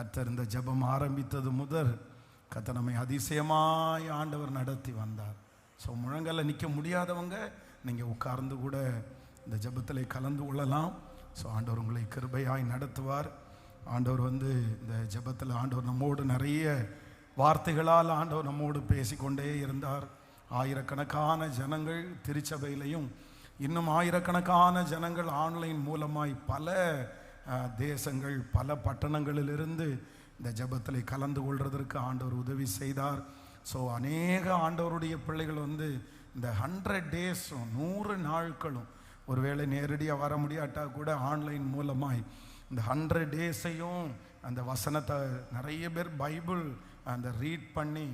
கர்த்தர் இந்த ஜெபம் ஆரம்பித்தது முதல் கர்த்தர் நம்மை அதிசயமாய் ஆண்டவர் நடத்தி வந்தார். ஸோ முழங்கால நிற்க முடியாதவங்க நீங்கள் உட்கார்ந்து கூட இந்த ஜெபத்தில் கலந்து கொள்ளலாம். ஸோ ஆண்டவர் உங்களை கிருபையாய் நடத்துவார். ஆண்டவர் இந்த ஜெபத்தில் ஆண்டவர் நம்மோடு நிறைய வார்த்தைகளால் ஆண்டவர் நம்மோடு பேசிக்கொண்டே இருந்தார். ஆயிரக்கணக்கான ஜனங்கள் திருச்சபையிலையும் இன்னும் ஆயிரக்கணக்கான ஜனங்கள் ஆன்லைன் மூலமாய் பல தேசங்கள் பல பட்டணங்களிலிருந்து இந்த ஜெபத்தில் கலந்து கொள்வதற்கு ஆண்டவர் உதவி செய்தார். ஸோ அநேக ஆண்டவருடைய பிள்ளைகள் இந்த 100 டேஸும் 100 நாட்களும் ஒருவேளை நேரடியாக வர முடியாட்டா கூட ஆன்லைன் மூலமாய் இந்த 100 டேஸையும் அந்த வசனத்தை நிறைய பேர் பைபிள் ரீட் பண்ணி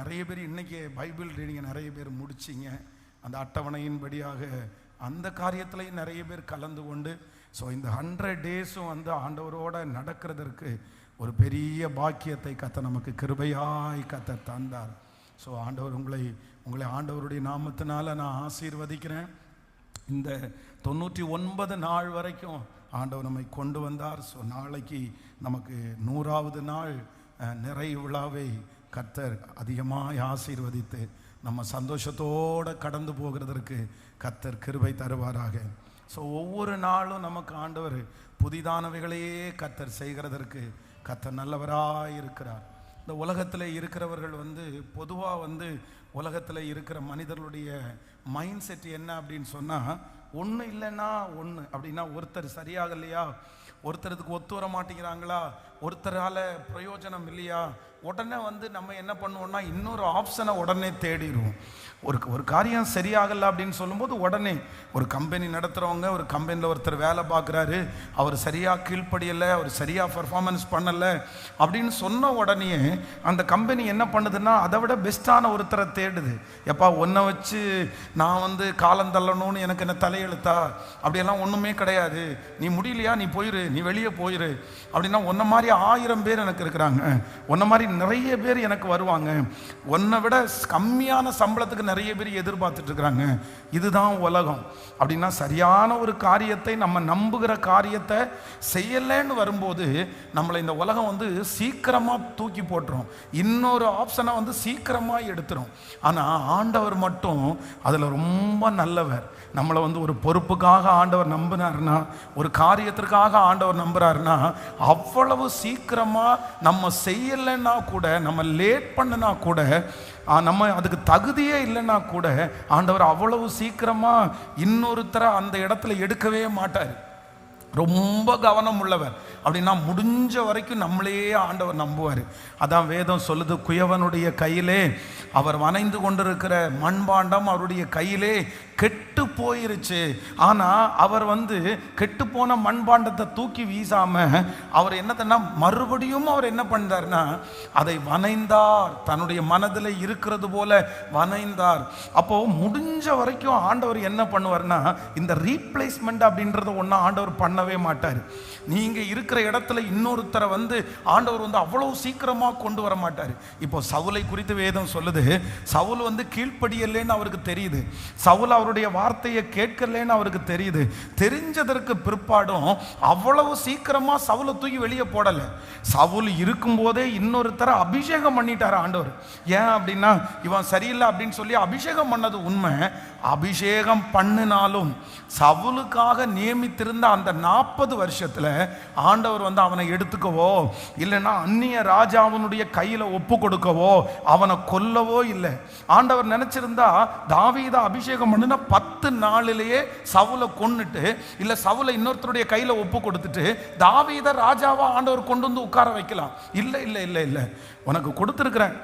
நிறைய பேர் இன்றைக்கி பைபிள் ரீடிங்கை நிறைய பேர் முடிச்சிங்க. அந்த அட்டவணையின்படியாக அந்த காரியத்திலையும் நிறைய பேர் கலந்து கொண்டு ஸோ இந்த 100 டேஸும் ஆண்டவரோடு நடக்கிறதற்கு ஒரு பெரிய பாக்கியத்தை கர்த்தர் நமக்கு கிருபையாய் கர்த்தர் தந்தார். ஸோ ஆண்டவர் உங்களை ஆண்டவருடைய நாமத்தினால நான் ஆசீர்வதிக்கிறேன். இந்த 99 நாள் வரைக்கும் ஆண்டவர் நம்மை கொண்டு வந்தார். ஸோ நாளைக்கு நமக்கு 100வது நாள் நிறைவு விழாவை கர்த்தர் அதிகமாக ஆசீர்வதித்து நம்ம சந்தோஷத்தோடு கடந்து போகிறதற்கு கர்த்தர் கிருபை தருவாராக. ஸோ ஒவ்வொரு நாளும் நமக்கு ஆண்டவர் புதிதானவைகளையே கர்த்தர் செய்கிறதற்கு கர்த்தர் நல்லவராக இருக்கிறார். இந்த உலகத்தில் இருக்கிறவர்கள் பொதுவாக உலகத்தில் இருக்கிற மனிதர்களுடைய மைண்ட் செட் என்ன அப்படின்னு சொன்னால், ஒன்று இல்லைன்னா ஒன்று அப்படின்னா ஒருத்தர் சரியாக இல்லையா, ஒருத்தருக்கு ஒத்து வர மாட்டேங்கிறாங்களா, ஒருத்தரால் பிரயோஜனம் இல்லையா, உடனே நம்ம என்ன பண்ணுவோம்னா இன்னொரு ஆப்ஷனை உடனே தேடிடுவோம். ஒரு காரியம் சரியாகலை அப்படின்னு சொல்லும்போது உடனே ஒரு கம்பெனி நடத்துகிறவங்க ஒரு கம்பெனியில் ஒருத்தர் வேலை பார்க்குறாரு, அவர் சரியாக கீழ்ப்படியலை, அவர் சரியாக பர்ஃபார்மன்ஸ் பண்ணலை அப்படின்னு சொன்ன உடனே அந்த கம்பெனி என்ன பண்ணுதுன்னா அதை விட பெஸ்ட்டான ஒருத்தரை தேடுது. எப்பா ஒன்றை வச்சு நான் காலம் தள்ளணும்னு எனக்கு என்ன தலையெழுத்தா, அப்படியெல்லாம் ஒன்றுமே கிடையாது, நீ முடியலையா நீ போயிரு, நீ வெளியே போயிரு அப்படின்னா ஒன்றை மாதிரி 1000 பேர் எனக்கு இருக்கிறாங்க, ஒன்றை மாதிரி நிறைய பேர் எனக்கு வருவாங்க, ஒன்றை விட கம்மியான சம்பளத்துக்கு நிறைய பேர் எதிர்பார்த்துட்டு இருக்கிறாங்க. இதுதான் உலகம். அப்படின்னா சரியான ஒரு காரியத்தை நம்ம நம்புகிற காரியத்தை செய்யலைன்னு வரும்போது நம்மளை இந்த உலகம் சீக்கிரமாக தூக்கி போட்டுரும், இன்னொரு ஆப்ஷனை சீக்கிரமாக எடுத்துரும். ஆனால் ஆண்டவர் மட்டும் அதில் ரொம்ப நல்லவர். நம்மளை ஒரு பொறுப்புக்காக ஆண்டவர் நம்பினார்னா, ஒரு காரியத்திற்காக ஆண்டவர் நம்புறாருன்னா அவ்வளவு சீக்கிரமாக நம்ம செய்யலைன்னா கூட, நம்ம லேட் பண்ணுனா கூட, நம்ம அதுக்கு தகுதியே இல்லைன்னா கூட ஆண்டவர் அவ்வளவு சீக்கிரமாக இன்னொருத்தரை அந்த இடத்துல எடுக்கவே மாட்டார். ரொம்ப கவனம் உள்ளவர். அப்படின்னா முடிஞ்ச வரைக்கும் நம்மளையே ஆண்டவர் நம்புவார். அதான் வேதம் சொல்லுது, குயவனுடைய கையிலே அவர் வனைந்து கொண்டிருக்கிற மண்பாண்டம் அவருடைய கையிலே கெட்டு போயிருச்சு. ஆனால் அவர் கெட்டு போன மண்பாண்டத்தை தூக்கி வீசாமல் அவர் என்னதுன்னா மறுபடியும் அவர் என்ன பண்ணார்னா அதை வனைந்தார், தன்னுடைய மனதில் இருக்கிறது போல வனைந்தார். அப்போ முடிஞ்ச வரைக்கும் ஆண்டவர் என்ன பண்ணுவார்னா இந்த ரீப்ளேஸ்மெண்ட் அப்படின்றத ஒன்றா ஆண்டவர் பண்ணவே மாட்டார். நீங்கள் இருக்கிற இடத்துல இன்னொருத்தரை ஆண்டவர் அவ்வளவு சீக்கிரமாக கொண்டு வர மாட்டார். இப்போ சவுலை குறித்து வேதம் சொல்லுது, சவுல் கீழ்ப்படியல்லேன்னு அவருக்கு தெரியுது, சவுல் அவருடைய வார்த்தையை கேட்கலன்னு அவருக்கு தெரியுது. தெரிஞ்சதற்கு பிற்பாடும் அவ்வளவு சீக்கிரமாக சவுலை தூக்கி வெளியே போடலை. சவுல் இருக்கும்போதே இன்னொருத்தரை அபிஷேகம் பண்ணிட்டார் ஆண்டவர். ஏன் அப்படின்னா இவன் சரியில்லை அப்படின்னு சொல்லி அபிஷேகம் பண்ணது உண்மை. அபிஷேகம் பண்ணினாலும் சவுலுக்காக நியமித்திருந்த அந்த 40 வருஷத்துல ஆண்டவர் அவனை எடுத்துக்கவோ இல்லைன்னா அந்நிய ராஜாவினுடைய கையில ஒப்பு கொடுக்கவோ அவனை கொல்லவோ இல்லை. ஆண்டவர் நினைச்சிருந்தா தாவீதை அபிஷேகம் பண்ணினா 10 நாளிலேயே சவுலை கொன்னுட்டு இல்ல சவுலை இன்னொருத்தருடைய கையில ஒப்பு கொடுத்துட்டு தாவீதை ராஜாவா ஆண்டவர் கொண்டு உட்கார வைக்கலாம். இல்லை இல்லை இல்லை இல்லை, உனக்கு கொடுத்துருக்கிறேன்,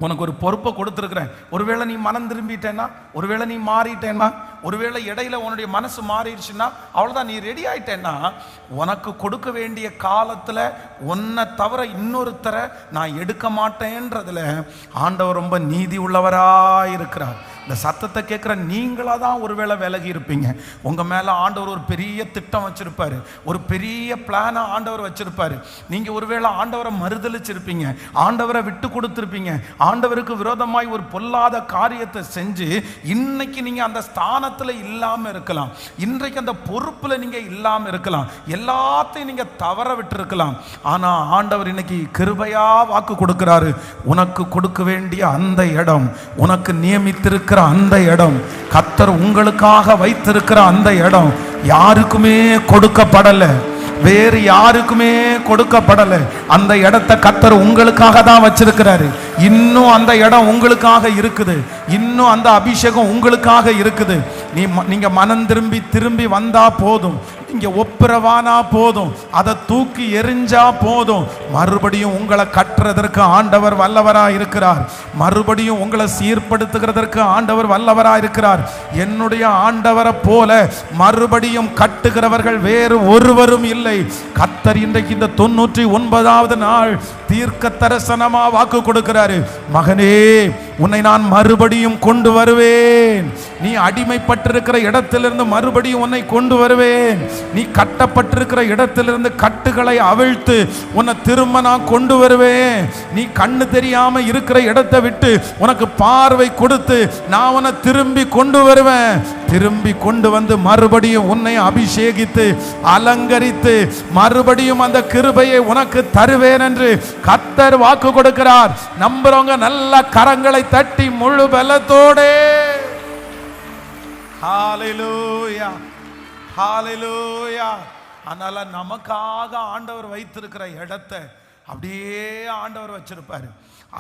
உனக்கு ஒரு பொறுப்பை கொடுத்துருக்கிறேன். ஒருவேளை நீ மனம் திரும்பிட்டேன்னா, ஒருவேளை நீ மாறிட்டேன்னா, ஒருவேளை இடையில உன்னுடைய மனசு மாறிடுச்சுன்னா அவ்வளோதான், நீ ரெடி ஆயிட்டேன்னா உனக்கு கொடுக்க வேண்டிய காலத்தில் உன்னை தவிர இன்னொருத்தரை நான் எடுக்க மாட்டேன்றதுல ஆண்டவர் ரொம்ப நீதி உள்ளவராக இருக்கிறார். இந்த சத்தத்தை கேட்குற நீங்களா தான் ஒருவேளை விலகி இருப்பீங்க. உங்கள் மேலே ஆண்டவர் ஒரு பெரிய திட்டம் வச்சுருப்பாரு, ஒரு பெரிய பிளானை ஆண்டவர் வச்சுருப்பாரு. நீங்கள் ஒருவேளை ஆண்டவரை மறுதலிச்சிருப்பீங்க, ஆண்டவரை விட்டு கொடுத்துருப்பீங்க, ஆண்டவருக்கு விரோதமாய் ஒரு பொல்லாத காரியத்தை செஞ்சு இன்னைக்கு நீங்கள் அந்த ஸ்தானத்தில் இல்லாமல் இருக்கலாம், இன்றைக்கு அந்த பொறுப்பில் நீங்கள் இல்லாமல் இருக்கலாம், எல்லாத்தையும் நீங்கள் தவற விட்டுருக்கலாம். ஆனால் ஆண்டவர் இன்னைக்கு கிருபையா வாக்கு கொடுக்கிறாரு. உனக்கு கொடுக்க வேண்டிய அந்த இடம், உனக்கு நியமித்திருக்கிற அந்த இடம், கர்த்தர் உங்களுக்காக வைத்திருக்கிற அந்த இடம் யாருக்குமே கொடுக்கப்படல, வேறு யாருக்குமே கொடுக்கப்படல. அந்த இடத்தை கர்த்தர் உங்களுக்காக தான் வச்சிருக்கிறாரு. இன்னும் அந்த இடம் உங்களுக்காக இருக்குது, இன்னும் அந்த அபிஷேகம் உங்களுக்காக இருக்குது. நீங்க மனம் திரும்பி வந்தா போதும், இங்க ஒப்புரவானா போதும், அதை தூக்கி எரிஞ்சா போதும். மறுபடியும் உங்களை கட்டுறதற்கு ஆண்டவர் வல்லவரா இருக்கிறார், மறுபடியும் உங்களை சீர்படுத்துகிறதற்கு ஆண்டவர் வல்லவரா இருக்கிறார். என்னுடைய ஆண்டவரை போல மறுபடியும் கட்டுகிறவர்கள் வேறு ஒருவரும் இல்லை. கர்த்தர் இன்றைக்கு இந்த 99வது நாள் தீர்க்க தரிசனமா வாக்கு கொடுக்கிறாரு. மகனே, உன்னை நான் மறுபடியும் கொண்டு வருவேன். நீ அடிமைப்பட்டிருக்கிற இடத்திலிருந்து மறுபடியும் உன்னை கொண்டு வருவேன். நீ கட்டப்பட்டிருக்கிற இடத்திலிருந்து கட்டுகளை அவிழ்த்து உன்னை திரும்ப நான் கொண்டு வருவேன். நீ கண்ணு தெரியாம இருக்கிற இடத்தை விட்டு உனக்கு பார்வை கொடுத்து நான் உன்னை திரும்பி கொண்டு வருவேன். திரும்பி கொண்டு வந்து மறுபடியும் உன்னை அபிஷேகித்து அலங்கரித்து மறுபடியும் அந்த கிருபையை உனக்கு தருவேன் என்று கர்த்தர் வாக்கு கொடுக்கிறார். நம்புறவங்க நல்ல கரங்களை தட்டி முழு பலத்தோடே ஹalleluya ஹalleluya. அதனால நமக்காக ஆண்டவர் வைத்திருக்கிற இடத்தை அப்படியே ஆண்டவர் வச்சிருப்பாரு.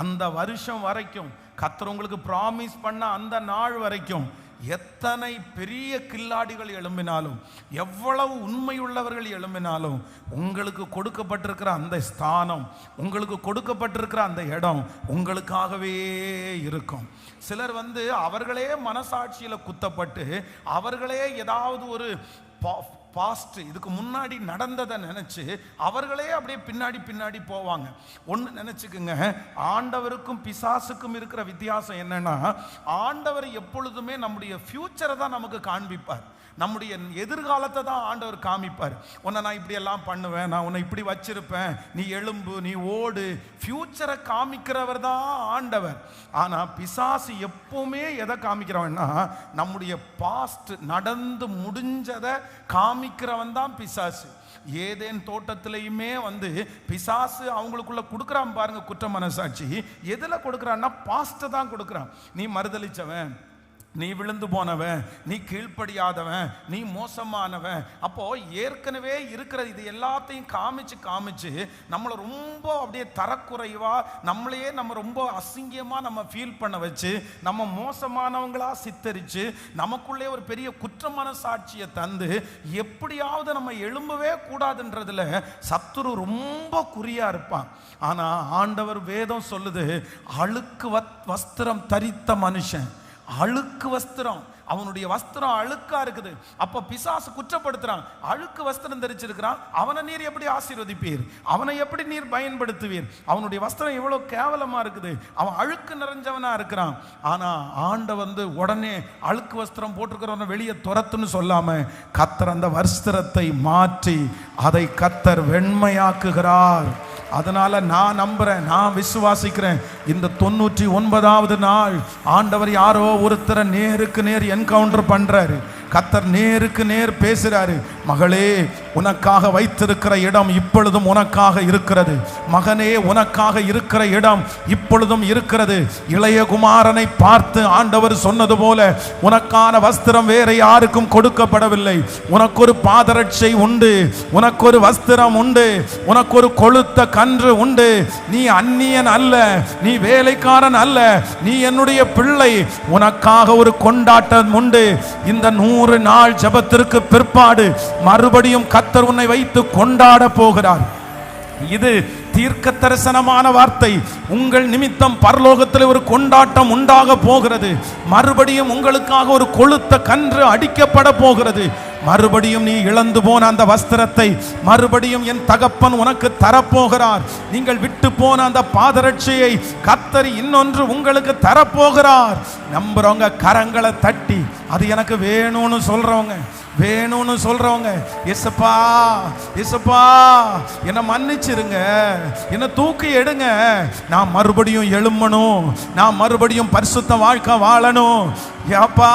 அந்த வருஷம் வரைக்கும் கர்த்தர் உங்களுக்கு ப்ராமிஸ் பண்ண அந்த நாள் வரைக்கும் எத்தனை பெரிய கில்லாடிகள் எழும்பினாலும், எவ்வளவு உண்மையுள்ளவர்கள் எழும்பினாலும், உங்களுக்கு கொடுக்கப்பட்டிருக்கிற அந்த ஸ்தானம், உங்களுக்கு கொடுக்கப்பட்டிருக்கிற அந்த இடம் உங்களுக்காகவே இருக்கும். சிலர் அவர்களே மனசாட்சியில் குத்தப்பட்டு அவர்களே ஏதாவது ஒரு பாஸ்ட் இதுக்கு முன்னாடி நடந்ததை நினைச்சு அவர்களே அப்படியே பின்னாடி போவாங்க. ஒன்று நினைச்சுக்குங்க, ஆண்டவருக்கும் பிசாசுக்கும் இருக்கிற வித்தியாசம் என்னன்னா, ஆண்டவர் எப்பொழுதுமே நம்முடைய ஃபியூச்சரை தான் நமக்கு காண்பிப்பார், நம்முடைய எதிர்காலத்தை தான் ஆண்டவர் காமிப்பார். உன்னை நான் இப்படி எல்லாம் பண்ணுவேன், நான் உன்னை இப்படி வச்சிருப்பேன், நீ எழும்பு, நீ ஓடு, ஃபியூச்சரை காமிக்கிறவர் தான் ஆண்டவர். ஆனால் பிசாசு எப்பவுமே எதை காமிக்கிறவன்னா, நம்முடைய பாஸ்ட் நடந்து முடிஞ்சதை காமிக்கிறவன் தான் பிசாசு. ஏதேன் தோட்டத்திலையுமே பிசாசு அவங்களுக்குள்ள கொடுக்குறான் பாருங்க குற்ற மனசாட்சி. எதுல கொடுக்குறான்னா பாஸ்ட்டை தான் கொடுக்குறான். நீ மறுதலிச்சவன், நீ விழுந்து போனவன், நீ கீழ்ப்படியாதவன், நீ மோசமானவன். அப்போ ஏற்கனவே இருக்கிற இது எல்லாத்தையும் காமிச்சு நம்மளை ரொம்ப அப்படியே தரக்குறைவா, நம்மளையே நம்ம ரொம்ப அசிங்கமா நம்ம ஃபீல் பண்ண வச்சு, நம்ம மோசமானவங்களா சித்தரிச்சு, நமக்குள்ளே ஒரு பெரிய குற்றமான சாட்சியை தந்து எப்படியாவது நம்ம எழும்பவே கூடாதுன்றதுல சத்துரு ரொம்ப குறியா இருப்பான். ஆனா ஆண்டவர் வேதம் சொல்லுது, அழுக்கு வஸ்திரம் தரித்த மனுஷன், அழுக்கு வஸ்திரம், அவனுடைய வஸ்திரம் அழுக்கா இருக்குது. அப்ப பிசாசு குற்றப்படுத்துறான், அழுக்கு வஸ்திரம் தரிச்சிருக்கிறான், அவனை நீர் எப்படி ஆசீர்வதிப்பீர், அவனை எப்படி நீர் பயன்படுத்துவீர், அவனுடைய வஸ்திரம் எவ்வளவு கேவலமா இருக்குது, அவன் அழுக்கு நிறைஞ்சவனா இருக்கிறான். ஆனா ஆண்டவர் உடனே அழுக்கு வஸ்திரம் போட்டிருக்கிறவனை வெளியே துரத்துன்னு சொல்லாம கர்த்தர் அந்த வஸ்திரத்தை மாற்றி அதை கர்த்தர் வெண்மையாக்குகிறார். அதனால நான் நம்புறேன், நான் விசுவாசிக்கிறேன், இந்த 99வது நாள் ஆண்டவர் யாரோ ஒருத்தரை நேருக்கு நேர் என்கவுண்டர் பண்றாரு. கர்த்தர் நேருக்கு நேர் பேசுறாரு. மகளே, உனக்காக வைத்திருக்கிற இடம் இப்பொழுதும் உனக்காக இருக்கிறது. மகனே, உனக்காக இருக்கிற இடம் இப்பொழுதும் இருக்கிறது. இளைய குமாரனை பார்த்து ஆண்டவர் சொன்னது போல உனக்கான வஸ்திரம் வேற யாருக்கும் கொடுக்கப்படவில்லை. உனக்கு ஒரு பாதரட்சை உண்டு, உனக்கு ஒரு வஸ்திரம் உண்டு, உனக்கு ஒரு கொழுத்த கன்று உண்டு. நீ அந்நியன் அல்ல, நீ வேலைக்காரன் அல்ல, நீ என்னுடைய பிள்ளை. உனக்காக ஒரு கொண்டாட்டம் உண்டு. இந்த 100 நாள் ஜெபத்திற்கு பிற்பாடு மறுபடியும் கர்த்தர் உன்னை வைத்து கொண்டாட போகிறார். இது தீர்க்க தரிசனமான வார்த்தை. உங்கள் நிமித்தம் பரலோகத்தில் ஒரு கொண்டாட்டம் உண்டாக போகிறது. மறுபடியும் உங்களுக்காக ஒரு கொழுத்த கன்று அடிக்கப்பட போகிறது. மறுபடியும் நீ இழந்து போன அந்த வஸ்திரத்தை மறுபடியும் என் தகப்பன் உனக்கு தரப்போகிறார். நீங்கள் விட்டு போன அந்த பாதரட்சையை கர்த்தர் இன்னொன்று உங்களுக்கு தரப்போகிறார். நம்புறவங்க கரங்களை தட்டி அது எனக்கு வேணும்னு சொல்றவங்க, வேணும்னு சொல்றவங்க, இயேசுப்பா இயேசுப்பா என்ன மன்னிச்சிருங்க, என்ன தூக்கி எடுங்க, நான் மறுபடியும் எழும்பணும், நான் மறுபடியும் பரிசுத்த வாழ்க்கை வாழணும். ஏப்பா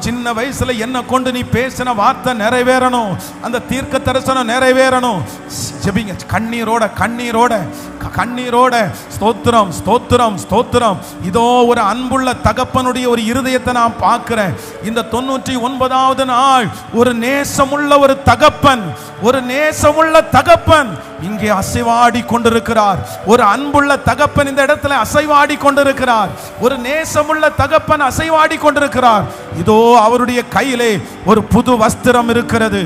சின்ன வயசுல என்ன கொண்டு நீ பேசின வார்த்தை நிறைவேறணும், அந்த தீர்க்க தரிசனம் நிறைவேறணும். ஜெபிங்க கண்ணீரோட கண்ணீரோட கண்ணீரோட. ஸ்தோத்திரம் ஸ்தோத்திரம் ஸ்தோத்திரம். இதோ ஒரு அன்புள்ள தகப்பனுடைய ஒரு இருதயத்தை நான் பார்க்கிறேன். இந்த 99வது நாள் ஒரு நேசமுள்ள ஒரு தகப்பன், ஒரு நேசமுள்ள தகப்பன் இங்கே அசைவாடி கொண்டிருக்கிறார். ஒரு அன்புள்ள தகப்பன் இந்த இடத்துல அசைவாடி கொண்டிருக்கிறார். ஒரு நேசமுள்ள தகப்பன் அசைவாடி கொண்டிருக்கிறார். இதோ அவருடைய கையிலே ஒரு புது வஸ்திரம் இருக்கிறது.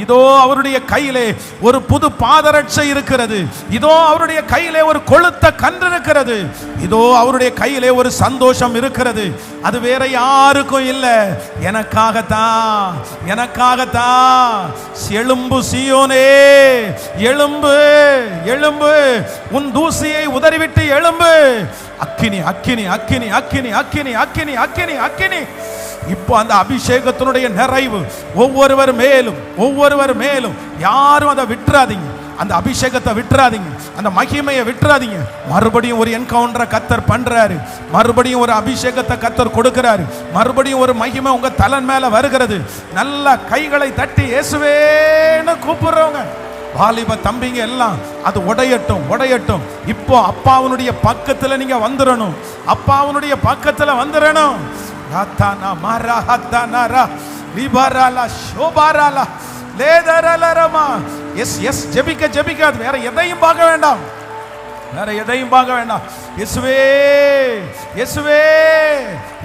இதோ அவருடைய கையிலே ஒரு புது பாதரட்சை இருக்கிறது. இதோ அவருடைய கையிலே ஒரு கொழுத்த கன்று இருக்கிறது. இதோ அவருடைய கையிலே ஒரு சந்தோஷம் இருக்கிறது. அது வேற யாருக்கும் இல்லை, எனக்காகத்தான், எனக்காகத்தான். எழும்பு சீயோனே, எழும்பு எழும்பு, உன் தூசியை உதறிவிட்டு எழும்பு. அக்கினி அக்கினி அக்கினி அக்கினி அக்கினி அக்கினி அக்கினி அக்கினி. இப்போ அந்த அபிஷேகத்தினுடைய நிறைவு ஒவ்வொருவர் மேலும், ஒவ்வொருவர் மேலும். யாரும் அதை விட்டுறாதீங்க, அந்த அபிஷேகத்தை விட்டுறாதீங்க, அந்த மகிமையை விட்டுறாதீங்க. மறுபடியும் ஒரு என்கவுண்டரை கர்த்தர் பண்றாரு, மறுபடியும் ஒரு அபிஷேகத்தை கர்த்தர் கொடுக்கிறாரு, மறுபடியும் ஒரு மகிமை உங்க தலன் மேல வருகிறது. நல்ல கைகளை தட்டி இயேசுவேன்னு கூப்பிடுறவங்க வாலிப தம்பிங்க எல்லாம் அது உடையட்டும் உடையட்டும். இப்போ அப்பாவுடைய பக்கத்துல நீங்க வந்துடணும், அப்பாவுடைய பக்கத்துல வந்துடணும். ஹத்தனா மரா ஹத்தனா ரா லிபரலா ஷோபரலா லேதரலரமா. எஸ் எஸ் ஜெபிக்க ஜெபிக்க, வேற எதையும் பார்க்க வேண்டாம், வேற எதையும் பார்க்க வேண்டாம். இயேசுவே இயேசுவே.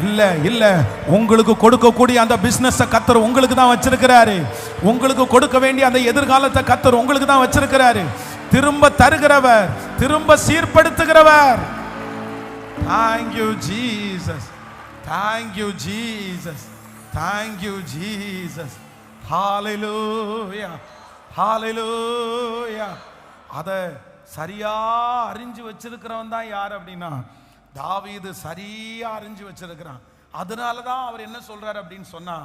இல்ல இல்ல, உங்களுக்கு கொடுக்கக்கூடிய அந்த பிசினஸ் கர்த்தர் உங்களுக்கு தான் வச்சிருக்கிறாரு. உங்களுக்கு கொடுக்க வேண்டிய அந்த எதிர்காலத்தை கர்த்தர் உங்களுக்கு தான் வச்சிருக்கிறாரு. திரும்ப தருகிறவர், திரும்ப சீர்படுத்துகிறவர். Thank you Jesus, thank you Jesus, thank you Jesus. Hallelujah, hallelujah. அத சரியா அறிஞ்சு வச்சிருக்கிறவன் தான் யார் அப்படின்னா தாவீது. சரியா அறிஞ்சு வச்சிருக்கிறான். அதனாலதான் அவர் என்ன சொல்றாரு அப்படின்னு சொன்னா,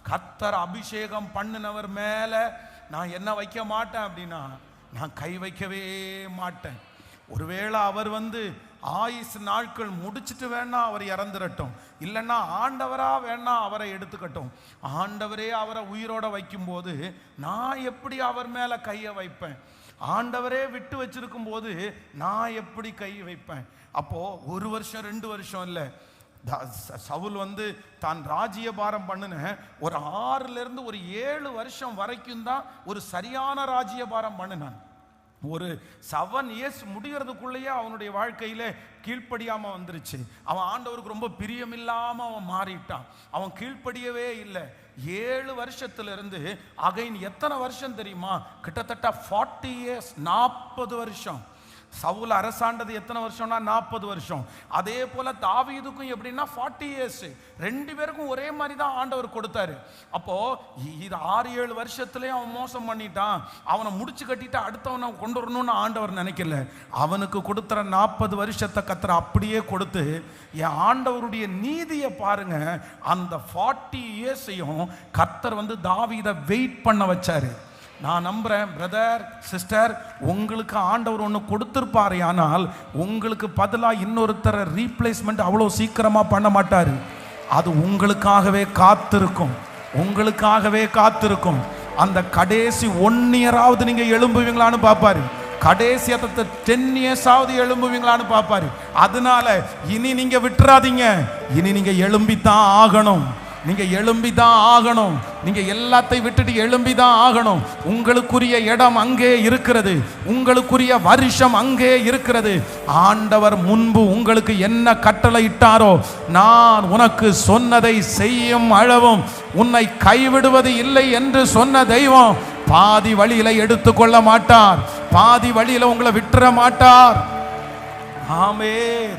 கர்த்தர் அபிஷேகம் பண்ணினவர் மேல நான் என்ன வைக்க மாட்டேன் அப்படின்னா, நான் கை வைக்கவே மாட்டேன். ஒருவேளை அவர் ஆயுசு நாட்கள் முடிச்சுட்டு வேணா அவர் இறந்துடட்டும், இல்லைன்னா ஆண்டவரா வேணா அவரை எடுத்துக்கட்டும். ஆண்டவரே அவரை உயிரோட வைக்கும் போது நான் எப்படி அவர் மேல கையை வைப்பேன்? ஆண்டவரே விட்டு வச்சிருக்கும் போது நான் எப்படி கை வைப்பேன்? அப்போ 1 வருஷம் 2 வருஷம் இல்லை, சவுல் தான் ராஜ்யபாரம் பண்ணின ஒரு 6 இருந்து ஒரு 7 வருஷம் வரைக்கும் தான் ஒரு சரியான ராஜ்யபாரம் பண்ணினான். ஒரு 7 இயர்ஸ் முடிகிறதுக்குள்ளேயே அவனுடைய வாழ்க்கையில கீழ்ப்படியாம வந்துருச்சு. அவன் ஆண்டவருக்கு ரொம்ப பிரியமில்லாம அவன் மாறிட்டான். அவன் கீழ்ப்படியவே இல்லை. 7 வருஷத்திலிருந்து அகைன் எத்தனை வருஷம் தெரியுமா? கிட்டத்தட்ட 40 இயர்ஸ், 40 வருஷம். சவுல் அரசாண்டது எத்தனை வருஷம்னா 40 வருஷம். அதே போல தாவீதுக்கும் எப்படின்னா 40 இயர்ஸ். 2 பேருக்கும் ஒரே மாதிரி தான் ஆண்டவர் கொடுத்தாரு. அப்போ இது 6-7 வருஷத்துலயே அவன் மோசம் பண்ணிட்டான், அவனை முடிச்சு கட்டிட்டு அடுத்தவனை கொண்டு வரணும்னு ஆண்டவர் நினைக்கல. அவனுக்கு கொடுத்துற 40 வருஷத்தை கர்த்தர் அப்படியே கொடுத்து, என் ஆண்டவருடைய நீதியை பாருங்க, அந்த 40 இயர்ஸையும் கர்த்தர் தாவீதை வெயிட் பண்ண வச்சாரு. நான் நம்புறேன் பிரதர் சிஸ்டர், உங்களுக்கு ஆண்டவர் ஒன்று கொடுத்திருப்பாரு, ஆனால் உங்களுக்கு பதிலாக இன்னொருத்தர ரீப்ளேஸ்மெண்ட் அவ்வளோ சீக்கிரமா பண்ண மாட்டாரு. அது உங்களுக்காகவே காத்திருக்கும், உங்களுக்காகவே காத்திருக்கும். அந்த கடைசி 1 இயராவது நீங்க எழும்புவீங்களான்னு பார்ப்பாரு, கடைசி 10 இயர்ஸாவது எழும்புவீங்களான்னு பார்ப்பாரு. அதனால இனி நீங்க விட்டுறாதீங்க, இனி நீங்க எழும்பித்தான் ஆகணும், நீங்க எழும்பிதான் ஆகணும். நீங்க எல்லாத்தையும் விட்டுட்டு எழும்பிதான் ஆகணும். உங்களுக்குரிய இடம் அங்கே இருக்கிறது, உங்களுக்குரிய வருஷம் அங்கே இருக்கிறது. ஆண்டவர் முன்பு உங்களுக்கு என்ன கட்டளை இட்டாரோ, நான் உனக்கு சொன்னதை செய்யும் அளவும் உன்னை கைவிடுவது இல்லை என்று சொன்ன தெய்வம் பாதி வழியில எடுத்துக்கொள்ள மாட்டார், பாதி வழியில உங்களை விட்டுற மாட்டார். ஆமென்.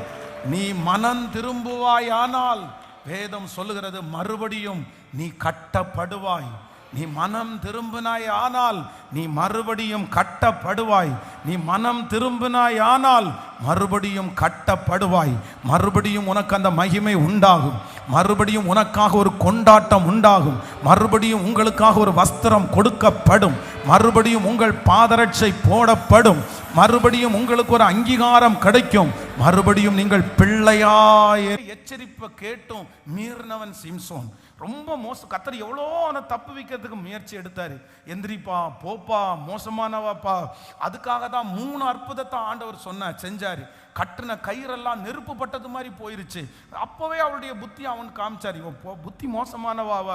நீ மனம் திரும்புவாயானால் வேதம் சொல்லுகிறது, மறுபடியும் நீ கட்டப்படுவாய், நீ மனம் திரும்பினாய் ஆனால் நீ மறுபடியும் கட்டப்படுவாய். நீ மனம் திரும்பினாய் ஆனால் மறுபடியும் கட்டப்படுவாய். மறுபடியும் உனக்கு அந்த மகிமை உண்டாகும். மறுபடியும் உனக்காக ஒரு கொண்டாட்டம் உண்டாகும். மறுபடியும் உங்களுக்காக ஒரு வஸ்திரம் கொடுக்கப்படும். மறுபடியும் உங்கள் பாதரட்சை போடப்படும். மறுபடியும் உங்களுக்கு ஒரு அங்கீகாரம் கிடைக்கும். மறுபடியும் நீங்கள் பிள்ளையாய். எச்சரிப்பை கேட்டும் மீறினவன் சிம்சோன். ரொம்ப மோசம். கர்த்தர் எவ்வளோ அவனை தப்பு வைக்கிறதுக்கு முயற்சி எடுத்தாரு. எந்திரிப்பா, போப்பா, மோசமானவாப்பா. அதுக்காக தான் 3 அற்புதத்தை ஆண்டவர் செஞ்சாரு. கட்டின கயிறெல்லாம் நெருப்பு பட்டது மாதிரி போயிருச்சு. அப்போவே அவளுடைய புத்தி அவன் காமிச்சார். இவன் புத்தி மோசமானவாவ,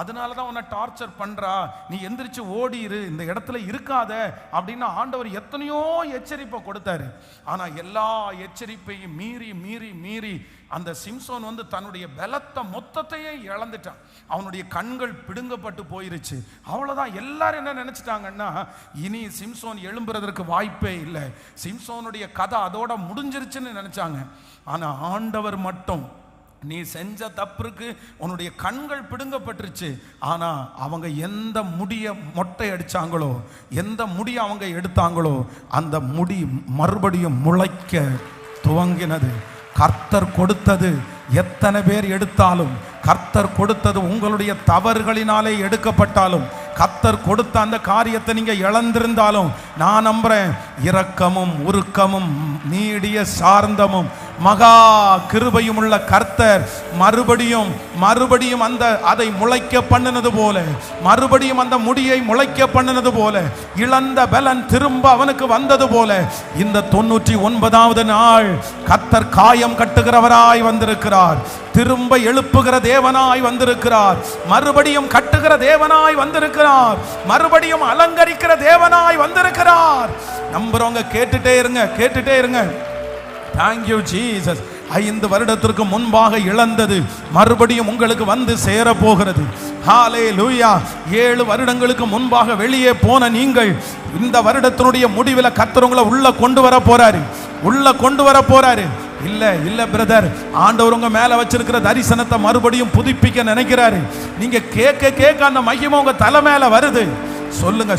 அதனால தான் உன்னை டார்ச்சர் பண்றா, நீ எந்திரிச்சு ஓடிரு, இந்த இடத்துல இருக்காத அப்படின்னு ஆண்டவர் எத்தனையோ எச்சரிப்பை கொடுத்தாரு. ஆனா எல்லா எச்சரிப்பையும் மீறி மீறி மீறி அந்த சிம்சோன் தன்னுடைய பலத்தை மொத்தத்தையே இழந்துட்டான். அவனுடைய கண்கள் பிடுங்கப்பட்டு போயிருச்சு. அவ்வளவுதான். எல்லாரும் என்ன நினைச்சிட்டாங்கன்னா, இனி சிம்சோன் எழும்புறதற்கு வாய்ப்பே இல்லை, சிம்சோனுடைய கதை அதோட முடிஞ்சிருச்சுன்னு நினைச்சாங்க. ஆனா ஆண்டவர் மட்டும், நீ செஞ்ச தப்புக்கு உன்னுடைய கண்கள் பிடுங்கப்பட்டுருச்சு, ஆனா அவங்க எந்த முடிய மொட்டை அடிச்சாங்களோ, எந்த முடிய அவங்க எடுத்தாங்களோ, அந்த முடி மறுபடியும் முளைக்க துவங்கினது. கர்த்தர் கொடுத்தது எத்தனை பேர் எடுத்தாலும், கர்த்தர் கொடுத்தது உங்களுடைய தவறுகளினாலே எடுக்கப்பட்டாலும், கர்த்தர் கொடுத்த அந்த காரியத்தை நீங்க இழந்திருந்தாலும், நான் நம்புறேன் இரக்கமும் உருக்கமும் நீடிய சார்ந்தமும் மகா கிருபையும் உள்ள கர்த்தர் மறுபடியும் அதை முளைக்க பண்ணினது போல, மறுபடியும் அந்த முடியை முளைக்க பண்ணினது போல, இழந்த பலன் திரும்ப அவனுக்கு வந்தது போல, இந்த 99வது நாள் கர்த்தர் காயம் கட்டுகிறவராய் வந்திருக்கிறார். திரும்ப எழுப்புகிற தேவனாய் வந்திருக்கிறார். மறுபடியும் கட்டுகிற தேவனாய் வந்திருக்கிறார். மறுபடியும் அலங்கரிக்கிற தேவனாய் வந்திருக்கிறார். நம்புறவங்க கேட்டுட்டே இருங்க. Thank you Jesus. 5 வருடத்திற்கு முன்பாக இழந்தது மறுபடியும் உங்களுக்கு வந்து சேர போகிறது. ஹalleluya. 7 வருடங்களுக்கு முன்பாக வெளியே போன நீங்கள் இந்த வருடத்தினுடைய முடிவில் கர்த்தர் உங்களை உள்ள கொண்டு வர போறாரு. இல்ல பிரதர், ஆண்டவர் உங்க மேல வச்சிருக்கிற தரிசனத்தை மறுபடியும் புதுப்பிக்க நினைக்கிறாரு. நீங்க கேட்க அந்த மகிமை உங்க தலை மேல வருது. சொல்லுங்க.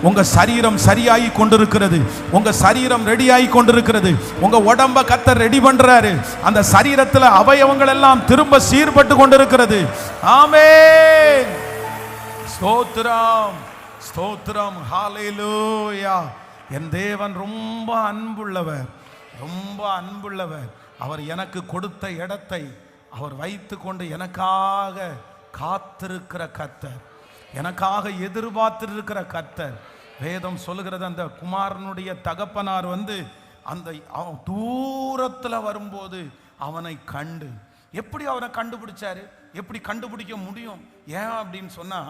உங்க சரீரம் சரியாகி கொண்டிருக்கிறது. உங்க சரீரம் ரெடியாகி கொண்டிருக்கிறது. உங்க உடம்ப கர்த்தர் ரெடி பண்றாரு. அந்த சரீரத்துல அவயவங்கள் எல்லாம் திரும்ப சீர்பட்டு கொண்டிருக்கிறது. ஆமென். ஸ்தோத்திரம். ஹalleluya. என் தேவன் ரொம்ப அன்புள்ளவர். அவர் எனக்கு கொடுத்த இடத்தை அவர் வைத்து கொண்டு எனக்காக காத்திருக்கிற கர்த்தர், எனக்காக எதிர்பார்த்திருக்கிற கர்த்தர். வேதம் சொல்லுகிறது, அந்த குமாரனுடைய தகப்பனார் அந்த தூரத்தில் வரும்போது அவனை கண்டு, எப்படி அவனை கண்டுபிடிச்சாரு? எப்படி கண்டுபிடிக்க முடியும்? ஏன் அப்படின்னு சொன்னா,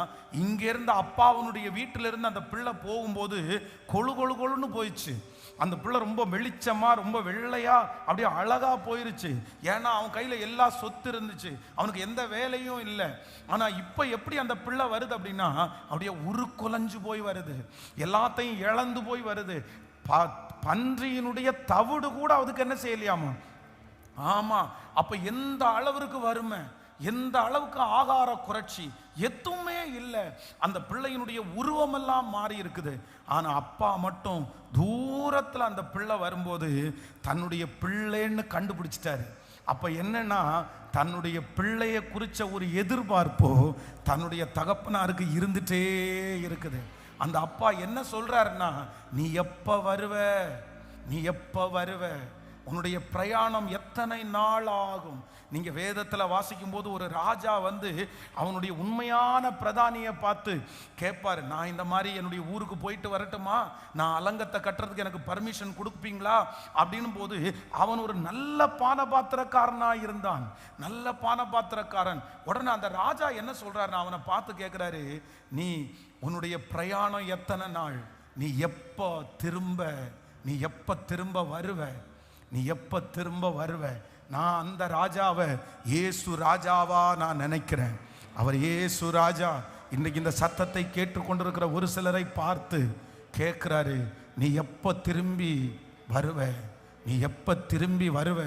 இங்க இருந்த அப்பாவனுடைய வீட்டில இருந்து அந்த பிள்ளை போகும்போது கொழுன்னு போயிடுச்சு. அந்த பிள்ளை ரொம்ப வெளிச்சமா, ரொம்ப வெள்ளையா, அப்படியே அழகா போயிருச்சு. ஏன்னா அவன் கையில எல்லா சொத்து இருந்துச்சு, அவனுக்கு எந்த வேலையும் இல்லை. ஆனா இப்ப எப்படி அந்த பிள்ளை வருது அப்படின்னா, அப்படியே உருக்குலைஞ்சு போய் வருது, எல்லாத்தையும் இழந்து போய் வருது. பன்றியினுடைய தவிடு கூட அதுக்கு என்ன செய்யலையாமா? ஆமா. அப்ப எந்த அளவிற்கு வறுமை, எந்த அளவுக்கு ஆகார குறைச்சி, எதுவுமே இல்லை. அந்த பிள்ளையினுடைய உருவமெல்லாம் மாறி இருக்குது. ஆனா அப்பா மட்டும் தூரத்தில் அந்த பிள்ளை வரும்போது தன்னுடைய பிள்ளைன்னு கண்டுபிடிச்சிட்டாரு. அப்ப என்னன்னா, தன்னுடைய பிள்ளைய குறிச்ச ஒரு எதிர்பார்ப்போ தன்னுடைய தகப்பனாருக்கு இருந்துட்டே இருக்குது. அந்த அப்பா என்ன சொல்றாருன்னா, நீ எப்ப வருவ, உன்னுடைய பிரயாணம் எத்தனை நாள் ஆகும்? நீங்க வேதத்துல வாசிக்கும் போது ஒரு ராஜா அவனுடைய உண்மையான பிரதானியை பார்த்து கேட்பாரு, நான் இந்த மாதிரி என்னுடைய ஊருக்கு போயிட்டு வரட்டுமா, நான் அலங்கத்தை கட்டுறதுக்கு எனக்கு பர்மிஷன் கொடுப்பீங்களா அப்படின்னு போது, அவன் ஒரு நல்ல பானபாத்திரக்காரனா இருந்தான், நல்ல பானபாத்திரக்காரன். உடனே அந்த ராஜா என்ன சொல்றாரு, அவனை பார்த்து கேட்கிறாரு, நீ உன்னுடைய பிரயாணம் எத்தனை நாள், நீ எப்ப திரும்ப வருவ? நான் அந்த ராஜாவை இயேசு ராஜாவா நான் நினைக்கிறேன். அவர் இயேசு ராஜா. இன்னைக்கு இந்த சத்தத்தை கேட்டுக்கொண்டிருக்கிற ஒரு சிலரை பார்த்து கேட்கிறாரு, நீ எப்ப திரும்பி வருவ?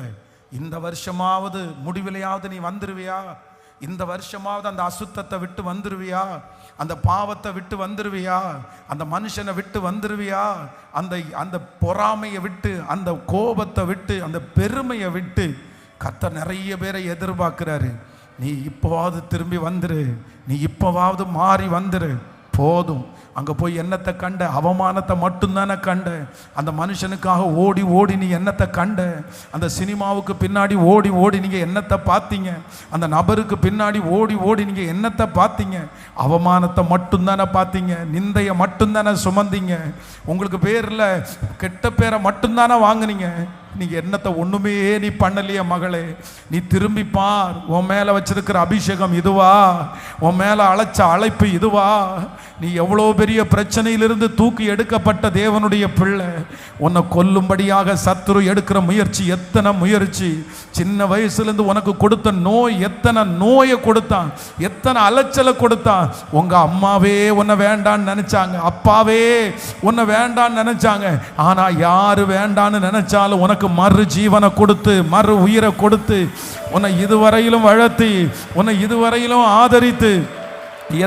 இந்த வருஷமாவது முடிவிலையாவது நீ வந்துருவியா? இந்த வருஷமாவது அந்த அசுத்தத்தை விட்டு வந்துருவியா? அந்த பாவத்தை விட்டு வந்துருவியா? அந்த மனுஷனை விட்டு வந்துருவியா? அந்த பொறாமையை விட்டு, அந்த கோபத்தை விட்டு, அந்த பெருமையை விட்டு. கர்த்தர் நிறைய பேரை எதிர்பார்க்கிறாரு. நீ இப்போவாவது திரும்பி வந்துரு, நீ இப்போவாவது மாறி வந்துரு. போதும். அங்கே போய் என்னத்தை கண்ட? அவமானத்தை மட்டும்தானே கண்ட. அந்த மனுஷனுக்காக ஓடி ஓடி நீ என்னத்தை கண்ட? அந்த சினிமாவுக்கு பின்னாடி ஓடி ஓடி நீங்கள் என்னத்தை பார்த்தீங்க? அந்த நபருக்கு பின்னாடி ஓடி ஓடி நீங்கள் என்னத்தை பார்த்தீங்க? அவமானத்தை மட்டும்தானே பார்த்தீங்க, நிந்தையை மட்டும்தானே சுமந்தீங்க, உங்களுக்கு பேரில் கெட்ட பேரை மட்டும்தானே வாங்கினீங்க. நீங்க என்னத்தை ஒண்ணுமே நீ பண்ணலையே மகளே. நீ திரும்பி பார். உன் மேல வச்சிருக்கிற அபிஷேகம் இதுவா? உன் மேல அழைச்ச அழைப்பு இதுவா? நீ எவ்வளோ பெரிய பிரச்சனையிலிருந்து தூக்கி எடுக்கப்பட்ட தேவனுடைய பிள்ளை. உன்னை கொல்லும்படியாக சத்துரு எடுக்கிற முயற்சி, எத்தனை முயற்சி. சின்ன வயசுலேருந்து உனக்கு கொடுத்த நோய், எத்தனை நோயை கொடுத்தான், எத்தனை அலைச்சலை கொடுத்தான். உங்க அம்மாவே உன்னை வேண்டான்னு நினைச்சாங்க, அப்பாவே உன்னை வேண்டான்னு நினைச்சாங்க. ஆனா யாரு வேண்டான்னு நினைச்சாலும் உனக்கு மறு ஜீவனை கொடுத்து, மறு உயிரை கொடுத்து, உன்னை இதுவரையிலும் வளர்த்தி, உன்னை இதுவரையிலும் ஆதரித்து,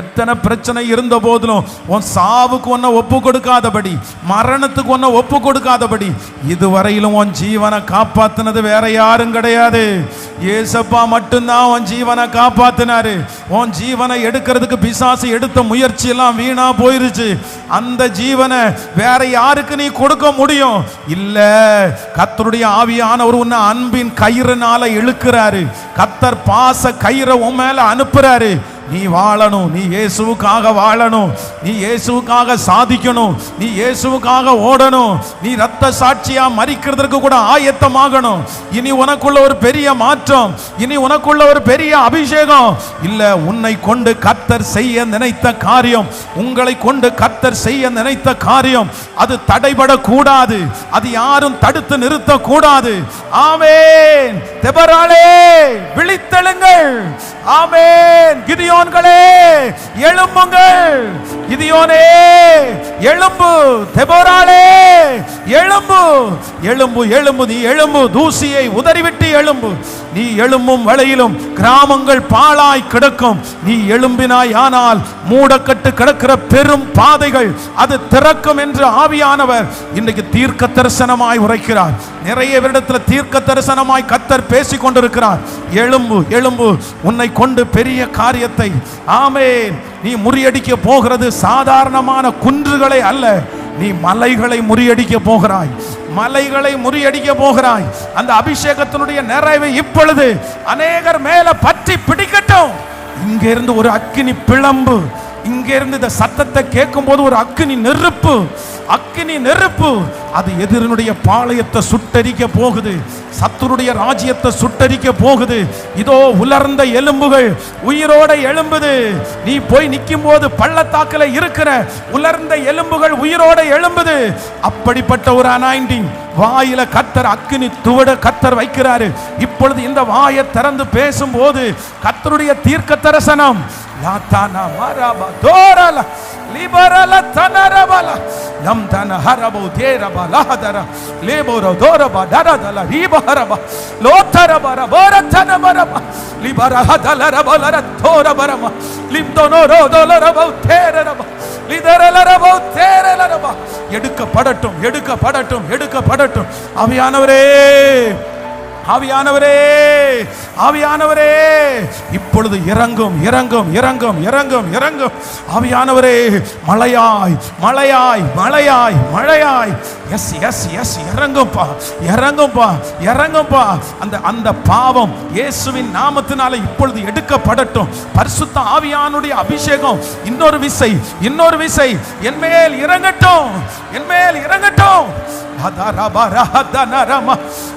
எத்தனை பிரச்சனை இருந்த போதிலும் உன் சாவுக்கு ஒன்ன ஒப்பு கொடுக்காதபடி, மரணத்துக்கு ஒன்ன ஒப்பு கொடுக்காதபடி இதுவரையிலும் உன் ஜீவனை காப்பாத்தினது வேற யாரும் கிடையாது. ஏசப்பா மட்டும்தான் உன் ஜீவனை காப்பாத்தினாரு. உன் ஜீவனை எடுக்கிறதுக்கு பிசாசு எடுத்த முயற்சி எல்லாம் வீணா போயிருச்சு. அந்த ஜீவனை வேற யாருக்கு நீ கொடுக்க முடியும்? இல்ல, கர்த்தருடைய ஆவியானவர் உன்னை அன்பின் கயிறுனால இழுக்கிறாரு. கர்த்தர் பாச கயிறை உன் மேல அனுப்புறாரு. நீ வாழணும், நீ இயேசுவுக்காக வாழணும், நீ இயேசுவுக்காக சாதிக்கணும், நீ இயேசுவுக்காக ஓடணும், நீ ரத்த சாட்சியா மரிக்கிறதுக்கு கூட ஆயத்தமாகணும். இனி உனக்குள்ள ஒரு பெரிய மாற்றம், இனி உனக்குள்ள ஒரு பெரிய அபிஷேகம். இல்ல, உன்னை கொண்டு கர்த்தர் செய்ய நினைத்த காரியம், உங்களை கொண்டு கர்த்தர் செய்ய நினைத்த காரியம், அது தடைபடக்கூடாது, அது யாரும் தடுத்து நிறுத்த கூடாது. ஆமென். தெபராளே விழித்தெழுங்கள். ஆமென். கிதியோன்களே எழும்புங்கள். கிதியோனே எழும்பு. தெபோராளே எழும்பு. எழும்பு, எழும்பு, நீ எழும்பு. தூசியை உதறிவிட்டு எழும்பு. நீ எழும்பும் வேளையிலும் கிராமங்கள் பாழாய் கிடக்கும். நீ எழும்பினாய் ஆனால் மூடக்கட்டு கிடக்கிற பெரும் பாதைகள் அது திறக்கும் என்று ஆவியானவர் இன்றைக்கு தீர்க்க தரிசனமாய் உரைக்கிறார். நிறைய இடத்துல தீர்க்க தரிசனமாய் கர்த்தர் பேசிக் கொண்டிருக்கிறார். எழும்பு, எழும்பு. உன்னை கொண்டு பெரிய காரியத்தை, ஆமென், நீ முறியடிக்க போகிறது சாதாரணமான குன்றுகளை அல்ல, நீ மலைகளை முறியடிக்க போகிறாய். மலைகளை முறியடிக்க போகிறாய். அந்த அபிஷேகத்தினுடைய நிறைவை இப்பொழுது அநேகர் மேல பற்றி பிடிக்கட்டும். இங்க இருந்து ஒரு அக்கினி பிளம்பு, இங்க இருந்து இந்த சத்தத்தை கேட்கும் போது ஒரு அக்கினி நெருப்பு, அக்கினி நெருப்பு, அது எதிரனுடைய பாளையத்தை சுட்டரிக்க போகுது, சத்துருடைய ராஜ்யத்தை சுட்டரிக்க போகுது. இதோ உலர்ந்த எலும்புகள் உயிரோட எழும்புது. நீ போய் நிற்கும் போது பள்ளத்தாக்கில் இருக்கிற உலர்ந்த எலும்புகள் உயிரோட எழும்புது. அப்படிப்பட்ட ஒரு அனாயிண்டிங் வாயில கர்த்தர் அக்கினி துவட கர்த்தர் வைக்கிறாரு. இப்பொழுது இந்த வாயை திறந்து பேசும்போது கர்த்தருடைய தீர்க்க தரிசனம் லாத்தானா மரபா தோரல லிபரல தனரபல லம் தன ஹரபோ தேரபா லஹதர லேபோரோ தோரபா தரதல ரிபஹரபா லோத்தரபர போரத்தனபரபா லிபரஹதலரபலர தோரபரபா லிம்தோனோரோ தோலரபோ தேரரபா லிதரலரபோ தேரலரபா. எடுக்கப்படட்டும், எடுக்கப்படட்டும், எடுக்கப்படட்டும். ஆவியானவரே, ஆவியானவரே, ஆவியானவரே, இப்பொழுது இறங்கும், இறங்கும், இறங்கும், இறங்கும், இறங்கும். ஆவியானவரே, மழையாய், மழையாய், மழையாய், மழையாய். எஸ் எஸ் எஸ், இறங்கும்பா, இறங்கும்பா, இறங்கும்பா. அந்த அந்த பாவம் இயேசுவின் நாமத்தினால இப்பொழுது எடுக்கப்படட்டும். பரிசுத்த ஆவியானுடைய அபிஷேகம் இன்னொரு விசை, இன்னொரு விசை என் மேல் இறங்கட்டும், என் மேல் இறங்கட்டும். அதரபரஹதனரம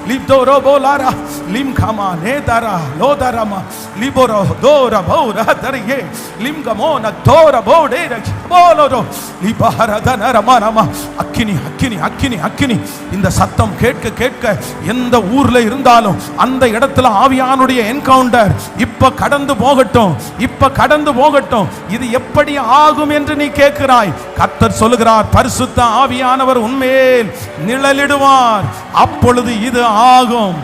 லிப்தோரோபோலாரா லிம்கமா நேதரா லோதரம லிபோரோ தோரபௌரஹதரியே லிம்கமோன தோரபோடேர போலோரோ லிபஹரதனரமரம. அக்கினி, அக்கினி, அக்கினி, அக்கினி. இந்த சத்தம் கேட்க கேட்க எந்த ஊர்ல இருந்தாலும் அந்த இடத்துல ஆவியானுடைய என்கவுண்டர் இப்ப கடந்து போகட்டும், இப்ப கடந்து போகட்டும். இது எப்படி ஆகும் என்று நீ கேட்கிறாய். கர்த்தர் சொல்லுகிறார், பரிசுத்த ஆவியானவர் உன்மேல் நிழலிடுவார். அப்பொழுது இது ஆகும்.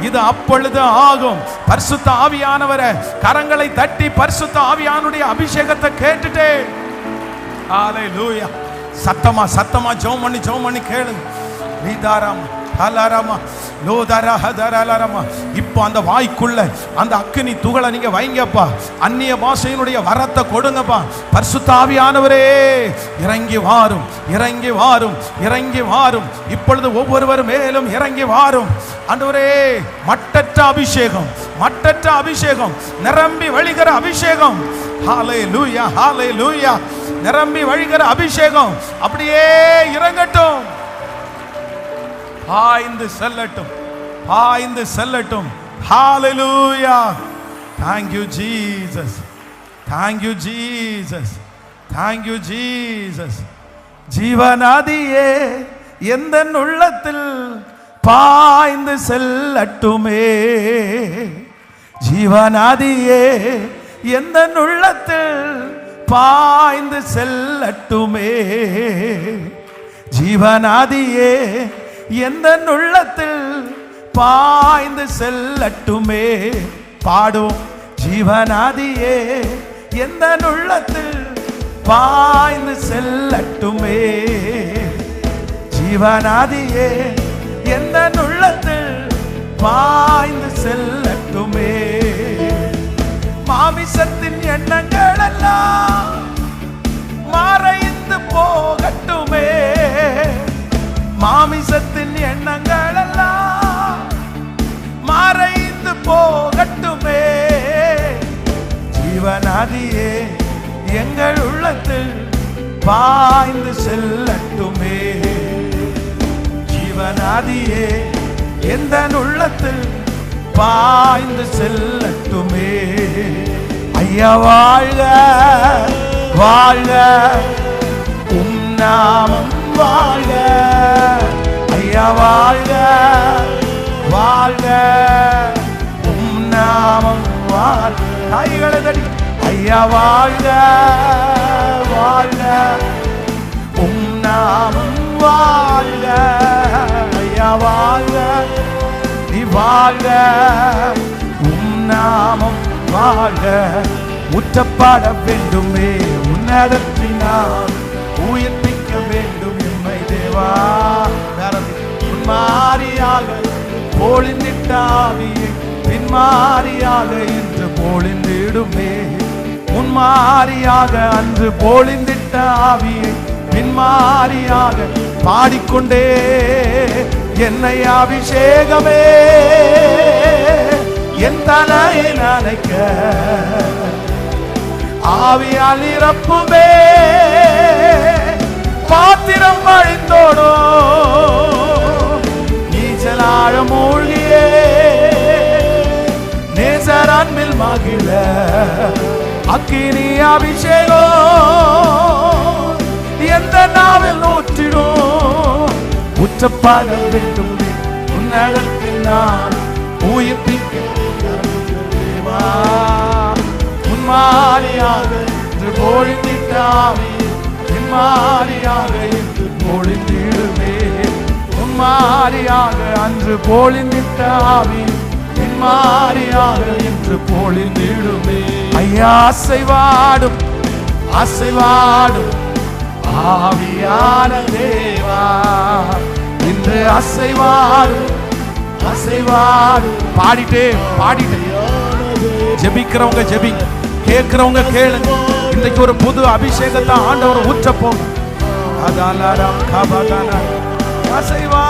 இது அப்பொழுது ஆகும். பரிசுத்த ஆவியானவரை கரங்களை தட்டி பரிசுத்த ஆவியானுடைய அபிஷேகத்தை கேட்டுட்டே ஹல்லேலூயா. சத்தமா சத்தமா ஜெபம் பண்ணி கேளு. நீதாராமா ஹலரமா லோதரா ஹதரலரமா. இப்போ அந்த வாய்க்குள்ள அந்த அக்கினி துகளை நீங்க வைங்கப்பா. அந்நிய பாஷையினுடைய வரத்தை கொடுங்கப்பா. பரிசுத்த ஆவியானவரே இறங்கி வாரும், இறங்கி வாரும், இறங்கி வாரும். இப்பொழுது ஒவ்வொருவர் மேலும் இறங்கி வாரும் ஆண்டவரே. மட்டற்ற அபிஷேகம், மட்டற்ற அபிஷேகம், நிரம்பி வழிகிற அபிஷேகம். ஹல்லேலூயா ஹல்லேலூயா. நிரம்பி வழிகிற அபிஷேகம் அப்படியே இறங்கட்டும், பாய்ந்து செல்லட்டும், பாய்ந்து செல்லட்டும். ஹல்லேலூயா. Thank you Jesus, thank you Jesus, thank you Jesus. ஜீவநதியே எந்தன் உள்ளத்தில் பாய்ந்து செல்லட்டுமே. ஜீவநதியே எந்தன் உள்ளத்தில் பாய்ந்து செல்லட்டுமே. ஜீவநதியே எந்தன் உள்ளத்தில் பாய்ந்து செல்லட்டுமே. பாடும் ஜீவநதியே எந்தன் உள்ளத்தில் பாய்ந்து செல்லட்டுமே. ஜீவநதியே எந்தன் உள்ளத்தில் பாய்ந்து செல்லட்டுமே. மாமிசத்தின் எண்ணங்கள் எல்லாம் மறைந்து போகட்டுமே. மாமிசத்தின் எண்ணங்கள் எல்லாம் மறைந்து போகட்டுமே. ஜீவநதியே எங்கள் உள்ளத்தில் பாய்ந்து செல்லட்டுமே. ஜீவநதியே எந்தன் உள்ளத்தில் பாய்ந்து செல்லட்டுமே. ஐயா வாழ்க வாழ்க, உம் நாமம் வாழ்க. ஐயா வாழ்க வாழ்க, உம் நாமம் வாழ்க. கைகளை தட்டி ஐயா வாழ்க வாழ்க, உம் நாமம் வாழ்க. ஐயா வாழ்க நீ வாழ்க, உம் நாமம் வாழ்க. முற்றப்பட வேண்டுமே உன்னதத்தினால், உயிர்ப்பிக்க வேண்டும் எம்மை தேவா. முன்மாரியாக பொழிந்திட்டாவியை பின்மாரியாக இன்று பொழிந்திடுமே. முன்மாரியாக அன்று பொழிந்திட்டாவியை பின்மாரியாக பாடிக்கொண்டே என்னை அபிஷேகமே என் தலையை நனைக்க ஆவியால் நிரப்புமே. பாத்திரம் வழிந்தோடோ நீச்சலாழ மூழ்கியே நேசர் அன்பில் மகிழ அக்கினி அபிஷேகம் எந்த நாவில் ஊற்றிடும். உச்சப்பட வேண்டும் உன்னதத்தில் நான் உயிர்ப்பிக்க தேவா. முன்மாரியாக இன்று பொழிந்திட்டாவி பின்மாரியாக இன்று பொழிந்திடுமே. முன்மாரியாக அன்று பொழிந்திட்டாவி பின்மாரியாக இன்று பொழிந்திடுமே. ஐயா அசைவாடும் அசைவாடும் ஆவியான தேவா, இன்று அசைவாடும் அசைவாடும். பாடிட்டே பாடிட்டே ஜெபிக்கிறவங்க ஜெபிங்க, கேட்கிறவங்க கேளுங்க. இன்றைக்கு ஒரு புது அபிஷேகத்தை ஆண்டவர் ஊற்ற போங்க. அதாலரம் கபதன அசைவா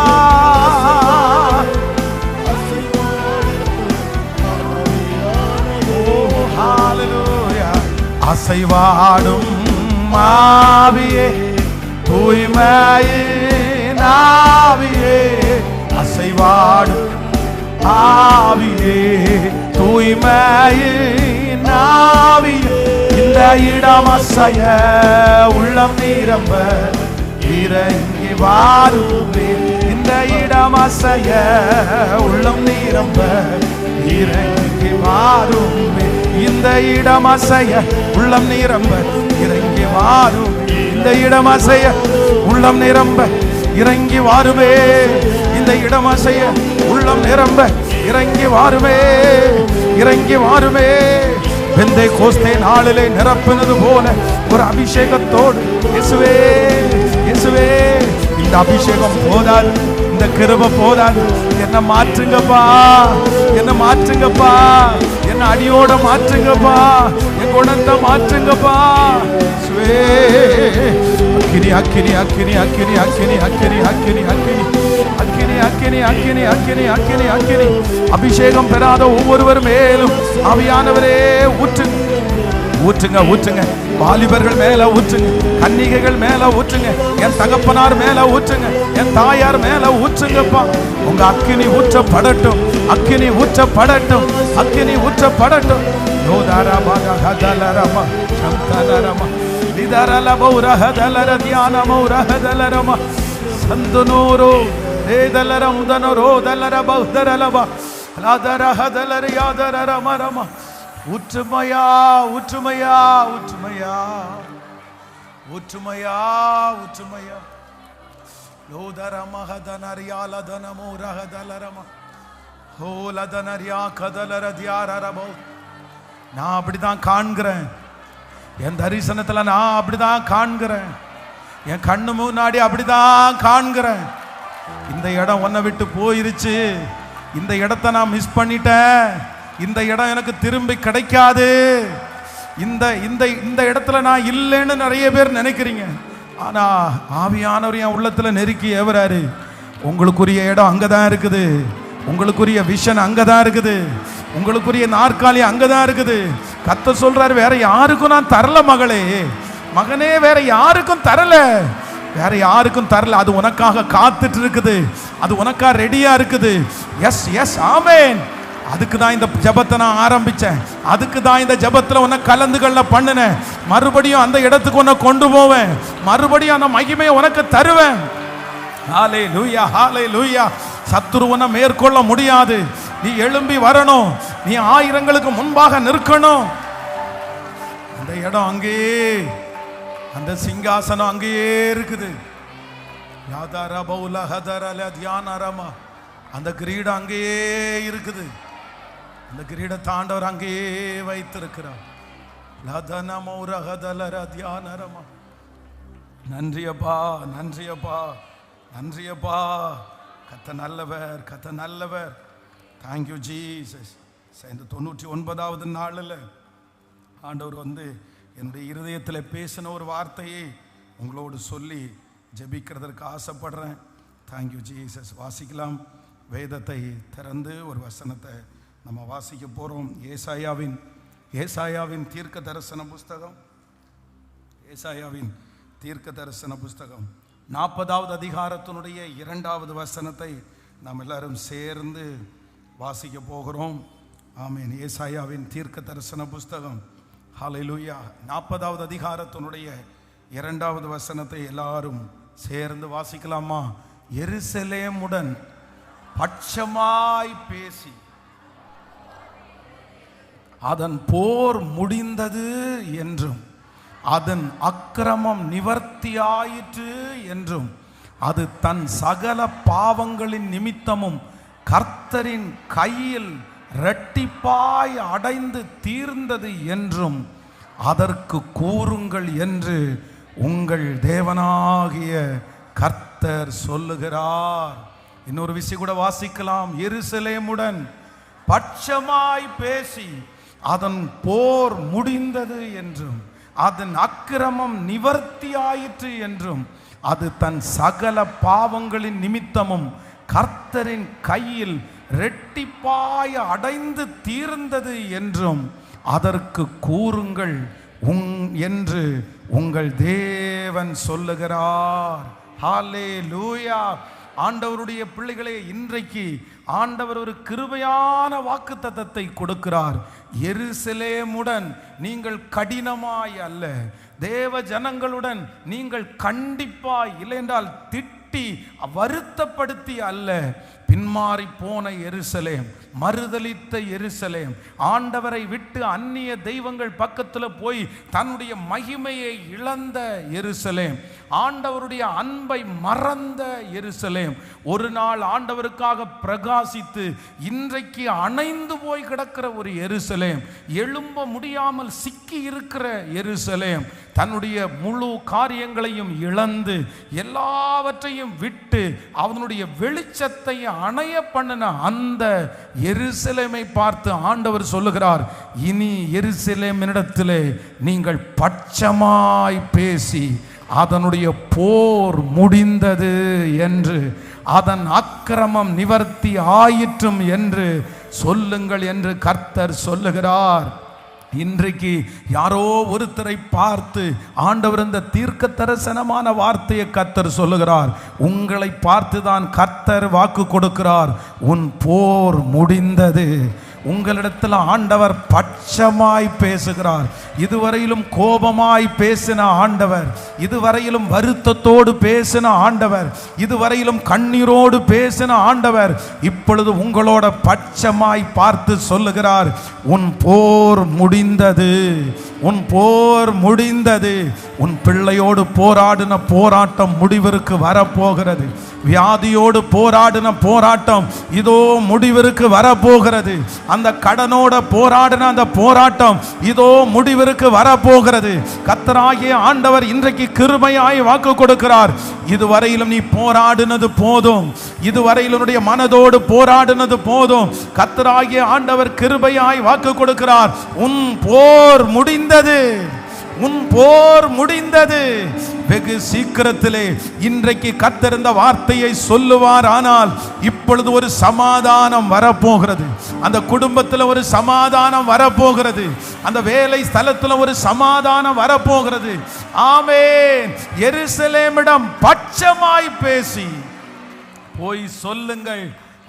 ஹல்லேலூயா. அசைவாடும் ஆவியே தூய்மையின் ஆவியே, அசைவாடும் ஆவியே தூய்மையின் ஆவியே, இந்த இடம் அசைய உள்ளம் நிரம்ப இறங்கி வாருமே. இந்த இடம் அசைய உள்ளம் நிரம்ப இறங்கி வாருமே. இந்த இடம் அசைய உள்ளம் நிரம்ப இறங்கி வாருமே. இந்த இடம் அசைய உள்ளம் நிரம்ப இறங்கி வாருமே. இந்த இடம் அசைய உள்ளம் நிரம்ப இறங்கி வாருமே, இறங்கி வாருமே. பெந்தேகோஸ்தே நாளிலே நிரப்பினது போல ஒரு அபிஷேகத்தோடு இயேசுவே, இயேசுவே, இந்த அபிஷேகம் போதாது, இந்த கிருபை போதாது. என்ன மாற்றுங்கப்பா, என்ன மாற்றுங்கப்பா, என்ன அடியோட மாற்றுங்கப்பா, என் குணத்தை மாற்றுங்கப்பா. அக்கினி அக்கினி அக்கினி அக்கினி அக்கினி அக்கினி அக்கினி அக்கினி அக்கினி அக்கினி அக்கினி அக்கினி அக்கினி அக்கினி. அபிஷேகம் பெறாத ஒவ்வொருவர் மேலும் ஆவியானவரே ஊற்றுங்க, ஊற்றுங்க, ஊற்றுங்க. வாலிபர்கள் மேல ஊற்றுங்க, கன்னிகைகள் மேல ஊற்றுங்க, என் தகப்பனார் மேல ஊற்றுங்க, என் தாயார் மேல ஊற்றுங்கப்பா. உங்க அக்கினி ஊற்றப்படட்டும், அக்கினி ஊற்றப்படட்டும், அக்கினி ஊற்றப்படட்டும். யோதாரமாக ஹதலரம சந்தனரம லிதரலபௌரஹதலர தியானமௌரஹதலரம சந்தனோரோ ஏதலரம் தனரோ தலர பௌதரலப லாதரஹதலர யாதரரமரம. ஊற்றுமையா, ஊற்றுமையா, ஊற்றுமையா, ஊற்றுமையா, ஊற்றுமையா. லோதரமஹதனரியாலதனமோரஹதலரம ஹோலதனரியா கதலரதியாரரபோ. நான் அப்படிதான் காண்கிறேன், என் தரிசனத்துல நான் அப்படிதான் காண்கிறேன், என் கண்ணு முன்னாடி அப்படிதான் காண்கிறேன். இந்த இடம் உன்னை விட்டு போயிருச்சு, இந்த இடத்தை நான் மிஸ் பண்ணிட்டேன், இந்த இடம் எனக்கு திரும்பி கிடைக்காது, இந்த இந்த இந்த இடத்துல நான் இல்லைன்னு நிறைய பேர் நினைக்கிறீங்க. ஆனா ஆவியானவர் என் உள்ளத்துல நெருக்கி ஏவறாரு. உங்களுக்குரிய இடம் அங்கதான் இருக்குது, உங்களுக்குரிய விஷன் அங்கதான் இருக்குது, உங்களுக்குரிய நாற்காலி அங்கதான் இருக்குது. கர்த்தர் சொல்றாரு, வேற யாருக்கும் நான் தரல மகளே, மகனே, வேற யாருக்கும் தரல, வேற யாருக்கும் தரல. அது உனக்காக காத்துட்டு இருக்குது, அது உனக்கா ரெடியா இருக்குது. Yes yes amen. அதுக்கு தான் இந்த ஜபத்தை நான் ஆரம்பிச்சேன், அதுக்கு தான் இந்த ஜபத்தில் உன்னை கலந்துகள்ல பண்ணினேன். மறுபடியும் அந்த இடத்துக்கு உன்னை கொண்டு போவேன், மறுபடியும் அந்த மகிமையை உனக்கு தருவேன். ஹல்லேலூயா, ஹல்லேலூயா. சத்துரு உன்னை மேற்கொள்ள முடியாது. நீ எழும்பி வரணும், நீ ஆயிரங்களுக்கு முன்பாக நிற்கணும். அந்த இடம் அங்கேயே, அந்த சிங்காசனம் அங்கேயே இருக்குது. அந்த கிரீடம் அங்கேயே இருக்குது, அந்த கிரீடத்தை ஆண்டவர் அங்கேயே வைத்திருக்கிறார். நன்றியப்பா, நன்றியப்பா, நன்றியப்பா. கத்த நல்லவர், கத்த நல்லவர். Thank you Jesus. இந்த 99வது நாளில் ஆண்டவர் என்னுடைய இருதயத்தில் பேசின ஒரு வார்த்தையை உங்களோடு சொல்லி ஜெபிக்கிறதற்கு ஆசைப்படுறேன். Thank you Jesus. வாசிக்கலாம். வேதத்தை திறந்து ஒரு வசனத்தை நம்ம வாசிக்க போகிறோம். ஏசாயாவின் தீர்க்க தரிசன புஸ்தகம், ஏசாயாவின் தீர்க்க தரிசன புஸ்தகம் 40வது அதிகாரத்தினுடைய 2வது வசனத்தை நாம் எல்லாரும் சேர்ந்து வாசிக்க போகிறோம். ஆமீன். ஏசாயாவின் தீர்க்க தரிசன புஸ்தகம், ஹல்லேலூயா, 40வது அதிகாரத்தினுடைய 2வது வசனத்தை எல்லாரும் சேர்ந்து வாசிக்கலாமா? எருசலேமுடன் பட்சமாய் பேசி அதன் போர் முடிந்தது என்றும், அதன் அக்கிரமம் நிவர்த்தியாயிற்று என்றும், அது தன் சகல பாவங்களின் நிமித்தமும் கர்த்தரின் கையில் இரட்டிப்பாய் அடைந்து தீர்ந்தது என்றும் அதற்கு கூறுங்கள் என்று உங்கள் தேவனாகிய கர்த்தர் சொல்லுகிறார். இன்னொரு விஷயம் கூட வாசிக்கலாம். எருசலேமுடன் பட்சமாய் பேசி அதன் போர் முடிந்தது என்றும், அதன் அக்கிரமம் நிவர்த்தியாயிற்று என்றும், அது தன் சகல பாவங்களின் நிமித்தமும் கர்த்தரின் கையில் இரட்டிப்பாய் அடைந்து தீர்ந்தது என்றும் அதற்கு கூறுங்கள் என்று உங்கள் தேவன் சொல்லுகிறார். ஹல்லேலூயா. ஆண்டவருடைய பிள்ளைகளே, இன்றைக்கு ஆண்டவர் ஒரு கிருபையான வாக்குத்தத்தத்தை கொடுக்கிறார். எருசலேமுடன் நீங்கள் கடினமாய் அல்ல, தேவ ஜனங்களுடன் நீங்கள் கண்டிப்பாய், இல்லை என்றால் திட்டி வருத்தப்படுத்தி அல்ல, பின்மாறி போன எருசலேம், மறுதலித்த எருசலேம், ஆண்டவரை விட்டு அந்நிய தெய்வங்கள் பக்கத்தில் போய் தன்னுடைய மகிமையை இழந்த எருசலேம், ஆண்டவருடைய அன்பை மறந்த எருசலேம், ஒரு நாள் ஆண்டவருக்காக பிரகாசித்து இன்றைக்கு அணைந்து போய் கிடக்கிற ஒரு எருசலேம், எழும்ப முடியாமல் சிக்கி இருக்கிற எருசலேம், தன்னுடைய முழு காரியங்களையும் இழந்து எல்லாவற்றையும் விட்டு அவனுடைய வெளிச்சத்தை அணைய பண்ணின அந்த எருசலேமை பார்த்து ஆண்டவர் சொல்லுகிறார், இனி எருசலேமினிடத்திலே நீங்கள் பட்சமாய் பேசி அதனுடைய போர் முடிந்தது என்று, அதன் அக்கிரமம் நிவர்த்தி ஆயிற்றும் என்று சொல்லுங்கள் என்று கர்த்தர் சொல்லுகிறார். இன்றைக்கு யாரோ ஒருத்தரை பார்த்து ஆண்டவர் இந்த தீர்க்க தரிசனமான வார்த்தையை கர்த்தர் சொல்லுகிறார். உங்களை பார்த்து தான் கர்த்தர் வாக்கு கொடுக்கிறார், உன் போர் முடிந்தது. உங்களிடத்தில் ஆண்டவர் பட்சமாய் பேசுகிறார். இதுவரையிலும் கோபமாய் பேசின ஆண்டவர், இதுவரையிலும் வருத்தத்தோடு பேசின ஆண்டவர், இதுவரையிலும் கண்ணீரோடு பேசின ஆண்டவர் இப்பொழுது உங்களோட பட்சமாய் பார்த்து சொல்லுகிறார், உன் போர் முடிந்தது, உன் போர் முடிந்தது. உன் பிள்ளையோடு போராடின போராட்டம் முடிவிற்கு வரப்போகிறது. வியாதியோடு போராடின போராட்டம் இதோ முடிவிற்கு வரப்போகிறது. அந்த கடனோட போராடின அந்த போராட்டம் இதோ முடிவிற்கு வரப்போகிறது. கர்த்தராகிய ஆண்டவர் இன்றைக்கு கிருபையாய் வாக்கு கொடுக்கிறார், இதுவரையிலும் நீ போராடினது போதும், இதுவரையிலும் உன்னுடைய மனதோடு போராடினது போதும். கர்த்தராகிய ஆண்டவர் கிருபையாய் வாக்கு கொடுக்கிறார், உன் போர் முடிந்தது, உன் போர் முடிந்தது. வெகு சீக்கிரத்திலே இன்றைக்கு கர்த்தர் இந்த வார்த்தையை சொல்லுவார். ஆனால் இப்பொழுது ஒரு சமாதானம் வரப்போகிறது, அந்த குடும்பத்தில் ஒரு சமாதானம் வரப்போகிறது, அந்த வேலை ஸ்தலத்தில் ஒரு சமாதானம் வரப்போகிறது. ஆமென். எருசலேமிடம் பட்சமாய் பேசி போய் சொல்லுங்கள்,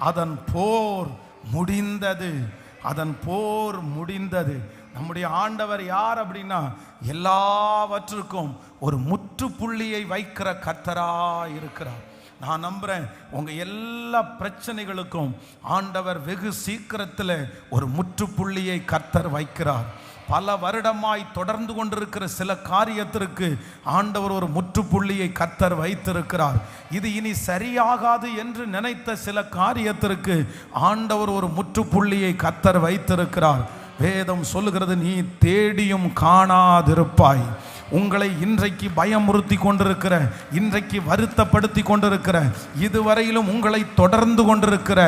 அதன் போர் முடிந்தது, அதன் போர் முடிந்தது. நம்முடைய ஆண்டவர் யார் அப்படின்னா, எல்லாவற்றுக்கும் ஒரு முற்றுப்புள்ளியை வைக்கிற கர்த்தராய் இருக்கிறார். நான் நம்புறேன் உங்க எல்லா பிரச்சனைகளுக்கும் ஆண்டவர் வெகு சீக்கிரத்தில் ஒரு முற்றுப்புள்ளியை கர்த்தர் வைக்கிறார். பல வருடமாய் தொடர்ந்து கொண்டிருக்கிற சில காரியத்திற்கு ஆண்டவர் ஒரு முற்றுப்புள்ளியை கர்த்தர் வைத்திருக்கிறார். இது இனி சரியாகாது என்று நினைத்த சில காரியத்திற்கு ஆண்டவர் ஒரு முற்றுப்புள்ளியை கர்த்தர் வைத்திருக்கிறார். வேதம் சொல்லுகிறது, நீ தேடியும் காணாதிருப்பாய். உங்களை இன்றைக்கு பயமுறுத்தி கொண்டிருக்கிற, இன்றைக்கு வருத்தப்படுத்தி கொண்டிருக்கிற, இதுவரையிலும் உங்களை தொடர்ந்து கொண்டிருக்கிற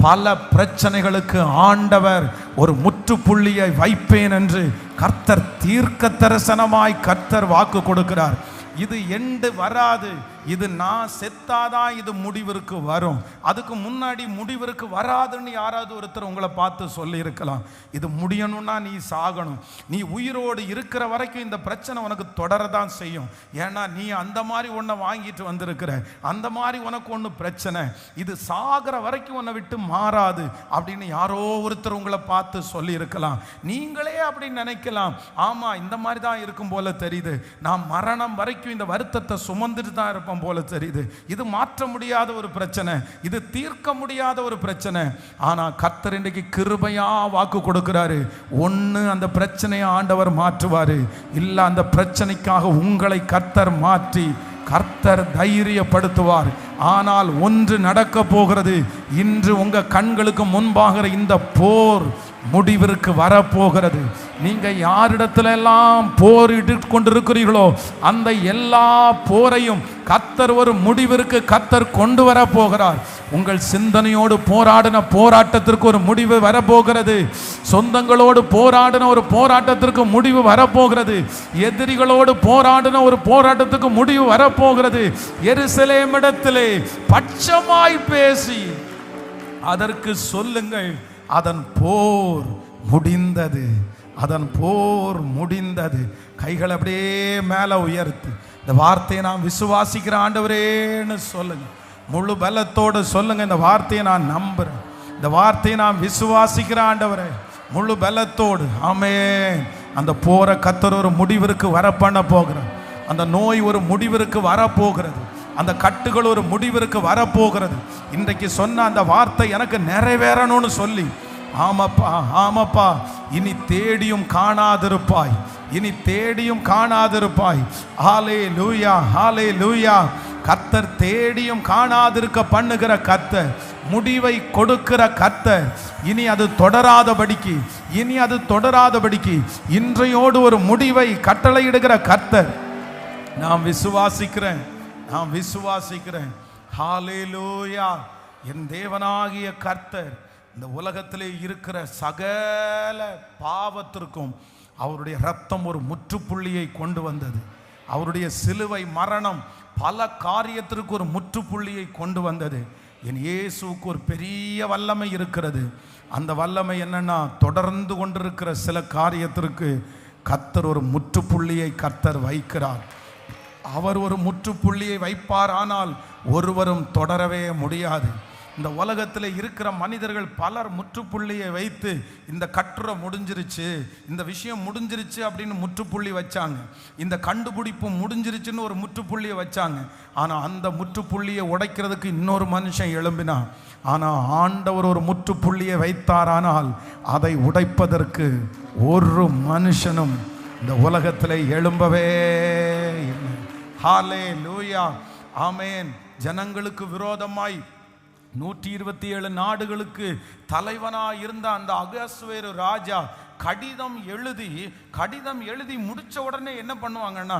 பல பிரச்சனைகளுக்கு ஆண்டவர் ஒரு முற்றுப்புள்ளியை வைப்பேன் என்று கர்த்தர் தீர்க்க தரிசனமாய் கர்த்தர் வாக்கு கொடுக்கிறார். இது எண்டு வராது, இது நான் செத்தாதான் இது முடிவிற்கு வரும், அதுக்கு முன்னாடி முடிவிற்கு வராதுன்னு யாராவது ஒருத்தர் உங்களை பார்த்து சொல்லி இருக்கலாம். இது முடியணும்னா நீ சாகணும், நீ உயிரோடு இருக்கிற வரைக்கும் இந்த பிரச்சனை உனக்கு தொடரதான் செய்யும். ஏன்னா நீ அந்த மாதிரி ஒன்றை வாங்கிட்டு வந்திருக்கிற, அந்த மாதிரி உனக்கு ஒன்று பிரச்சனை, இது சாகிற வரைக்கும் உன்னை விட்டு மாறாது அப்படின்னு யாரோ ஒருத்தர் உங்களை பார்த்து சொல்லி இருக்கலாம். நீங்களே அப்படி நினைக்கலாம், ஆமா இந்த மாதிரி தான் இருக்கும் போல தெரியுது, நான் மரணம் வரைக்கும் இந்த வருத்தத்தை சுமந்துட்டு தான் இருப்பேன் போல தெரியுது, இது மாற்ற முடியாத ஒரு பிரச்சனை, இது தீர்க்க முடியாத ஒரு பிரச்சனை. ஆனா கர்த்தர் இன்றைக்கு கிருபையா வாக்கு கொடுக்கிறாரு, ஒன்னு அந்த பிரச்சனையை ஆண்டவர் மாற்றுவாரு, இல்ல அந்த பிரச்சனைக்காக உங்களை கர்த்தர் மாற்றி கர்த்தர் தைரியப்படுத்துவார். ஆனால் ஒன்று நடக்க போகிறது, இன்று உங்க கண்களுக்கு முன்பாக இந்த போர் முடிவிற்கு வரப்போகிறது. நீங்க யாரிடத்துல எல்லாம் போரிட்டு கொண்டிருக்கிறீர்களோ அந்த எல்லா போரையும் கர்த்தர் ஒரு முடிவிற்கு கர்த்தர் கொண்டு வர போகிறார். உங்கள் சிந்தனையோடு போராடின போராட்டத்திற்கு ஒரு முடிவு வரப்போகிறது. சொந்தங்களோடு போராடின ஒரு போராட்டத்திற்கு முடிவு வரப்போகிறது. எதிரிகளோடு போராடின ஒரு போராட்டத்துக்கு முடிவு வரப்போகிறது. எருசலேமிடத்திலே பட்சமாய் பேசி அதற்கு சொல்லுங்கள், அதன் போர் முடிந்தது, அதன் போர் முடிந்தது. கைகள் அப்படியே மேலே உயர்த்து இந்த வார்த்தையை நான் விசுவாசிக்கிற ஆண்டவரேன்னு சொல்லுங்க, முழு பலத்தோடு சொல்லுங்க, இந்த வார்த்தையை நான் நம்புறேன், இந்த வார்த்தையை நான் விசுவாசிக்கிற ஆண்டவரே முழு பலத்தோடு. ஆமென். அந்த போரை கர்த்தர் ஒரு முடிவிற்கு வர பண்ண போகிறார். அந்த நோய் ஒரு முடிவிற்கு வரப்போகிறது. அந்த கட்டுகள் ஒரு முடிவிற்கு வரப்போகிறது. இன்றைக்கு சொன்ன அந்த வார்த்தை எனக்கு நிறைவேறணும்னு சொல்லி, ஆமாப்பா ஆமாப்பா, இனி தேடியும் காணாதிருப்பாய், இனி தேடியும் காணாதிருப்பாய். ஹல்லேலூயா ஹல்லேலூயா. கர்த்தர் தேடியும் காணாதிருக்க பண்ணுகிற கர்த்தர், முடிவை கொடுக்கிற கர்த்தர். இனி அது தொடராதபடிக்கு, இனி அது தொடராதபடிக்கு இன்றையோடு ஒரு முடிவை கட்டளையிடுகிற கர்த்தர். நான் விசுவாசிக்கிறேன், நான் விசுவாசிக்கிறேன். ஹல்லேலூயா. என் தேவனாகிய கர்த்தர் இந்த உலகத்திலே இருக்கிற சகல பாவத்திற்கும் அவருடைய இரத்தம் ஒரு முற்றுப்புள்ளியை கொண்டு வந்தது. அவருடைய சிலுவை மரணம் பல காரியத்திற்கு ஒரு முற்றுப்புள்ளியை கொண்டு வந்தது. என் இயேசுவுக்கு ஒரு பெரிய வல்லமை இருக்கிறது. அந்த வல்லமை என்னன்னா, தொடர்ந்து கொண்டிருக்கிற சில காரியத்திற்கு கர்த்தர் ஒரு முற்றுப்புள்ளியை கர்த்தர் வைக்கிறார். அவர் ஒரு முற்றுப்புள்ளியை வைப்பார், ஆனால் ஒருவரும் தொடரவே முடியாது. இந்த உலகத்தில் இருக்கிற மனிதர்கள் பலர் முற்றுப்புள்ளியை வைத்து இந்த கட்டுரை முடிஞ்சிருச்சு, இந்த விஷயம் முடிஞ்சிருச்சு அப்படின்னு முற்றுப்புள்ளி வச்சாங்க. இந்த கண்டுபிடிப்பு முடிஞ்சிருச்சுன்னு ஒரு முற்றுப்புள்ளியை வச்சாங்க. ஆனால் அந்த முற்றுப்புள்ளியை உடைக்கிறதுக்கு இன்னொரு மனுஷன் எழும்பினான். ஆனால் ஆண்டவர் ஒரு முற்றுப்புள்ளியை வைத்தாரானால் அதை உடைப்பதற்கு ஒரு மனுஷனும் இந்த உலகத்தில் எழும்பவே இல்லை. ஹல்லேலூயா ஆமென். ஜனங்களுக்கு விரோதமாய் 127 நாடுகளுக்கு தலைவனாக இருந்த அந்த அகஸ்வேரு ராஜா கடிதம் எழுதி முடிச்ச உடனே என்ன பண்ணுவாங்கன்னா,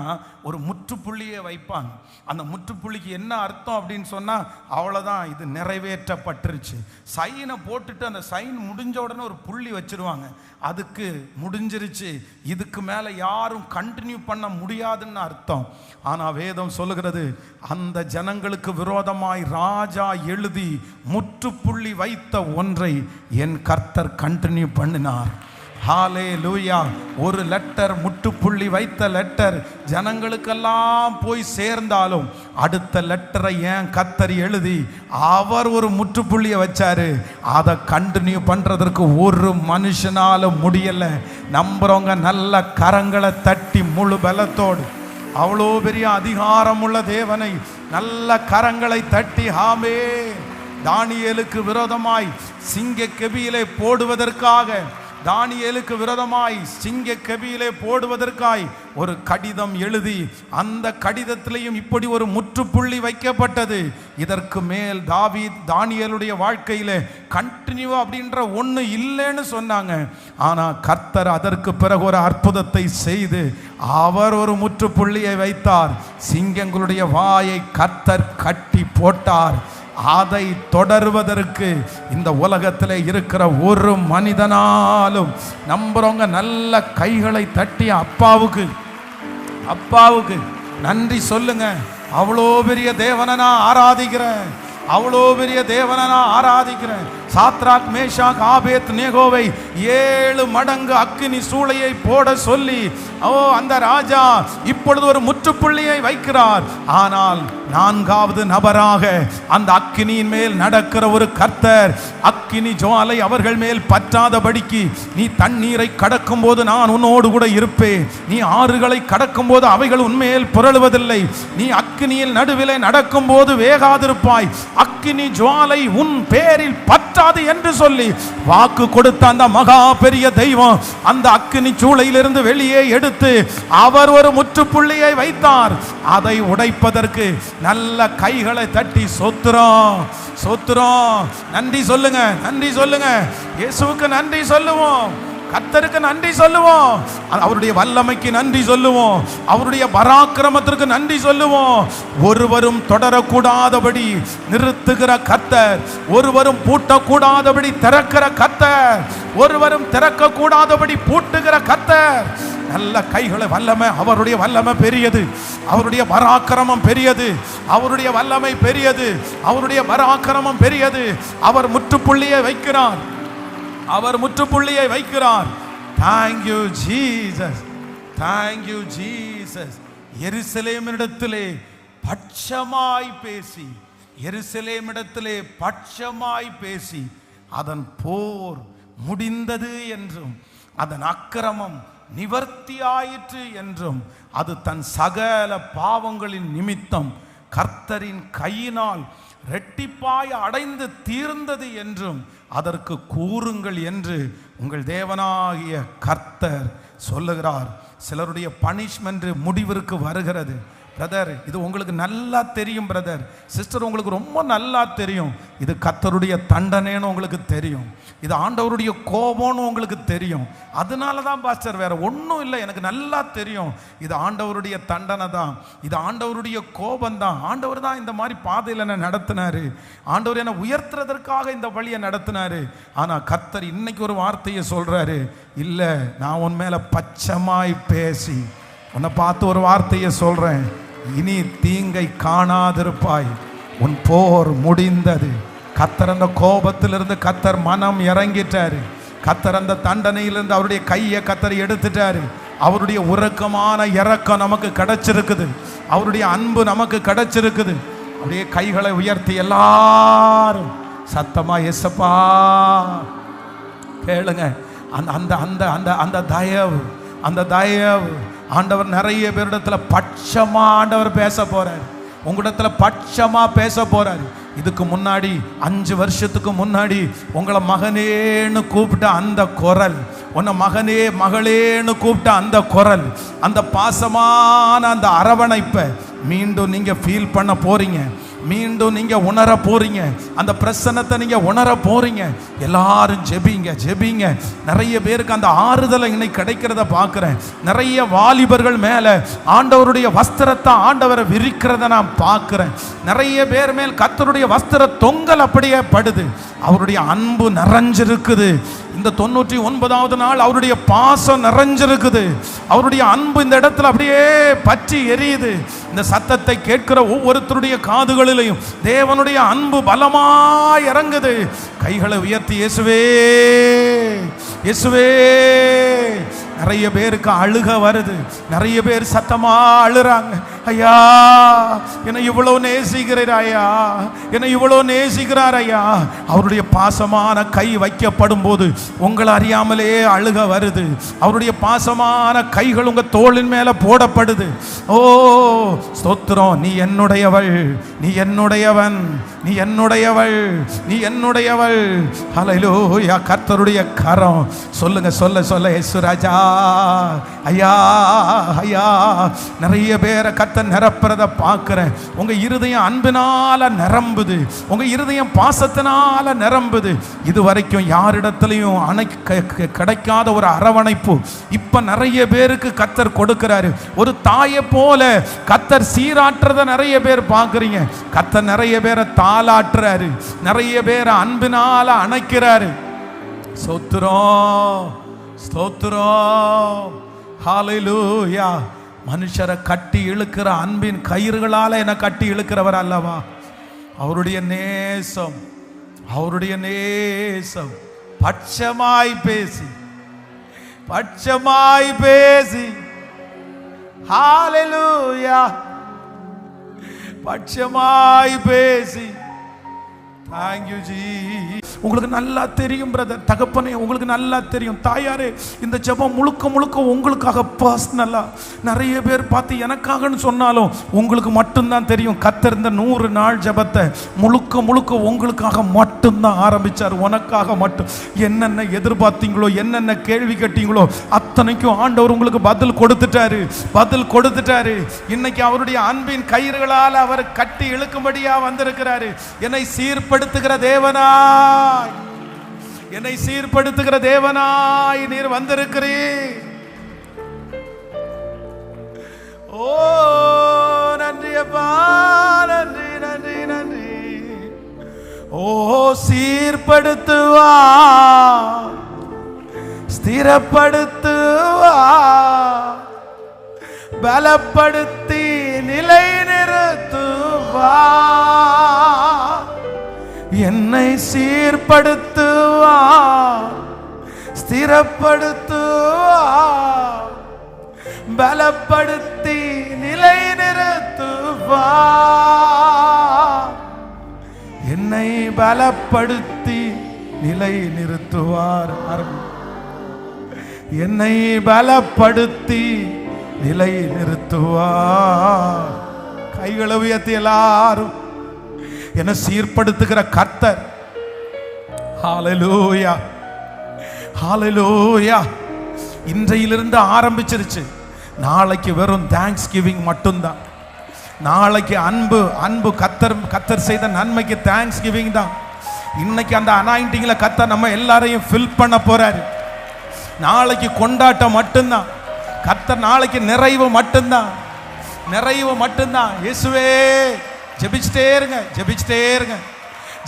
ஒரு முற்றுப்புள்ளியை வைப்பாங்க. அந்த முற்றுப்புள்ளிக்கு என்ன அர்த்தம் அப்படின்னு சொன்னா, அவ்வளவுதான், இது நிறைவேற்றப்பட்டுருச்சு. சைனை போட்டுட்டு அந்த சைன் முடிஞ்ச உடனே ஒரு புள்ளி வச்சிருவாங்க. அதுக்கு முடிஞ்சிருச்சு, இதுக்கு மேல யாரும் கண்டினியூ பண்ண முடியாதுன்னு அர்த்தம். ஆனா வேதம் சொல்லுகிறது, அந்த ஜனங்களுக்கு விரோதமாய் ராஜா எழுதி முற்றுப்புள்ளி வைத்த ஒன்றை என் கர்த்தர் கண்டினியூ பண்ணினார். ஹல்லேலூயா. ஒரு லெட்டர், முற்றுப்புள்ளி வைத்த லெட்டர் ஜனங்களுக்கெல்லாம் போய் சேர்ந்தாலும் அடுத்த லெட்டரை ஏன் கர்த்தர் எழுதி அவர் ஒரு முற்றுப்புள்ளியை வச்சாரு. அதை கண்டினியூ பண்றதற்கு ஒரு மனுஷனால முடியல. நம்புறவங்க நல்ல கரங்களை தட்டி முழு பலத்தோடு அவ்வளோ பெரிய அதிகாரமுள்ள தேவனை நல்ல கரங்களை தட்டி ஆமே. தானியேலுக்கு விரோதமாய் சிங்க கெபியிலே போடுவதற்காக, தானியேலுக்கு விரோதமாய் சிங்க கெபியிலே போடுவதற்காய் ஒரு கடிதம் எழுதி அந்த கடிதத்திலையும் இப்படி ஒரு முற்றுப்புள்ளி வைக்கப்பட்டது. இதற்கு மேல் தானியேலுடைய வாழ்க்கையில கண்டினியூ அப்படின்ற ஒன்று இல்லைன்னு சொன்னாங்க. ஆனால் கர்த்தர் அதற்கு பிறகு ஒரு அற்புதத்தை செய்து அவர் ஒரு முற்றுப்புள்ளியை வைத்தார். சிங்கங்களுடைய வாயை கர்த்தர் கட்டி போட்டார். அதை தொடர்வதற்கு இந்த உலகத்தில் இருக்கிற ஒரு மனிதனாலும், நம்புறவங்க நல்ல கைகளை தட்டி அப்பாவுக்கு நன்றி சொல்லுங்க. அவ்வளோ பெரிய தேவனை நான் ஆராதிக்கிறேன், அவ்வளோ பெரிய தேவனை நான் ஆராதிக்கிறேன். சாத்ராக் மேஷாக் ஆபேத் நேகோவை 7 மடங்கு அக்கினி சூளையை போட சொல்லி அந்த ராஜா இப்பொழுது ஒரு முற்றுப்புள்ளியை வைக்கிறார். ஆனால் 4வது நபராக அந்த அக்கினியின் மேல் நடக்கிற ஒரு கர்த்தர், அக்கினி ஜுவாலை அவர்கள் மேல் பற்றாதபடிக்கு, நீ தண்ணீரை கடக்கும் போது நான் உன்னோடு கூட இருப்பேன், நீ ஆறுகளை கடக்கும் போது அவைகள் உன்மேல் புரளுவதில்லை, நீ அக்கினியில் நடுவிலே நடக்கும் போது வேகாதிருப்பாய், அக்கினி ஜுவாலை உன் பேரில் பற்றாது என்று சொல்லி வாக்கு கொடுத்த அந்த மகா பெரிய தெய்வம் அந்த அக்கினி சூளையிலிருந்து வெளியே எடுத்து அவர் ஒரு முற்றுப்புள்ளியை வைத்தார். அதை உடைப்பதற்கு நல்ல கைகளை தட்டி சொத்துறோம் நன்றி சொல்லுங்க, நன்றி சொல்லுங்க. இயேசுவுக்கு நன்றி சொல்லுவோம், கர்த்தருக்கு நன்றி சொல்லுவோம், அவருடைய வல்லமைக்கு நன்றி சொல்லுவோம், அவருடைய பராக்கிரமத்திற்கு நன்றி சொல்லுவோம். ஒருவரும் தொடரக்கூடாதபடி நிறுத்துகிற கர்த்தர், ஒருவரும் பூட்டக்கூடாதபடி திறக்கிற கர்த்தர், ஒருவரும் திறக்க கூடாதபடி பூட்டுகிற கர்த்தர். நல்ல கைகளை வல்லமை, அவருடைய வல்லமை பெரியது, அவருடைய பராக்கிரமம் பெரியது, அவருடைய வல்லமை பெரியது, அவருடைய பராக்கிரமம் பெரியது. அவர் முற்றுப்புள்ளியை வைக்கிறார், அவர் முற்றுப்புள்ளியை வைக்கிறார். Thank you Jesus, thank you Jesus. எருசலேமிடத்திலே பட்சமாய் பேசி, எருசலேமிடத்திலே பட்சமாய் பேசி அதன் போர் முடிந்தது என்றும் அதன் அக்கிரமம் நிவர்த்தி ஆயிற்று என்றும் அது தன் சகல பாவங்களின் நிமித்தம் கர்த்தரின் கையினால் இரட்டிப்பாய் அடைந்து தீர்ந்தது என்றும் அதற்கு கூறுங்கள் என்று உங்கள் தேவனாகிய கர்த்தர் சொல்லுகிறார். சிலருடைய பனிஷ்மெண்ட் முடிவிற்கு வருகிறது. பிரதர், இது உங்களுக்கு நல்லா தெரியும். பிரதர், சிஸ்டர், உங்களுக்கு ரொம்ப நல்லா தெரியும். இது கர்த்தருடைய தண்டனைன்னு உங்களுக்கு தெரியும். இது ஆண்டவருடைய கோபம்னு உங்களுக்கு தெரியும். அதனால தான் பாஸ்டர், வேற ஒன்றும் இல்லை, எனக்கு நல்லா தெரியும். இது ஆண்டவருடைய தண்டனை தான், இது ஆண்டவருடைய கோபம் தான். ஆண்டவர் தான் இந்த மாதிரி பாதையில் என்ன நடத்தினாரு. ஆண்டவர் என்னை உயர்த்துறதற்காக இந்த வழியை நடத்தினாரு. ஆனால் கர்த்தர் இன்னைக்கு ஒரு வார்த்தையை சொல்றாரு, இல்லை, நான் உன் மேல பச்சமாய் பேசி உன்னை பார்த்து ஒரு வார்த்தையை சொல்றேன், இனி தீங்கை காணாதிருப்பாய், உன் போர் முடிந்தது. கர்த்தர் அந்த கோபத்திலிருந்து கர்த்தர் மனம் இறங்கிட்டாரு. கர்த்தர் அந்த தண்டனையிலிருந்து அவருடைய கையை கர்த்தர் எடுத்துட்டாரு. அவருடைய உறக்கமான இறக்கம் நமக்கு கிடைச்சிருக்குது. அவருடைய அன்பு நமக்கு கிடைச்சிருக்குது. அப்படியே கைகளை உயர்த்தி எல்லாரும் சத்தமா இயேசப்பா கேளுங்க. அந்த அந்த அந்த அந்த தயவு, அந்த தயவு ஆண்டவர் நிறைய பேரிடத்துல பட்சமா ஆண்டவர் பேச போறாரு. உங்களிடத்துல பட்சமா பேச போறாரு. இதுக்கு முன்னாடி 5 வருஷத்துக்கு முன்னாடி உங்களை மகனேன்னு கூப்பிட்ட அந்த குரல், உன்னை மகனே மகளேன்னு கூப்பிட்ட அந்த குரல், அந்த பாசமான அந்த அரவணைப்பை மீண்டும் நீங்க ஃபீல் பண்ண போறீங்க. மீண்டும் நீங்க உணர போறீங்க. அந்த பிரசன்னத்தை நீங்க உணர போறீங்க. எல்லாரும் ஜெபிங்க, ஜெபிங்க. நிறைய பேருக்கு அந்த ஆறுதலை இன்னைக்கு கிடைக்கிறத பார்க்கிறேன். நிறைய வாலிபர்கள் மேல ஆண்டவருடைய வஸ்திரத்தை ஆண்டவரை விரிக்கிறத நான் பார்க்கிறேன். நிறைய பேர் மேல் கர்த்தருடைய வஸ்திர தொங்கல் அப்படியே படுது. அவருடைய அன்பு நிறைஞ்சிருக்குது. இந்த 99வது நாள் அவருடைய பாசம் நிறைஞ்சிருக்குது. அவருடைய அன்பு இந்த இடத்துல அப்படியே பற்றி எரியுது. இந்த சத்தத்தை கேட்கிற ஒவ்வொருத்தருடைய காதுகளிலையும் தேவனுடைய அன்பு பலமாய் இறங்குது. கைகளை உயர்த்தி இயேசுவே, இயேசுவே. நிறைய பேருக்கு அழுக வருது. நிறைய பேர் சத்தமா அழுறாங்க. ஐயா, என்னை இவ்வளோ நேசிக்கிறார் ஐயா, என்னை இவ்வளோ நேசிக்கிறார் ஐயா. அவருடைய பாசமான கை வைக்கப்படும் போது உங்களை அறியாமலே அழுக வருது. அவருடைய பாசமான கைகள் உங்க தோளின் மேல போடப்படுது. ஓ ஸ்தோத்திரம், நீ என்னுடையவள், நீ என்னுடையவன், நீ என்னுடையவள், நீ என்னுடையவள். ஹல்லேலூயா. கர்த்தருடைய கரம் சொல்லுங்க, சொல்ல சொல்ல இயேசு ராஜா. ஐயா, ஐயா. நிறைய பேரை கர்த்தர் நிரப்புறத பார்க்கிறேன். உங்க இருதயம் அன்பினால நிரம்புது. உங்க இருதயம் பாசத்தினால நிரம்புது. இதுவரைக்கும் யாரிடத்திலையும் கிடைக்காத ஒரு அரவணைப்பு இப்ப நிறைய பேருக்கு கர்த்தர் கொடுக்கிறாரு. ஒரு தாயை போல கர்த்தர் சீராட்டுறத நிறைய பேர் பார்க்கிறீங்க. கர்த்தர் நிறைய பேரை தாளாட்டுறாரு. நிறைய பேரை அன்பினால அணைக்கிறாரு. ஸ்தோத்திரம், ஸ்தோத்திரம். ஹல்லேலூயா. மனுஷரை கட்டி இழுக்கிற அன்பின் கயிறுகளால என கட்டி இழுக்கிறவர் அல்லவா. அவருடைய நேசம், அவருடைய நேசம் பட்சமாய் பேசி, பட்சமாய் பேசி. ஹல்லேலூயா. பட்சமாய் பேசி. Thank you Jesus. உங்களுக்கு நல்லா தெரியும் பிரதர், தகப்பனே உங்களுக்கு நல்லா தெரியும். தாயாரே, இந்த ஜெபம் முழுக்க முழுக்க உங்களுக்காக பர்சனலா. நிறைய பேர் பார்த்து எனக்காகன்னு சொன்னாலும் உங்களுக்கு மட்டும்தான் தெரியும். கர்த்தர் இந்த 100 நாள் ஜெபத்தை முழுக்க முழுக்க உங்களுக்காக மட்டும்தான் ஆரம்பிச்சார். உனக்காக மட்டும். என்னென்ன எதிர்பார்த்தீங்களோ, என்னென்ன கேள்வி கேட்டீங்களோ அத்தனைக்கும் ஆண்டவர் உங்களுக்கு பதில் கொடுத்துட்டாரு, பதில் கொடுத்துட்டாரு. இன்னைக்கு அவருடைய அன்பின் கயிறுகளால் அவர் கட்டி இழுக்கும்படியா வந்திருக்கிறாரு. என்னை சீர்படுத்துகிற தேவனாய், என்னை சீர்படுத்துகிற தேவனாய் நீர் வந்திருக்கிறீர். ஓ நன்றி அப்பா, நன்றி நன்றி நன்றி. ஓ சீர்படுத்துவா, ஸ்திரப்படுத்துவா, பலப்படுத்தி நிலை நிறுத்துவா. என்னை சீர்படுத்துவா, ஸ்திரப்படுத்துவா, பலப்படுத்தி நிலை நிறுத்துவா. என்னை பலப்படுத்தி நிலை நிறுத்துவார். என்னை பலப்படுத்தி நிலை நிறுத்துவார். கைகளை உயர்த்தி எல்லாரும் என்ன சீர்படுத்துகிற கர்த்தர். ஹல்லேலூயா, ஹல்லேலூயா. இன்றையிலிருந்து ஆரம்பிச்சிருச்சு. நாளைக்கு வெறும் தேங்க்ஸ் கிவிங் மட்டும்தான். நாளைக்கு அன்பு கர்த்தர் செய்த நன்மைக்கு தேங்க்ஸ் கிவிங் தான். இன்னைக்கு அந்த அனாயிண்டிங்ல கர்த்தர் நம்ம எல்லாரையும் ஃபில் பண்ண போறாரு. நாளைக்கு கொண்டாட்டம் மட்டும்தான். கர்த்தர் நாளைக்கு நிறைவு மட்டும்தான், நிறைவு மட்டும்தான். இயேசுவே, ஜெபிச்சுட்டே இருங்க, ஜெபிச்சுட்டே இருங்க,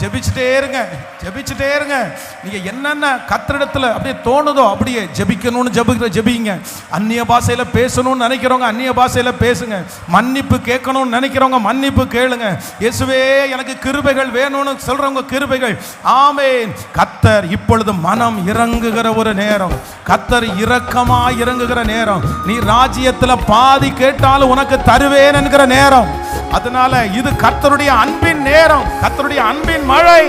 ஜெபிச்சுட்டே இருங்க, ஜெபிச்சுட்டே இருங்க. நீங்க என்னென்ன கர்த்தரிடத்துல அப்படியே தோணுதோ அப்படியே ஜெபிக்கணும்னு ஜெபிங்க. அந்நிய பாஷையில பேசணும்னு நினைக்கிறவங்க அந்நிய பாஷையில பேசுங்க. மன்னிப்பு கேட்கணும்னு நினைக்கிறவங்க மன்னிப்பு கேளுங்க. இயேசுவே எனக்கு கிருபைகள் வேணும்னு சொல்றவங்க கிருபைகள். ஆமென். கர்த்தர் இப்பொழுது மனம் இறங்குகிற ஒரு நேரம், கர்த்தர் இரக்கமாய் இறங்குகிற நேரம். நீ ராஜ்யத்துல பாதி கேட்டாலும் உனக்கு தருவேன் என்கிற நேரம். அதனால இது கர்த்தருடைய அன்பின் நேரம், கர்த்தருடைய அன்பின் மழை.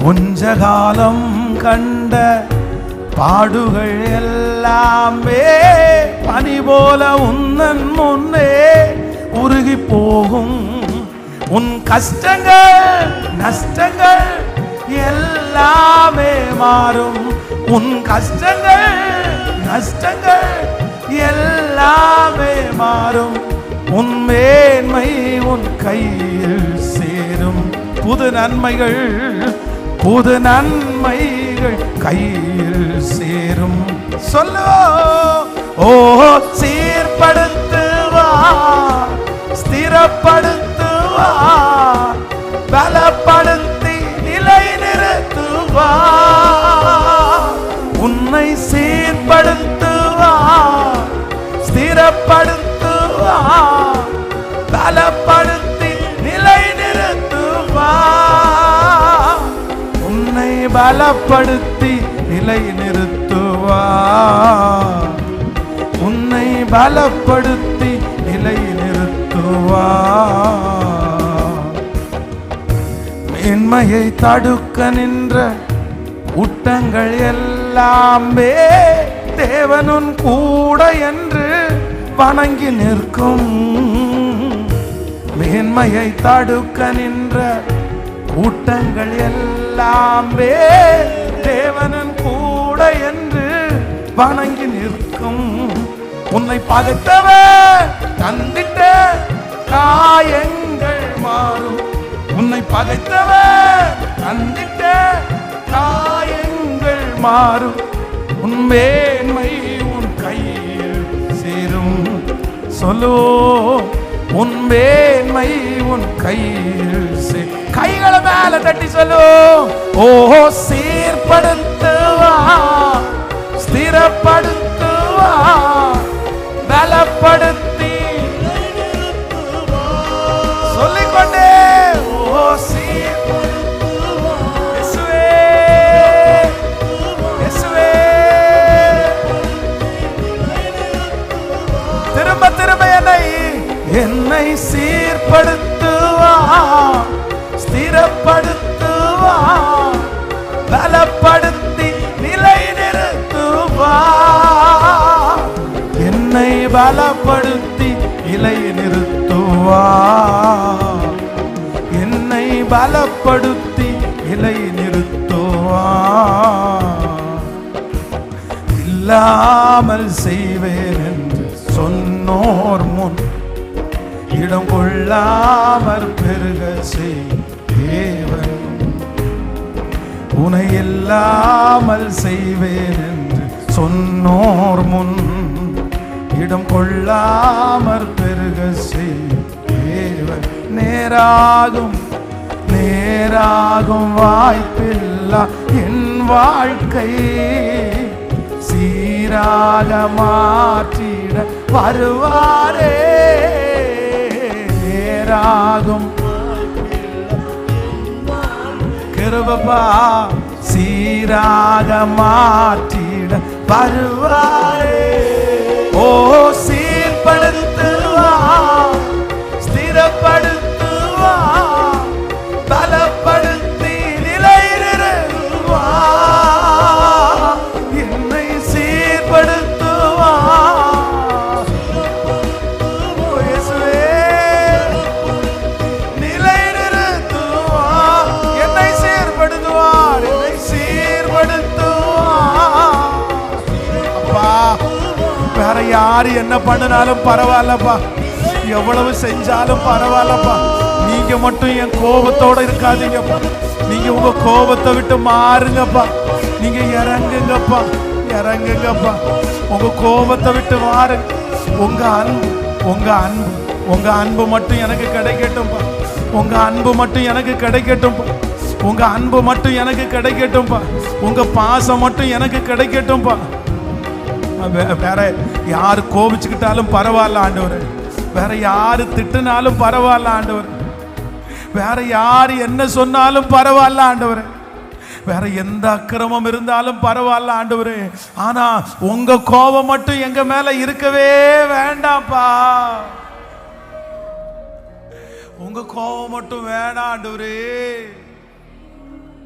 கொஞ்ச காலம் கண்ட பாடுகள் எல்லாமே பனி போல உன்னன் முன்னே உருகி போகும். உன் கஷ்டங்கள் நஷ்டங்கள் எல்லாமே மாறும். உன் கஷ்டங்கள் நஷ்டங்கள் எல்லாமே மாறும். உன் மேன்மை உன் கையில் சேரும். புது நன்மைகள் புது நன்மைகள் கையில் சேரும். சொல்லு. ஓ சீர்படுத்துவா, ஸ்திரப்படுத்துவா, பலப்படுத்தி நிலை நிறுத்துவா. உன்னை சீர்படுத்துவா, ஸ்திரப்படுத்துவா, பலப்படுத்தி நிலை நிறுத்துவா. உன்னை பலப்படுத்தி நிலை நிறுத்துவா. உன்னை பலப்படுத்தி நிலை நிறுத்துவா. மேன்மையை தடுக்க நின்ற கூட்டங்கள் எல்லாமே தேவனுன் கூட என்று வணங்கி நிற்கும். மேன்மையை தடுக்க நின்ற கூட்டங்கள் எல்லாமே தேவனுன் கூட என்று வணங்கி நிற்கும். உன்னை பகைத்தவர் தந்திட்ட காயங்கள் மாறும். உன்னை பகைத்தவர் தந்திட்ட காயங்கள் மாறும். உன் மேன்மை உன் கையில் சேரும். சொல்லு. உன் மேன்மை உன் கையில் சேரும். கைகளை மேல தட்டி சொல்லு. ஓ சீர்படுத்துவா, ஸ்திரப்படுத்துவா, பலப்படுத்தி சொல்லிக்கொண்டே. ஓ சீர்படுத்துவா. இயேசுவே, இயேசுவே. திரும்ப திரும்ப என்னை சீர்படுத்துவா, ஸ்திரப்படுத்துவா, பலப்படுத்தி நிலை நிறுத்துவா. என்னை பலப்படுத்தி நிலை நிறுத்துவா. என்னை பலப்படுத்தி நிலை நிறுத்துவா. இல்லாமல் செய்வேன் என்று சொன்னோர் முன் இடம் கொள்ளாமற் பெருக செய் தேவன். உனை இல்லாமல் செய்வேன் என்று சொன்னோர் முன் இடம் கொள்ளாமற் பெருக செய் தேவன். நேராகும் நேராகும் வாய்ப்பில்லா என் வாழ்க்கை சீராக மாற்றிட வருவாரே. நேராகும் கிருபப்பா சீராக மாற்றிட வருவாரே. ஓ சீர்படுத்துவா, ஸ்திரப்படுத்துவா, பலப்படுத்தி நிலைநிறுத்துவா, என்னை சீர்படுத்துவா. நிலைநிறுத்துவா, என்னை சீர்படுத்துவார், என்னை சீர்படுத்துவார். அப்பா, வேற யாரு என்ன பண்ணினாலும் பரவாயில்லப்பா, எவ்வளவு செஞ்சாலும் பரவாயில்லப்பா, நீங்க மட்டும் என் கோபத்தோட இருக்காதீங்கப்பா. நீங்க உங்க கோபத்தை விட்டு மாறுங்கப்பா. நீங்க இறங்குங்கப்பா, இறங்குங்கப்பா. உங்க கோபத்தை விட்டு மாறுங்க. உங்க அன்பு, உங்க அன்பு, உங்க அன்பு மட்டும் எனக்கு கிடைக்கட்டும்பா. உங்க அன்பு மட்டும் எனக்கு கிடைக்கட்டும்பா. உங்க அன்பு மட்டும் எனக்கு கிடைக்கட்டும்பா. உங்க பாசம் மட்டும் எனக்கு கிடைக்கட்டும்பா. வேற யாரு கோபிச்சுக்கிட்டாலும் பரவாயில்ல ஆண்டவரே, வேற யாரு திட்டுனாலும் பரவாயில்ல ஆண்டவரே, வேற யாரு என்ன சொன்னாலும் பரவாயில்ல ஆண்டவரே, வேற எந்த அக்கிரமம் இருந்தாலும் பரவாயில்ல ஆண்டவரே, ஆனா உங்க கோபம் மட்டும் எங்க மேல இருக்கவே வேண்டாம்ப்பா. உங்க கோபம் மட்டும் வேண்டாம் ஆண்டவரே.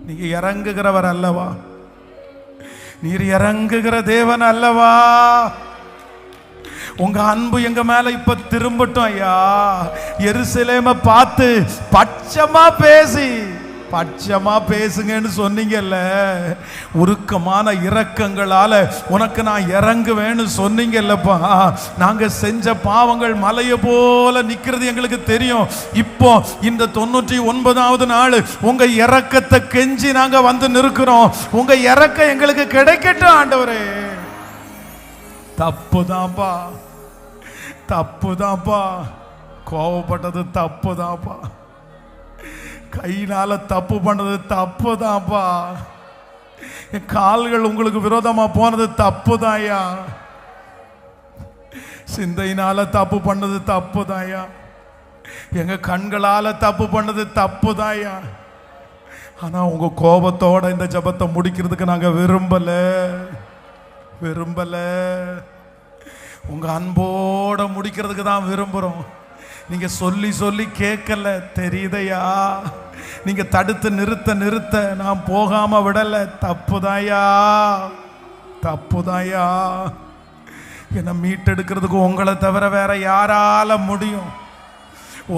நீங்க இறங்குகிறவர் அல்லவா, நீர் இறங்குகிற தேவன் அல்லவா. உங்க அன்பு எங்க மேல இப்ப திரும்பட்டும் ஐயா. எருசலேமை பார்த்து பட்சமா பேசுங்கன்னு சொன்னீங்கல்ல. உருக்கமான இரக்கங்களால உனக்கு நான் இறங்குவேன்னு சொன்னீங்கல்லப்பா. நாங்க செஞ்ச பாவங்கள் மலையை போல நிக்கிறது எங்களுக்கு தெரியும். இப்போ இந்த 99வது நாள் உங்க இரக்கத்தை கெஞ்சி நாங்க வந்து நிற்கிறோம். உங்க இரக்கம் எங்களுக்கு கிடைக்கட்டும் ஆண்டவரே. தப்புதான்ப்பா, தப்புதான்ப்பா, கோவப்பட்டது தப்புதான்ப்பா, கையினால தப்பு பண்ணது தப்புதான்ப்பா, என் கால்கள் உங்களுக்கு விரோதமா போனது தப்புதாயா, சிந்தையினால தப்பு பண்ணது தப்புதாயா, எங்க கண்களால தப்பு பண்ணது தப்புதாயா. ஆனா உங்க கோபத்தோட இந்த ஜெபத்தை முடிக்கிறதுக்கு நாங்க விரும்பல. உங்க அன்போட முடிக்கிறதுக்கு தான் விரும்புறோம். நீங்க சொல்லி சொல்லி கேட்கல, தெரியுதையா. நீங்க தடுத்து நிறுத்த நான் போகாம விடல. தப்புதாயா. என்னை மீட்டெடுக்கிறதுக்கு உங்களை தவிர வேற யாரால முடியும்?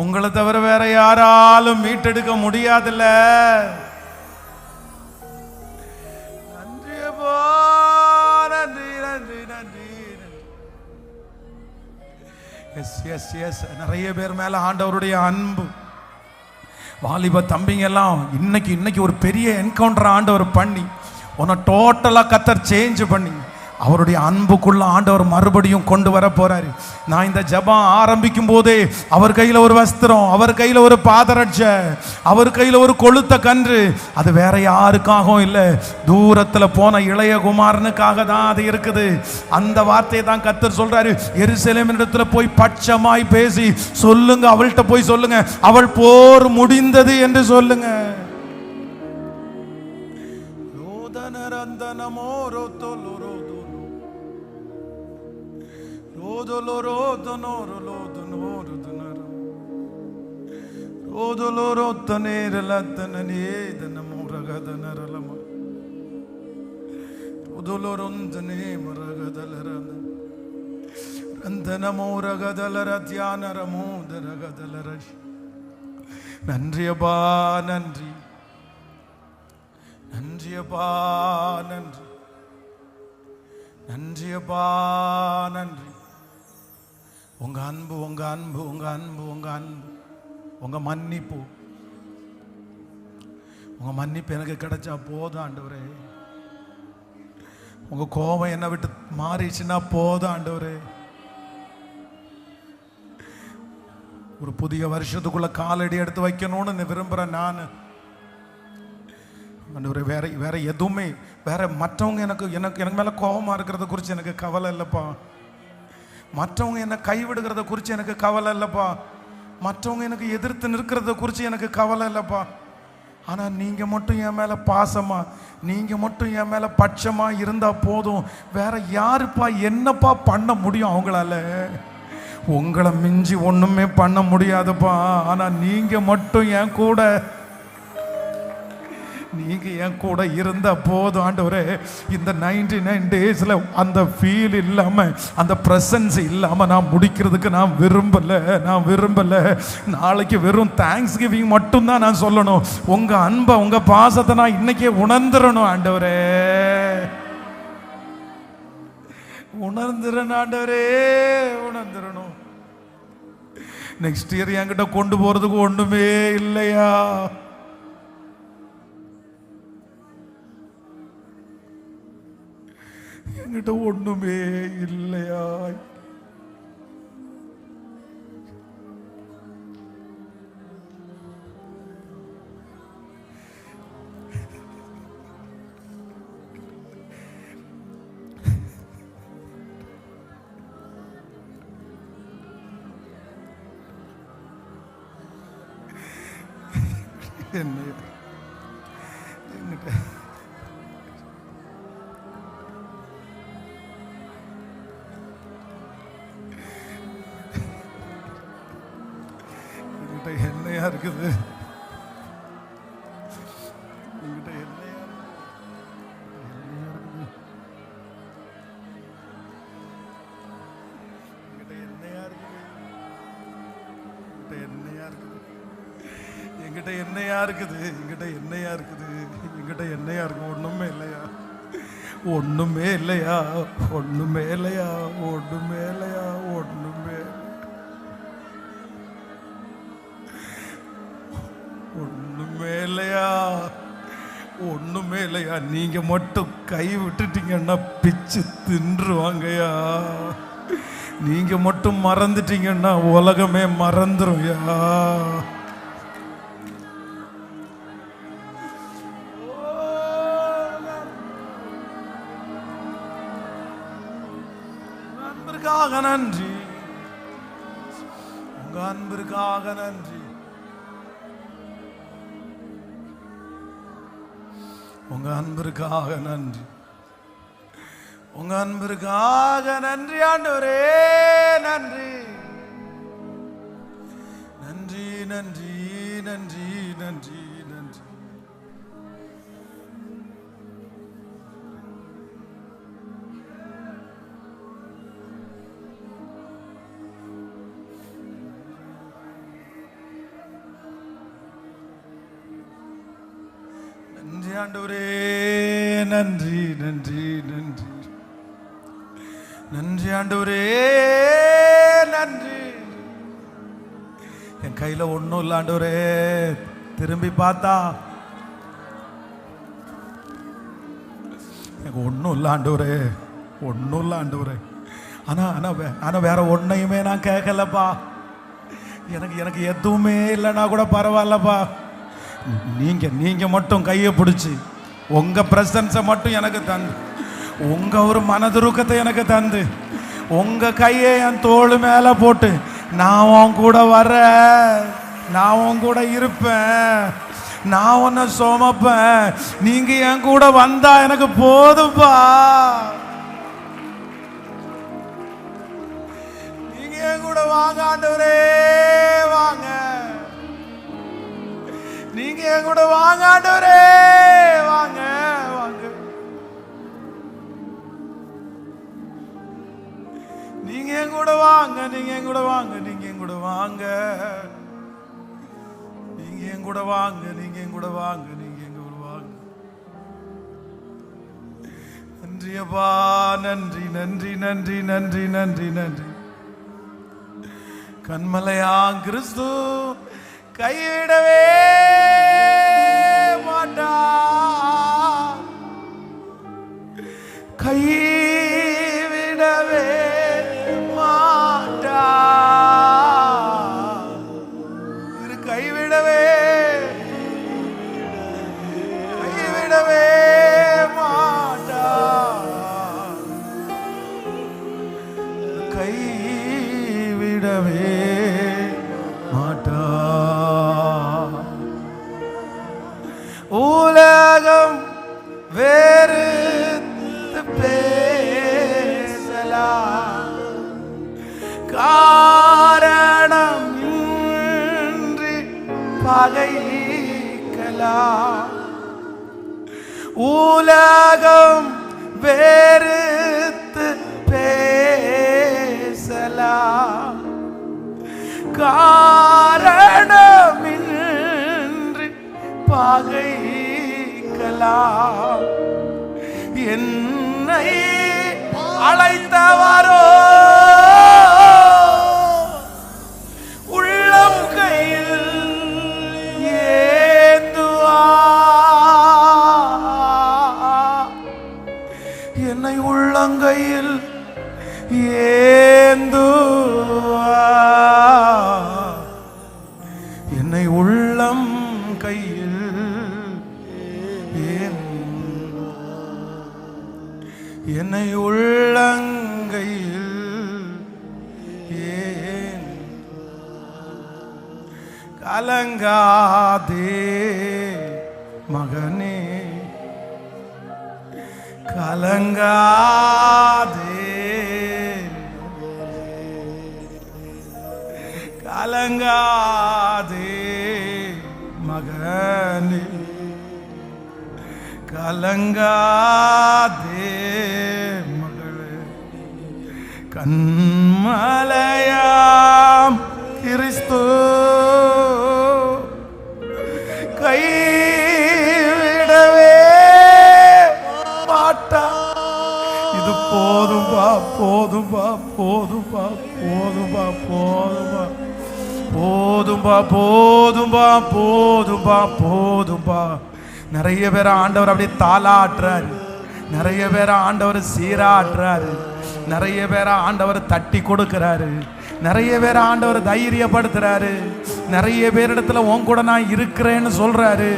உங்களை தவிர வேற யாராலும் மீட்டெடுக்க முடியாதுல்ல. நிறைய பேர் மேல ஆண்டவருடைய அன்பு. வாலிப தம்பிங்க எல்லாம் இன்னைக்கு ஒரு பெரிய என்கவுண்டர் ஆண்டவர் பண்ணி உன்னை டோட்டலா கத்தர் சேஞ்ச் பண்ணி அவருடைய அன்புக்குள்ள ஆண்டவர் மறுபடியும் கொண்டு வர போறாரு. நான் இந்த ஜெபம் ஆரம்பிக்கும் போதே அவர் கையில ஒரு வஸ்திரம், அவர் கையில ஒரு பாதரட்சை, அவர் கையில ஒரு கொளுத்த கன்று. அது வேற யாருக்காகவும் இல்லை, தூரத்துல போன இளைய குமாரனுக்காக தான் அது இருக்குது. அந்த வார்த்தையை தான் கர்த்தர் சொல்றாரு. எருசலேமின் இடத்துல போய் பட்சமாய் பேசி சொல்லுங்க, அவள்கிட்ட போய் சொல்லுங்க, அவள் போர் முடிந்தது என்று சொல்லுங்க. நன்றியப்பா, நன்றி நன்றியப்பா, நன்றி நன்றியப்பா, நன்றி. உங்க அன்பு, உங்க அன்பு, உங்க அன்பு, உங்க அன்பு, உங்க மன்னிப்பு, உங்க மன்னிப்பு எனக்கு கிடைச்சா போதும் ஆண்டவரே. உங்க கோபம் என்னை விட்டு மாறிச்சுன்னா போதும் ஆண்டவரே. ஒரு புதிய வருஷத்துக்குள்ள காலடி எடுத்து வைக்கணும்னு விரும்புறேன் நான் ஆண்டவரே. வேற எதுவுமே, வேற மற்றவங்க எனக்கு மேல கோபமா இருக்கிறத குறித்து எனக்கு கவலை இல்லைப்பா. மற்றவங்க என்னை கைவிடுகிறத குறித்து எனக்கு கவலை இல்லைப்பா. மற்றவங்க எனக்கு எதிர்த்து நிற்கிறத குறித்து எனக்கு கவலை இல்லைப்பா. ஆனா நீங்க மட்டும் என் மேல பாசமா, நீங்க மட்டும் என் மேல பட்சமா இருந்தா போதும். வேற யாருப்பா என்னப்பா பண்ண முடியும் அவங்களால? உங்களை மிஞ்சி ஒண்ணுமே பண்ண முடியாதுப்பா. ஆனா நீங்க மட்டும் என் கூட, நீங்க என் கூட இருந்த போதும் ஆண்டவரே. இந்த 99 டேஸ்ல அந்த ஃபீல் இல்லாம, அந்த பிரசன்ஸ் இல்லாம நான் முடிக்கிறதுக்கு நான் விரும்பல. நாளைக்கு வெறும் தேங்க்ஸ் கிவிங் மட்டும்தான் நான் சொல்லணும். உங்க அன்பை, உங்க பாசத்தை நான் இன்னைக்கே உணர்ந்துடணும் ஆண்டவரே. உணர்ந்துடணும் ஆண்டவரே, உணர்ந்துடணும். நெக்ஸ்ட் இயர் என்கிட்ட கொண்டு போறதுக்கு ஒண்ணுமே இல்லையா? என்கிட்ட ஒண்ணுமே இல்லையா? என்ன என்கிட்ட என்னையா இருக்குது? என்கிட்ட என்னையா இருக்குது? ஒண்ணுமே இல்லையா? ஒண்ணுமே இல்லையா? ஒண்ணுமே இல்லையா? ஒண்ணுமே இல்லையா? ஒண்ணுமே ஒண்ணுமே இல்லையா? ஒண்ணுமே இல்லையா? நீங்க மட்டும் கை விட்டுட்டீங்கன்னா பிச்சு தின்றுவாங்கயா. நீங்க மட்டும் மறந்துட்டீங்கன்னா உலகமே மறந்துரும்யா. அன்பிற்காக நன்றி, உங்க அன்பிற்காக நன்றி, உங்க அன்பிற்காக நன்றி, உங்க அன்பிற்காக நன்றி ஆண்டவரே. நன்றி நன்றி நன்றி நன்றி நன்றி நன்றி. நன்றி ஆண்டவரே. நன்றி நன்றி நன்றி நன்றி ஆண்டவரே. நன்றி. என் கையில ஒண்ணும் இல்ல ஆண்டவரே. திரும்பி பார்த்தா எனக்கு ஒன்றும் இல்லை ஆண்டவரே, ஒன்றும் இல்லை ஆண்டவரே. ஆனால் வேற ஒன்றையுமே நான் கேட்கலப்பா. எனக்கு எதுவுமே இல்லைன்னா கூட பரவாயில்லப்பா. நீங்க மட்டும் கையை பிடிச்சி உங்க பிரசன்ஸை மட்டும் எனக்கு தந்து, உங்க ஒரு மனதுருக்கத்தை எனக்கு தந்து, உங்க கையை என் தோள் மேல போட்டு நான் உன் கூட வர்றேன், நான் உன் கூட இருப்பேன், நான் உன்னை சுமப்பேன், நீங்க என் கூட வந்தா எனக்கு போதும்பா. நீங்க என் கூட வாங்க ஆண்டவரே, வாங்க. நீங்க என் கூட வாங்க ஆண்டவரே, வாங்க வாங்க. நீங்க என் கூட வாங்க, நீங்க என் கூட வாங்க, நீங்க என் கூட வாங்க, நீங்க என் கூட வாங்க, நீங்க என் கூட வாங்க, நீங்க என் கூட வாங்க. நன்றி அப்பா, நன்றி நன்றி நன்றி நன்றி நன்றி நன்றி. கண்மலையா கிறிஸ்து கைவிடவே மாட்டார், கைவிடவே மாட்டார், கைவிடவே கைவிடவே மாட்டார், கைவிடவே மாட்டார். காரணமின்றி பகைக்கலாம். உலகம் வெறுத்து பேசலாம். காரணமின்றி பகைக்கலாம். என்னை அழைத்தவரோ உள்ளம் கையில் ஏந்துவார். என்னை உள்ளங்கையில் ஏந்துவார். என்னை உள்ளம் கையில் என்னை உள்ளங்கையில் கலங்காதே மகனே, கலங்காதே, கலங்காதே மகனே, கலங்காதே மகளே. கண்மலையாம் கிறிஸ்து கைவிடவே மாட்டா. இது போதும்பா, போதும்பா, போதும்பா, போதும்பா, போதும்பா, போதும்பா, போதும்பா, போதும்பா, போதும்பா. நிறைய பேர் ஆண்டவர் அப்படியே தாளாட்டுறாரு. நிறைய பேர் ஆண்டவர் சீராட்டுறாரு. நிறைய பேர் ஆண்டவர் தட்டி கொடுக்கிறாரு. நிறைய பேர் ஆண்டவர் தைரியப்படுத்துறாரு. நிறைய பேரிடத்துல உன் கூட நான் இருக்கிறேன்னு சொல்றாரு.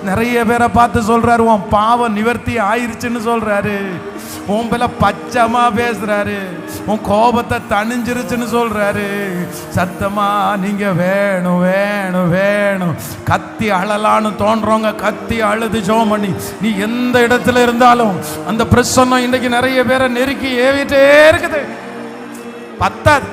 நிறைய பேரை பார்த்து சொல்றாரு உன் பாவம் நிவர்த்தி ஆயிருச்சுன்னு சொல்றாரு. உன் பேல பச்சமா பேசுறாரு. உன் கோபத்தை தணிஞ்சிருச்சுன்னு சொல்றாரு. சத்தமா நீங்க வேணும் வேணும் வேணும் கத்தி அழலான்னு தோன்றவங்க கத்தி அழுது ஜெபம் பண்ணி, நீ எந்த இடத்துல இருந்தாலும் அந்த பிரசன்னம் இன்னைக்கு நிறைய பேரை நெருக்கி ஏவிட்டே இருக்குது. பத்தாது.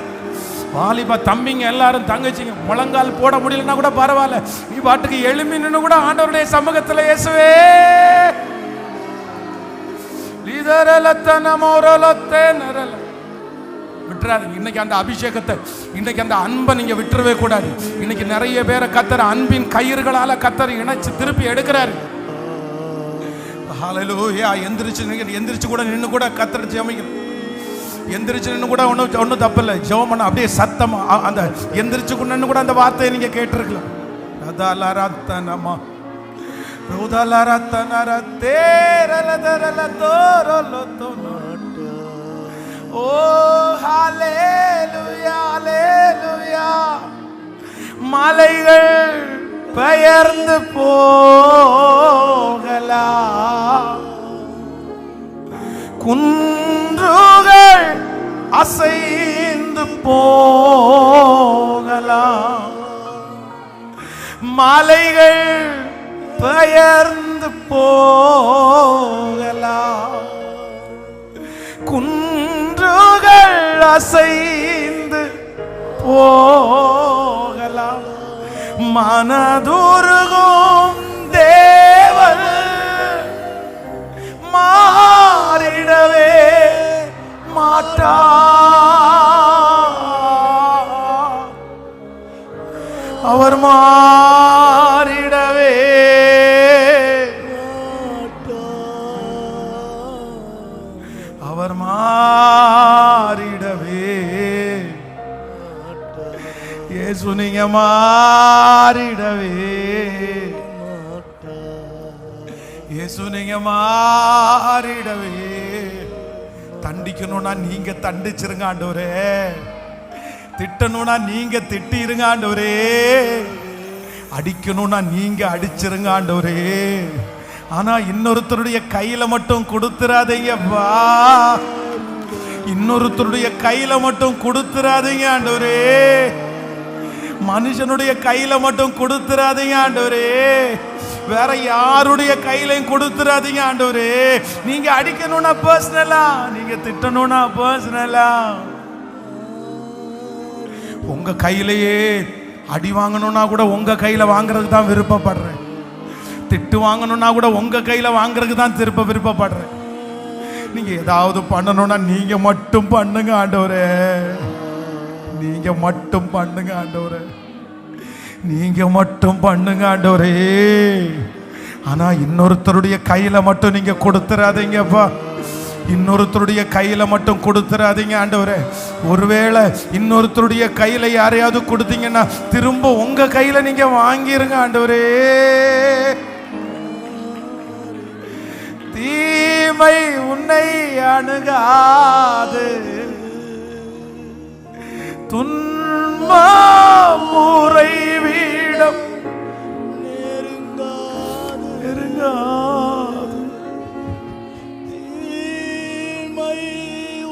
வாலிபா தம்பிங்க எல்லாரும் தங்கச்சிங்க முழங்கால் போட முடியலன்னா கூட பரவாயில்ல, நீ பாட்டுக்கு எழும்பி நின்னு கூட ஆண்டவருடைய சமூகத்துல இயேசுவே விட்டுறாதீங்க. இன்னைக்கு அந்த அபிஷேகத்தை, இன்னைக்கு அந்த அன்பை நீங்க விட்டுறவே கூடாது. இன்னைக்கு நிறைய பேரை கத்தர் அன்பின் கயிறுகளால கத்தர் இணைச்சு திருப்பி எடுக்கிறாரு. ஹல்லேலூயா. எந்திரிச்சு கூட நின்று கூட கத்தர் ஜெபிக்கணும். எந்திரிச்சு நின்று கூட ஒன்றும் தப்பு இல்லை. ஜெபம் பண்ண அப்படியே சத்தமா அந்த எந்திரிச்சு கொண்டு கூட அந்த வார்த்தையை நீங்க கேட்டிருக்கலாம். ரதலரத்தனமா ஓ ஹல்லேலூயா, ஹல்லேலூயா. மலைகள் பெயர்ந்து போகலாம், குன்றுகள் அசைந்து போகலாம், மலைகள் பெயர்ந்து போகலாம், குன்றுகள் அசைந்து போகலாம், மனதுருகும் தேவன் மாறிடவே மாட்டார். அவர் மாறிடவே அவர் மாறிடவே இயேசு நீங்க மாறிடவே இயேசு நீங்க மாறிடவே. தண்டிக்கணும்னா நீங்க தண்டிச்சிருங்க ஆண்டவரே, திட்டணும்னா நீங்க திட்டிருங்க ஆண்டவரே, அடிக்கணும்னா நீங்க அடிச்சிருங்க ஆண்டவரே. ஆனா இன்னொருத்தருடைய கையில மட்டும் கொடுத்துறாதீங்கப்பா, இன்னொருத்தருடைய கையில மட்டும் கொடுத்துறாதீங்க ஆண்டவரே, மனுஷனுடைய கையில மட்டும் கொடுத்துறாதீங்க ஆண்டவரே, வேற யாருடைய கையிலையும் கொடுத்துறாதீங்க ஆண்டவரே. நீங்க அடிக்கணும்னா பர்சனலா, நீங்க திட்டணும்னா பர்சனலா. உங்க கையிலேயே அடி வாங்கணும்னா கூட உங்க கையில வாங்குறதுக்கு தான் விருப்பப்படுறேன். திட்டு வாங்கணும்னா கூட உங்க கையில வாங்குறதுக்கு தான் விருப்பப்படுறேன். நீங்க ஏதாவது பண்ணணும்னா நீங்க மட்டும் பண்ணுங்க ஆண்டவரே, நீங்க மட்டும் பண்ணுங்க ஆண்டவரே, நீங்க மட்டும் பண்ணுங்க ஆண்டவரே. ஆனா இன்னொருத்தருடைய கையில மட்டும் நீங்க கொடுத்துறாதீங்கப்பா, இன்னொருத்தருடைய கையில மட்டும் கொடுத்துறாதீங்க ஆண்டவரே. ஒருவேளை இன்னொருத்தருடைய கையில யாரையாவது கொடுத்தீங்கன்னா திரும்ப உங்க கையில நீங்க வாங்கிருங்க ஆண்டவரே. தீமை உன்னை அணுகாது, துன்பம் உறைவிடம் நெருங்காது. தீமை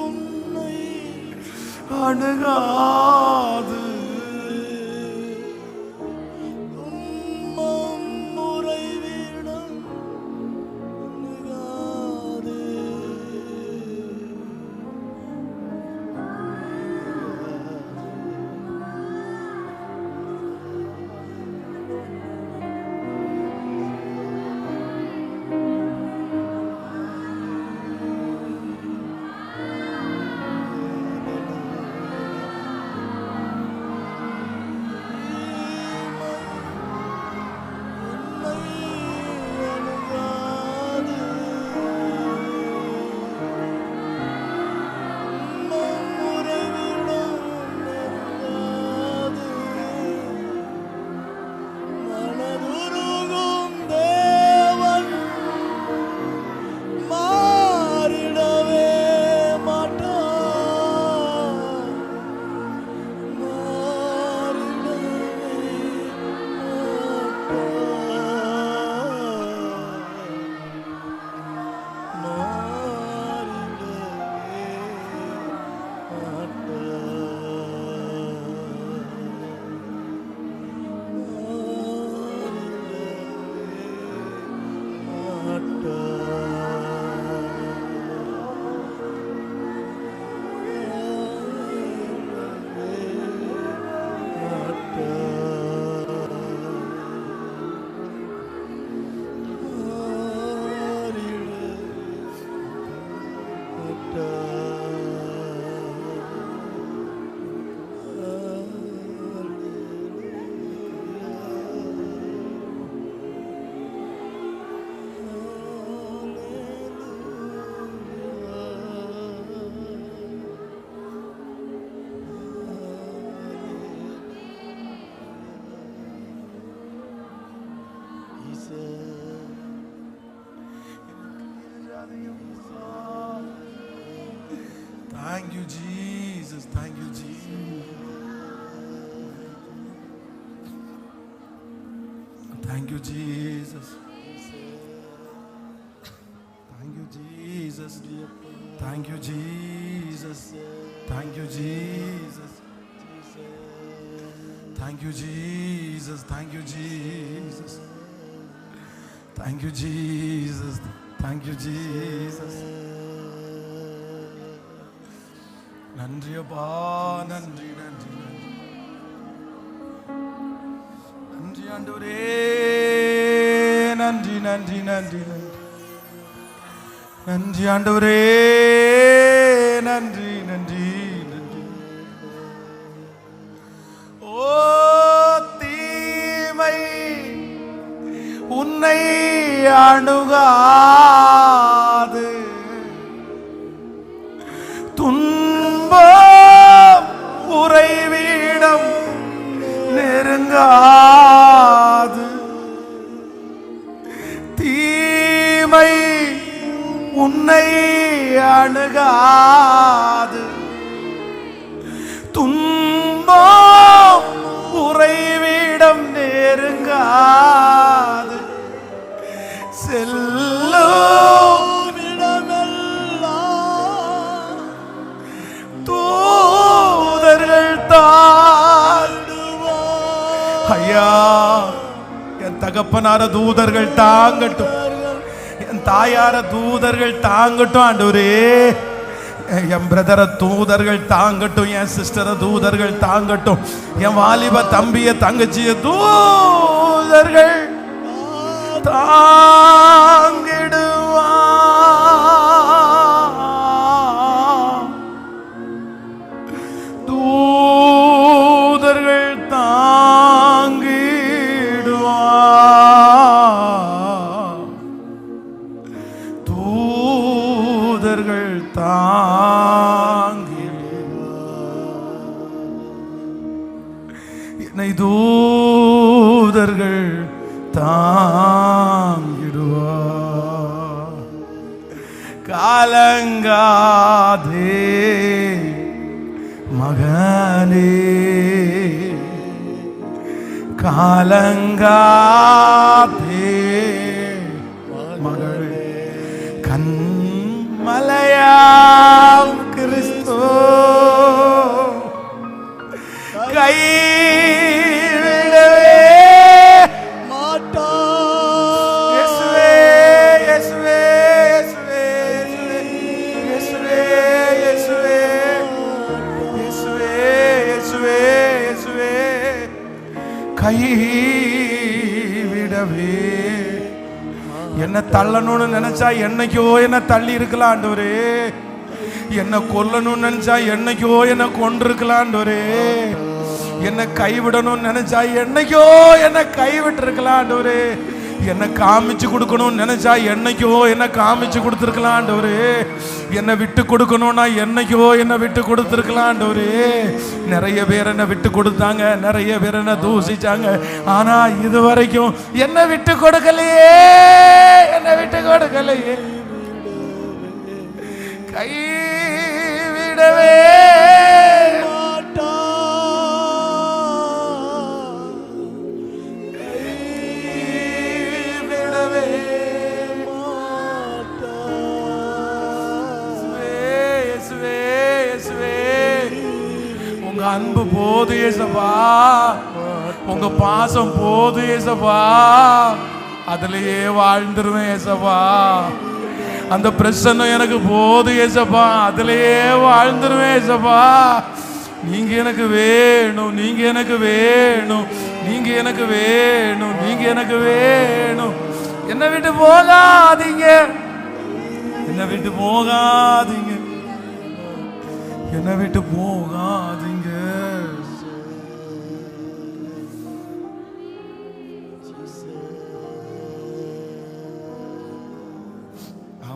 உன்னை அணுகாது, Thank you, Jesus. Thank you, Jesus. Thank you, Jesus. Thank you, Jesus. Thank you, Jesus. Thank you, Jesus. Thank you, Jesus. Thank you, Jesus. Thank you, Jesus. Thank you, Jesus. நன்றி அப்பா, நன்றி நன்றி நன்றி நன்றி ஆண்டவரே, நன்றி நன்றி நன்றி நன்றி நன்றி ஆண்டவரே, நன்றி நன்றி நன்றி. ஓ தீமை உன்னை அணுகாது, துன்பம் உறைவிடம் நெருங்காது, தீமை உன்னை அணுகாது, துன்பம் உறைவிடம் நெருங்காது, செல்லும் இடமெல்லாம் தூதர்கள் தாழ்வார். ஐயா, என் தகப்பனார தூதர்கள் தாங்கட்டும், என் தாயார தூதர்கள் தாங்கட்டும் ஆண்டவரே. என் பிரதரை தூதர்கள் தாங்கட்டும், என் சிஸ்டரை தூதர்கள் தாங்கட்டும், என் வாலிப தம்பிய தங்கச்சிய தூதர்கள் தாங்கிடுவா. தூதர்கள் தாங்கிடுவா. தூதர்கள் என்னை தூதர்கள் தாங்கிடுவா. காலங்காதே மகனே, காலங்காதே மகளே, கண்மலையாம் கிறிஸ்து கைவிடவே மாட்டார். இயேசுவே இயேசுவே இயேசுவே இயேசுவே இயேசுவே இயேசுவே இயேசுவே இயேசுவே கைவிடவே. என்ன தள்ளணும்னு நினைச்சா என்னைக்கோ என்ன தள்ளி இருக்கலாம் ஆண்டவரே. என்ன கொல்லணும்னு நினைச்சா என்னைக்கோ என்ன கொண்டிருக்கலாம் ஆண்டவரே. என்ன கைவிடணும்னு நினைச்சா என்னைக்கோ என்ன கைவிட்டு இருக்கலாம் ஆண்டவரே. என்ன காமிச்சு கொடுக்கணும்னு நினைச்சா என்னைக்கோ என்ன காமிச்சு கொடுத்துருக்கலாம் ஆண்டவரே. என்னை விட்டு கொடுக்கணும்னா என்னைக்கோ என்னை விட்டு கொடுத்துருக்கலாம் ஆண்டவரே. நிறைய பேர் என்ன விட்டு கொடுத்தாங்க, நிறைய பேர் என்ன தூசிச்சாங்க. ஆனா இது வரைக்கும் என்னை விட்டு கொடுக்கலையே, என்னை விட்டு கொடுக்கலையே. கைவிடவே அன்பு போது ஏசப்பா, உங்க பாசம் போது ஏசப்பா. அதுலயே வாழ்ந்துருவேன் ஏசப்பா. அந்த பிரச்சனை எனக்கு போது ஏசப்பா, அதுலயே வாழ்ந்துருவேன் ஏசப்பா. நீங்க எனக்கு வேணும், நீங்க எனக்கு வேணும், நீங்க எனக்கு வேணும், நீங்க எனக்கு வேணும். என்னை விட்டு போகாதீங்க, என்னை விட்டு போகாதீங்க, என்னை விட்டு போகாதீங்க.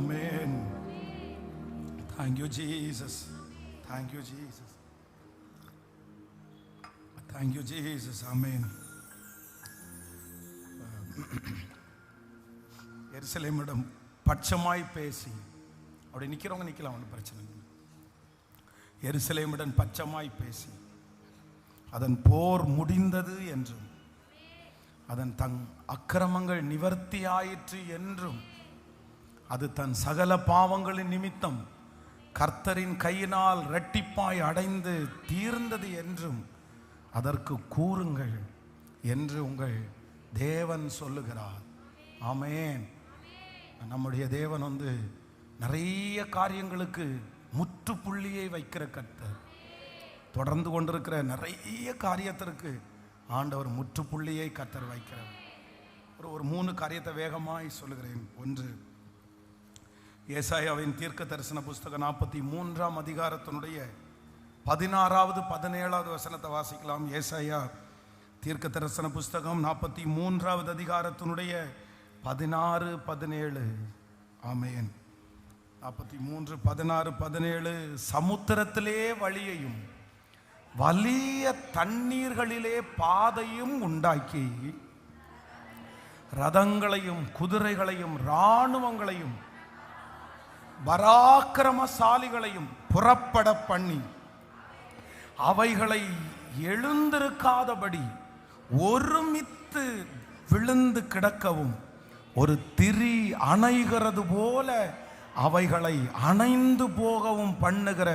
Amen. Thank you Jesus. Thank you Jesus. Thank you Jesus. Amen. எருசலேமிடம் பட்சமாய் பேசி, அப்படி நிக்கிறவங்க நிக்கலாம், ஒன்றும் பிரச்சனை இல்லை. எருசலேமிடம் பட்சமாய் பேசி அதன் போர் முடிந்தது என்றும் அதன் தன் அக்கிரமங்கள் நிவர்த்தி ஆயிற்று என்றும் அது தன் சகல பாவங்களின் நிமித்தம் கர்த்தரின் கையினால் இரட்டிப்பாய் அடைந்து தீர்ந்தது என்றும் அதற்கு கூறுங்கள் என்று உங்கள் தேவன் சொல்லுகிறார். ஆமென். நம்முடைய தேவன் நிறைய காரியங்களுக்கு முற்றுப்புள்ளியை வைக்கிற கர்த்தர். தொடர்ந்து கொண்டிருக்கிற நிறைய காரியத்திற்கு ஆண்டவர் முற்றுப்புள்ளியை கர்த்தர் வைக்கிறார். ஒரு 3 காரியத்தை வேகமாய் சொல்லுகிறேன். ஒன்று, ஏசாயாவின் தீர்க்க தரிசன புஸ்தகம் 43ஆம் அதிகாரத்தினுடைய 16வது 17வது வசனத்தை வாசிக்கலாம். ஏசாயா தீர்க்க தரிசன புஸ்தகம் 43வது அதிகாரத்தினுடைய 16, 17. ஆமென். 43, 16, 17. சமுத்திரத்திலே வழியையும் வலிய தண்ணீர்களிலே பாதையும் உண்டாக்கி ரதங்களையும் குதிரைகளையும் இராணுவங்களையும் பராக்கிரமசாலிகளையும் புறப்பட பண்ணி அவைகளை எழுந்திருக்காதபடி ஒருமித்து விழுந்து கிடக்கவும் ஒரு திரி அணைகிறது போல அவைகளை அணைந்து போகவும் பண்ணுகிற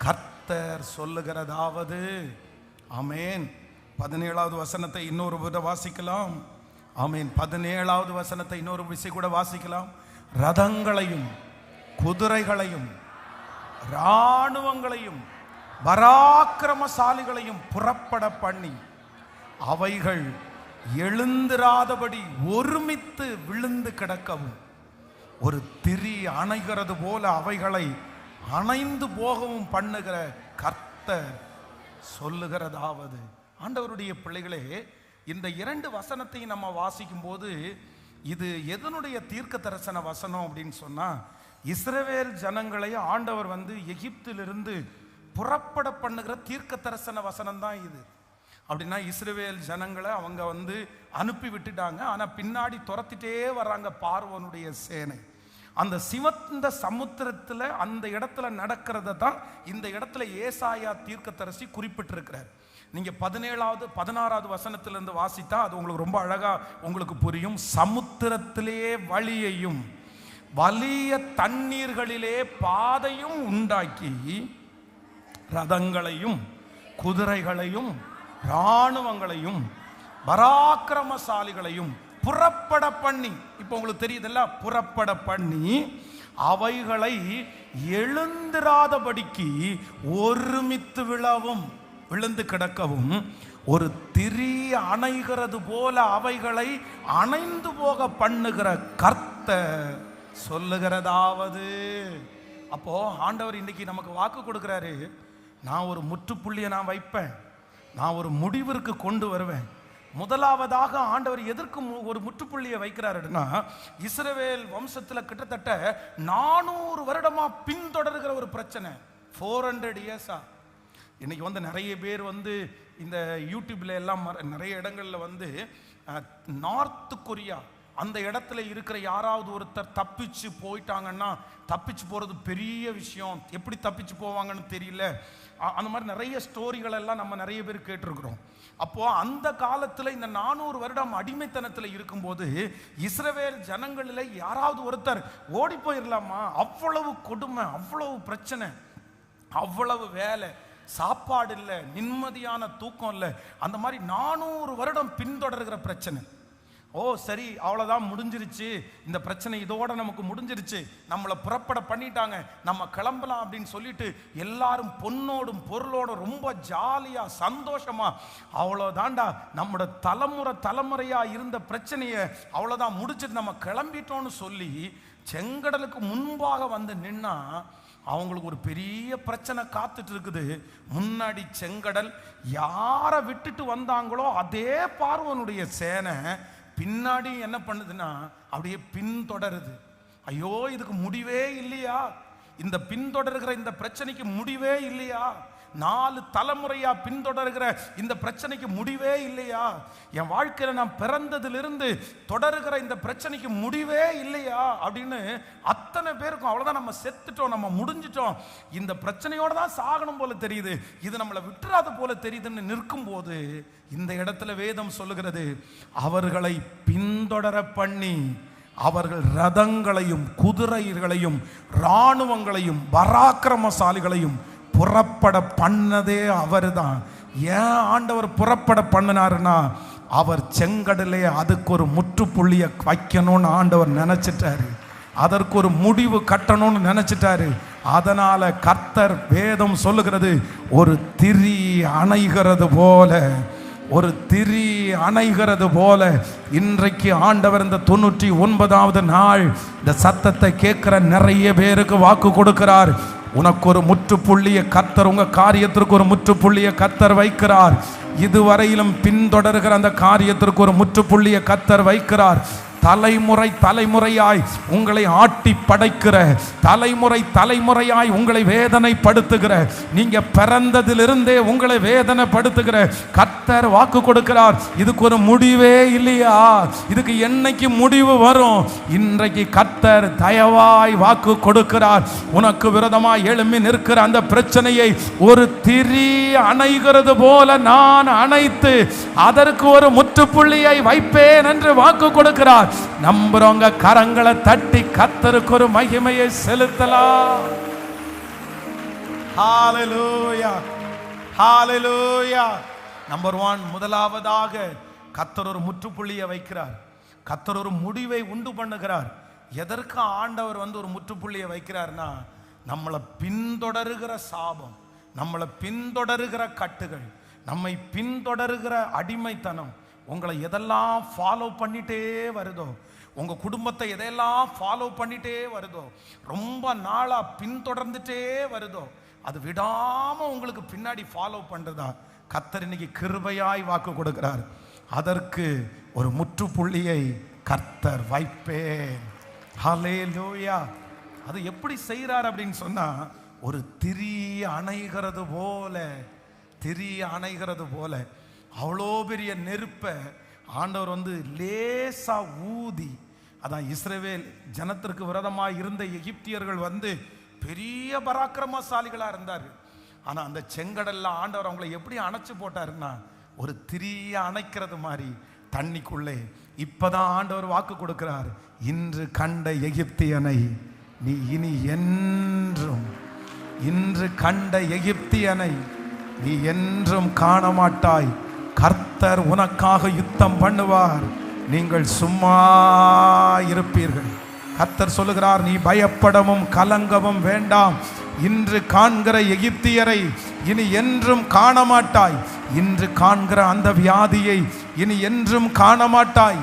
கர்த்தர் சொல்லுகிறதாவது. ஆமென். 17வது வசனத்தை இன்னொரு வித வாசிக்கலாம். ஆமென். 17வது வசனத்தை இன்னொரு விசை கூட வாசிக்கலாம். ரதங்களையும் குதிரைகளையும் இராணுவங்களையும் பராக்கிரமசாலிகளையும் புறப்பட பண்ணி அவைகள் எழுந்திராதபடி ஒருமித்து விழுந்து கிடக்கவும், ஒரு திரி அணைகிறது போல அவைகளை அணைந்து போகவும் பண்ணுகிற கர்த்தர் சொல்லுகிறதாவது. ஆண்டவருடைய பிள்ளைகளே, இந்த 2 வசனத்தையும் நம்ம வாசிக்கும் போது இது எதனுடைய தீர்க்க தரிசன வசனம் அப்படின்னு சொன்னா, இஸ்ரவேல் ஜனங்களை ஆண்டவர் எகிப்திலிருந்து புறப்பட பண்ணுகிற தீர்க்க தரிசன வசனம் தான் இது. அப்படின்னா இஸ்ரவேல் ஜனங்களை அவங்க அனுப்பி விட்டுட்டாங்க. ஆனா பின்னாடி துரத்திட்டே வர்றாங்க பார்வோனுடைய சேனை. அந்த சிவந்த சமுத்திரத்துல அந்த இடத்துல நடக்கிறத தான் இந்த இடத்துல ஏசாயா தீர்க்கதரிசி குறிப்பிட்டிருக்கிறார். நீங்க 17வது 16வது வசனத்திலிருந்து வாசித்தா அது உங்களுக்கு ரொம்ப அழகா உங்களுக்கு புரியும். சமுத்திரத்திலே வழியையும் வலிய தண்ணீர்களிலே பாதையும் உண்டாக்கி ரதங்களையும் குதிரைகளையும் இராணுவங்களையும் பராக்கிரமசாலிகளையும் புறப்பட பண்ணி, இப்போ உங்களுக்கு தெரியுதல்ல, புறப்பட பண்ணி அவைகளை எழுந்திராதபடிக்கு ஒருமித்து விழுந்து கிடக்கவும், ஒரு திரி அணைகிறது போல அவைகளை அணைந்து போக பண்ணுகிற கர்த்தர் சொல்லுகிறதாவது. அப்போ ஆண்டவர் இன்னைக்கு நமக்கு வாக்கு கொடுக்கிறாரு, நான் ஒரு முற்றுப்புள்ளியை நான் வைப்பேன், நான் ஒரு முடிவிற்கு கொண்டு வருவேன். முதலாவதாக ஆண்டவர் எதற்கு ஒரு முற்றுப்புள்ளியை வைக்கிறாருன்னா, இஸ்ரவேல் வம்சத்தில் கிட்டத்தட்ட 400 வருடமா பின்தொடர்கிற ஒரு பிரச்சனை, 400 இயர்ஸா. இன்னைக்கு நிறைய பேர் இந்த யூடியூப்ல எல்லாம் நிறைய இடங்கள்ல நார்த் கொரியா அந்த இடத்துல இருக்கிற யாராவது ஒருத்தர் தப்பிச்சு போயிட்டாங்கன்னா, தப்பிச்சு போறது பெரிய விஷயம், எப்படி தப்பிச்சு போவாங்கன்னு தெரியல. அந்த மாதிரி நிறைய ஸ்டோரிகள் எல்லாம் நம்ம நிறைய பேர் கேட்டிருக்கிறோம். அப்போ அந்த காலத்துல இந்த 400 வருடம் அடிமைத்தனத்துல இருக்கும்போது இஸ்ரவேல் ஜனங்களில் யாராவது ஒருத்தர் ஓடி போயிடலாமா? அவ்வளவு கொடுமை, அவ்வளவு பிரச்சனை, அவ்வளவு வேலை, சாப்பாடு இல்லை, நிம்மதியான தூக்கம் இல்லை. அந்த மாதிரி 400 வருடம் பின்தொடர்கிற பிரச்சனை. ஓ சரி, அவ்வளோதான், முடிஞ்சிருச்சு, இந்த பிரச்சனை இதோட நமக்கு முடிஞ்சிருச்சு, நம்மளை புறப்பட பண்ணிட்டாங்க, நம்ம கிளம்பலாம் அப்படின்னு சொல்லிட்டு எல்லாரும் பொன்னோடும் பொருளோடும் ரொம்ப ஜாலியா சந்தோஷமா, அவ்வளோதான்டா நம்மளோட தலைமுறையா இருந்த பிரச்சனையை அவ்வளோதான் முடிச்சிட்டு நம்ம கிளம்பிட்டோம்னு சொல்லி செங்கடலுக்கு முன்பாக நின்னா அவங்களுக்கு ஒரு பெரிய பிரச்சனை காத்துட்டு இருக்குது. முன்னாடி செங்கடல், யாரை விட்டுட்டு வந்தாங்களோ அதே பார்வோனுடைய சேனை பின்னாடி என்ன பண்ணுதுன்னா அப்படியே பின்தொடருது. ஐயோ, இதுக்கு முடிவே இல்லையா? இந்த பின்தொடர்கிற இந்த பிரச்சனைக்கு முடிவே இல்லையா? 4 தலைமுறையா பின்தொடர்கிற இந்த பிரச்சனைக்கு முடிவே இல்லையா? என் வாழ்க்கையில நான் பிறந்ததிலிருந்து தொடர்கிற இந்த பிரச்சனைக்கு முடிவே இல்லையா அப்படின்னு அத்தனை பேருக்கும் அவ்வளவுதான், நம்ம செத்துட்டோம், நம்ம முடிஞ்சிட்டோம், இந்த பிரச்சனையோட தான் சாகணும் போல தெரியுது, இது நம்மளை விட்டுறாத போல தெரியுதுன்னு நிற்கும் போது இந்த இடத்துல வேதம் சொல்லுகிறது, அவர்களை பின்தொடர பண்ணி அவர்கள் ரதங்களையும் குதிரைகளையும் இராணுவங்களையும் பராக்கிரமசாலிகளையும் புறப்பட பண்ணதே அவர் தான். ஏன் ஆண்டவர் புறப்பட பண்ணினாருன்னா, அவர் செங்கடலே அதுக்கு ஒரு முற்றுப்புள்ளியை வைக்கணும்னு ஆண்டவர் நினைச்சிட்டாரு, அதற்கு ஒரு முடிவு கட்டணும்னு நினைச்சிட்டாரு. அதனால கர்த்தர், வேதம் சொல்லுகிறது, ஒரு திரி அணைகிறது போல, ஒரு திரி அணைகிறது போல இன்றைக்கு ஆண்டவர் இந்த 99வது நாள் இந்த சத்தத்தை கேட்கிற நிறைய பேருக்கு வாக்கு கொடுக்கிறார். உனக்கு ஒரு முற்றுப்புள்ளியை கர்த்தர், உங்க காரியத்திற்கு ஒரு முற்றுப்புள்ளியை கர்த்தர் வைக்கிறார். இதுவரையிலும் பின்தொடர்கிற அந்த காரியத்திற்கு ஒரு முற்றுப்புள்ளியை கர்த்தர் வைக்கிறார். தலைமுறை தலைமுறையாய் உங்களை ஆட்டி படைக்கிற, தலைமுறை தலைமுறையாய் உங்களை வேதனைப்படுத்துகிற, நீங்க பிறந்ததிலிருந்தே உங்களை வேதனைப்படுத்துகிற கர்த்தர் வாக்கு கொடுக்கிறார். இதுக்கு ஒரு முடிவே இல்லையா? இதுக்கு என்னைக்கு முடிவு வரும்? இன்றைக்கு கர்த்தர் தயவாய் வாக்கு கொடுக்கிறார். உனக்கு விரோதமாய் எழும்பி நிற்கிற அந்த பிரச்சனையை ஒரு திரி அணைகிறது போல நான் அணைத்து அதற்கு ஒரு முற்றுப்புள்ளியை வைப்பேன் என்று வாக்கு கொடுக்கிறார். நம்புறவங்க கரங்களை தட்டி கர்த்தருக்கு ஒரு மகிமையை செலுத்தலாம். ஹalleluya, ஹalleluya. நம்பர் 1, முதலாவதாக கர்த்தர் ஒரு முற்றுப்புள்ளியை வைக்கிறார். கர்த்தர் ஒரு முடிவை உண்டு பண்ணுகிறார். எதற்கு ஆண்டவர் ஒரு முற்றுப்புள்ளியை வைக்கிறார்னா, நம்மளை பின்தொடருகிற சாபம், நம்மளை பின்தொடருகிற கட்டுகள், நம்மை பின்தொடருகிற அடிமைத்தனம், உங்களை எதெல்லாம் ஃபாலோ பண்ணிட்டே வருதோ, உங்க குடும்பத்தை எதையெல்லாம் ஃபாலோ பண்ணிட்டே வருதோ, ரொம்ப நாளா பின்தொடர்ந்துட்டே வருதோ, அது விடாம உங்களுக்கு பின்னாடி ஃபாலோ பண்றதா கர்த்தர் இன்னைக்கு கிருபையாய் வாக்கு கொடுக்கிறார். அதற்கு ஒரு முற்றுப்புள்ளியை கர்த்தர் வைப்பேன். ஹல்லேலூயா. அது எப்படி செய்கிறார் அப்படின்னு சொன்னா, ஒரு திரி அணைகிறது போல, திரி அணைகிறது போல அவ்வளோ பெரிய நெருப்பை ஆண்டவர் லேசா ஊதி, அதான் இஸ்ரவேல் ஜனத்திற்கு விரோதமாக இருந்த எகிப்தியர்கள் பெரிய பராக்கிரமசாலிகளா இருந்தார்கள். ஆனா அந்த செங்கடல்ல ஆண்டவர் அவங்களை எப்படி அணைச்சு போட்டாருன்னா, ஒரு திரிய அணைக்கிறது மாதிரி தண்ணிக்குள்ளே. இப்பதான் ஆண்டவர் வாக்கு கொடுக்கிறார், இன்று கண்ட எகிப்தியனை நீ இனி என்றும், இன்று கண்ட எகிப்தியனை நீ என்றும் காண மாட்டாய். கர்த்தர் உனக்காக யுத்தம் பண்ணுவார், நீங்கள் சும்மா இருப்பீர்கள். கர்த்தர் சொல்லுகிறார், நீ பயப்படவும் கலங்கவும் வேண்டாம். இன்று காண்கிற எகிப்தியரை இனி என்றும் காண மாட்டாய். இன்று காண்கிற அந்த வியாதியை இனி என்றும் காண மாட்டாய்.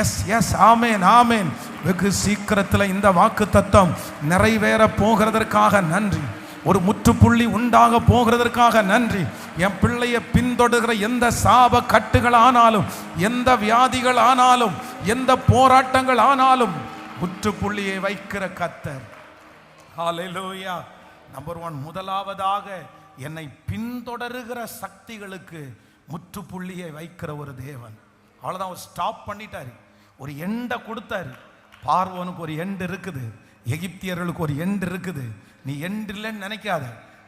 எஸ் எஸ், ஆமேன் ஆமேன். வெகு சீக்கிரத்தில் இந்த வாக்கு தத்தம் நிறைவேற போகிறதற்காக நன்றி. ஒரு முற்றுப்புள்ளி உண்டாக போகிறதற்காக நன்றி. என் பிள்ளையை பின்தொடர்கிற எந்த சாப கட்டுகள் ஆனாலும், எந்த வியாதிகள் ஆனாலும், எந்த போராட்டங்கள் ஆனாலும் முற்றுப்புள்ளியை வைக்கிற கர்த்தர். ஹல்லேலூயா. நம்பர் 1, முதலாவதாக என்னை பின்தொடருகிற சக்திகளுக்கு முற்றுப்புள்ளியை வைக்கிற ஒரு தேவன். அவ்வளோதான், ஒரு ஸ்டாப் பண்ணிட்டாரு, ஒரு எண்டை கொடுத்தாரு. பார்வோனுக்கு ஒரு எண்டு இருக்குது, எகிப்தியர்களுக்கு ஒரு எண்டு இருக்குது. நீ எண்டு இல்லைன்னு நினைக்காத.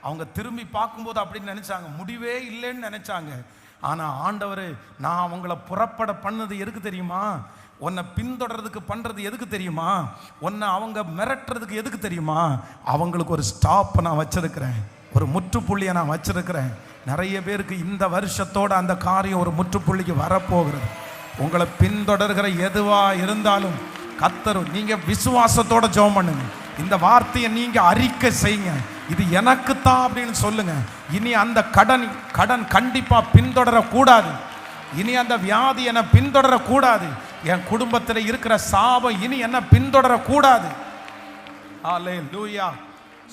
அவங்க திரும்பி பார்க்கும்போது அப்படின்னு நினைச்சாங்க, முடிவே இல்லைன்னு நினைச்சாங்க. ஆனால் ஆண்டவர், நான் அவங்கள புறப்பட பண்ணது எதுக்கு தெரியுமா? உன்னை பின்தொடர்றதுக்கு பண்றது எதுக்கு தெரியுமா? உன்னை அவங்க மிரட்டுறதுக்கு எதுக்கு தெரியுமா? அவங்களுக்கு ஒரு ஸ்டாப் நான் வச்சிருக்கிறேன், ஒரு முற்றுப்புள்ளியை நான் வச்சிருக்கிறேன். நிறைய பேருக்கு இந்த வருஷத்தோட அந்த காரியம் ஒரு முற்றுப்புள்ளிக்கு வரப்போகிறது. உங்களை பின்தொடர்கிற எதுவா இருந்தாலும் கர்த்தர், நீங்க விசுவாசத்தோட ஜெபம் பண்ணுங்க. இந்த வார்த்தையை நீங்க அறிக்கை செய்யுங்க, இது எனக்கு தான் அப்படின்னு சொல்லுங்க. இனி அந்த கடன் கண்டிப்பா பின்தொடரக்கூடாது. இனி அந்த வியாதி என்னை பின்தொடரக்கூடாது. என் குடும்பத்தில் இருக்கிற சாபம் இனி என்ன பின்தொடரக்கூடாது. ஹல்லேலூயா.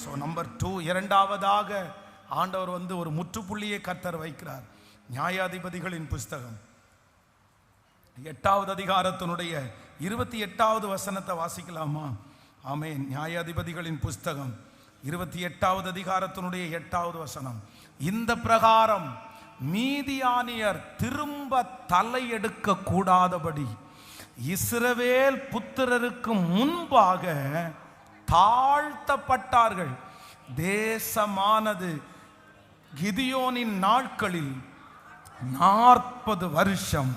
ஸோ நம்பர் 2, இரண்டாவதாக ஆண்டவர் ஒரு முற்றுப்புள்ளியை கர்த்தர் வைக்கிறார். நியாயாதிபதிகளின் புஸ்தகம் 8வது அதிகாரத்தினுடைய 28வது வசனத்தை வாசிக்கலாமா? ஆமென். நியாயாதிபதிகளின் புஸ்தகம் 28வது அதிகாரத்தினுடைய 8வது வசனம். இந்த பிரகாரம் மீதியானியர் திரும்ப தலையெடுக்க கூடாதபடி இஸ்ரவேல் புத்திரருக்கு முன்பாக தாழ்த்தப்பட்டார்கள். தேசமானது கிதியோனின் நாட்களில் 40 வருஷம்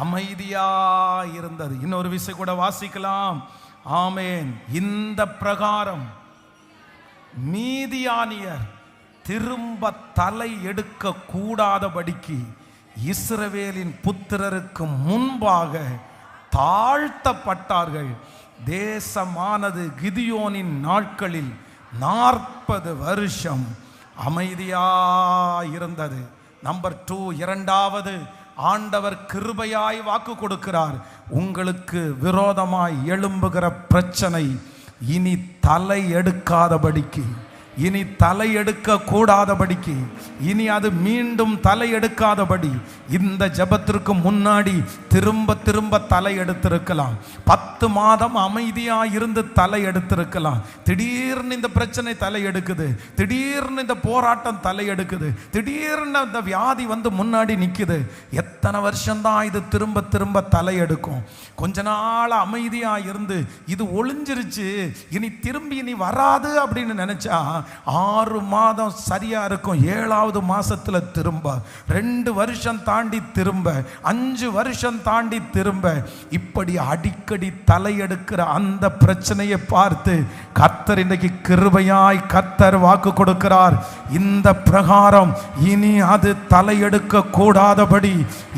அமைதியாயிருந்தது. இன்னொரு விஷயம் கூட வாசிக்கலாம். ஆமென். இந்த பிரகாரம் மீதியானியர் திரும்ப தலை எடுக்க கூடாதபடிக்கு இஸ்ரவேலின் புத்திரருக்கு முன்பாக தாழ்த்தப்பட்டார்கள். தேசமானது கிதியோனின் நாட்களில் 40 வருஷம் அமைதியாயிருந்தது. நம்பர் 2, இரண்டாவது, ஆண்டவர் கிருபையாய் வாக்கு கொடுக்கிறார். உங்களுக்கு விரோதமாய் எழும்புகிற பிரச்சனை இனி தலை எடுக்காதபடிக்கு, இனி தலை எடுக்க கூடாதபடிக்கு, இனி அது மீண்டும் தலை எடுக்காதபடி இந்த ஜெபத்திற்கு முன்னாடி திரும்ப திரும்ப தலை எடுத்திருக்கலாம். 10 மாதம் அமைதியாக இருந்து தலை எடுத்திருக்கலாம். திடீர்னு இந்த பிரச்சனை தலை எடுக்குது, திடீர்னு இந்த போராட்டம் தலை எடுக்குது, திடீர்னு இந்த வியாதி முன்னாடி நிற்குது. எத்தனை வருஷம்தான் இது திரும்ப திரும்ப தலை எடுக்கும்? கொஞ்ச நாள் அமைதியாக இருந்து இது ஒளிஞ்சிருச்சு, இனி திரும்பி இனி வராது அப்படின்னு நினைச்சா 6 மாதம் சரியா இருக்கும். 7வது மாசத்துல திரும்ப, 2 வருஷம் தாண்டி திரும்ப, 5 வருஷம் தாண்டி திரும்ப, இப்படி அடிக்கடி தலையெடுக்கிற அந்த பிரச்சனையை பார்த்து கர்த்தர் இன்றைக்கு கிருபையாய் கர்த்தர் வாக்கு கொடுக்கிறார். இந்த பிரகாரம் இனி அது தலையெடுக்க கூடாதபடி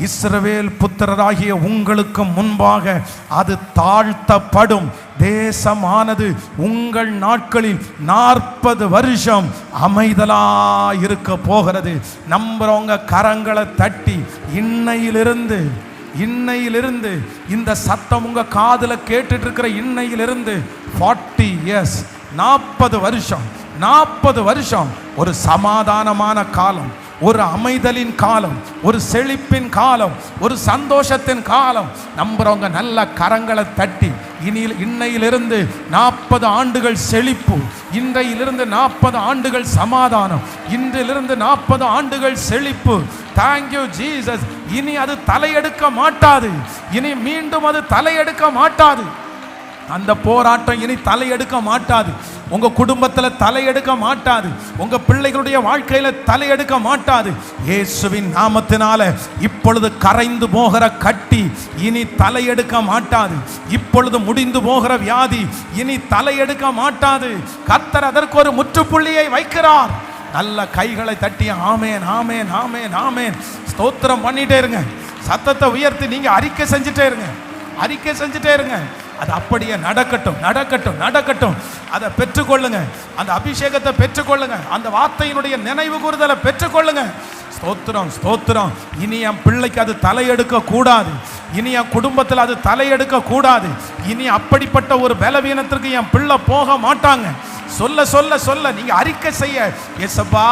இஸ்ரவேல் புத்திரராகிய உங்களுக்கு முன்பாக அது தாழ்த்தப்படும். தேசமானது உங்கள் நாட்களில் 40 வருஷம் அமைதலாயிருக்க போகிறது. நம்புறவங்க கரங்களை தட்டி இன்னையிலிருந்து இந்த சத்தம் உங்க காதுல கேட்டுட்டு இருக்கிற இன்னையிலிருந்து 40 years 40 வருஷம் ஒரு சமாதானமான காலம், ஒரு அமைதலின் காலம், ஒரு செழிப்பின் காலம், ஒரு சந்தோஷத்தின் காலம். நம்புறவங்க நல்ல கரங்களை தட்டி இன்னையிலிருந்து 40 ஆண்டுகள் செழிப்பு, இன்றையிலிருந்து 40 ஆண்டுகள் சமாதானம், இன்றிலிருந்து 40 ஆண்டுகள் செழிப்பு. Thank you Jesus. இனி அது தலையெடுக்க மாட்டாது, இனி மீண்டும் அது தலையெடுக்க மாட்டாது. அந்த போராட்டம் இனி தலையெடுக்க மாட்டாது. உங்க குடும்பத்தில் தலையெடுக்க மாட்டாது, உங்க பிள்ளைகளுடைய வாழ்க்கையில தலையெடுக்க மாட்டாது. இயேசுவின் நாமத்தினால இப்பொழுது கரைந்து போகிற கட்டி இனி தலையெடுக்க மாட்டாது. இப்பொழுது முடிந்து போகிற வியாதி இனி தலையெடுக்க மாட்டாது. கர்த்தர் அதற்கு ஒரு முற்றுப்புள்ளியை வைக்கிறார். நல்ல கைகளை தட்டி ஆமேன் ஆமேன் ஆமேன் ஆமேன் ஸ்தோத்திரம் பண்ணிட்டே இருங்க. சத்தத்தை உயர்த்தி நீங்க அறிக்கை செஞ்சுட்டே இருங்க, அறிக்கை செஞ்சுட்டே இருங்க. அது அப்படியே நடக்கட்டும் நடக்கட்டும் நடக்கட்டும். அதை பெற்றுக்கொள்ளுங்க, அந்த அபிஷேகத்தை பெற்றுக்கொள்ளுங்க, அந்த வார்த்தையினுடைய நினைவு கூறுதலை பெற்றுக்கொள்ளுங்க. ஸ்தோத்திரம் ஸ்தோத்திரம். இனி என் பிள்ளைக்கு அது தலையெடுக்க கூடாது, இனி என் குடும்பத்தில் அது தலையெடுக்க கூடாது. இனி அப்படிப்பட்ட ஒரு பலவீனத்திற்கு என் பிள்ளை போக மாட்டாங்க. சொல்ல சொல்ல சொல்ல நீங்க அறிக்கை செய்ய, இயேசப்பா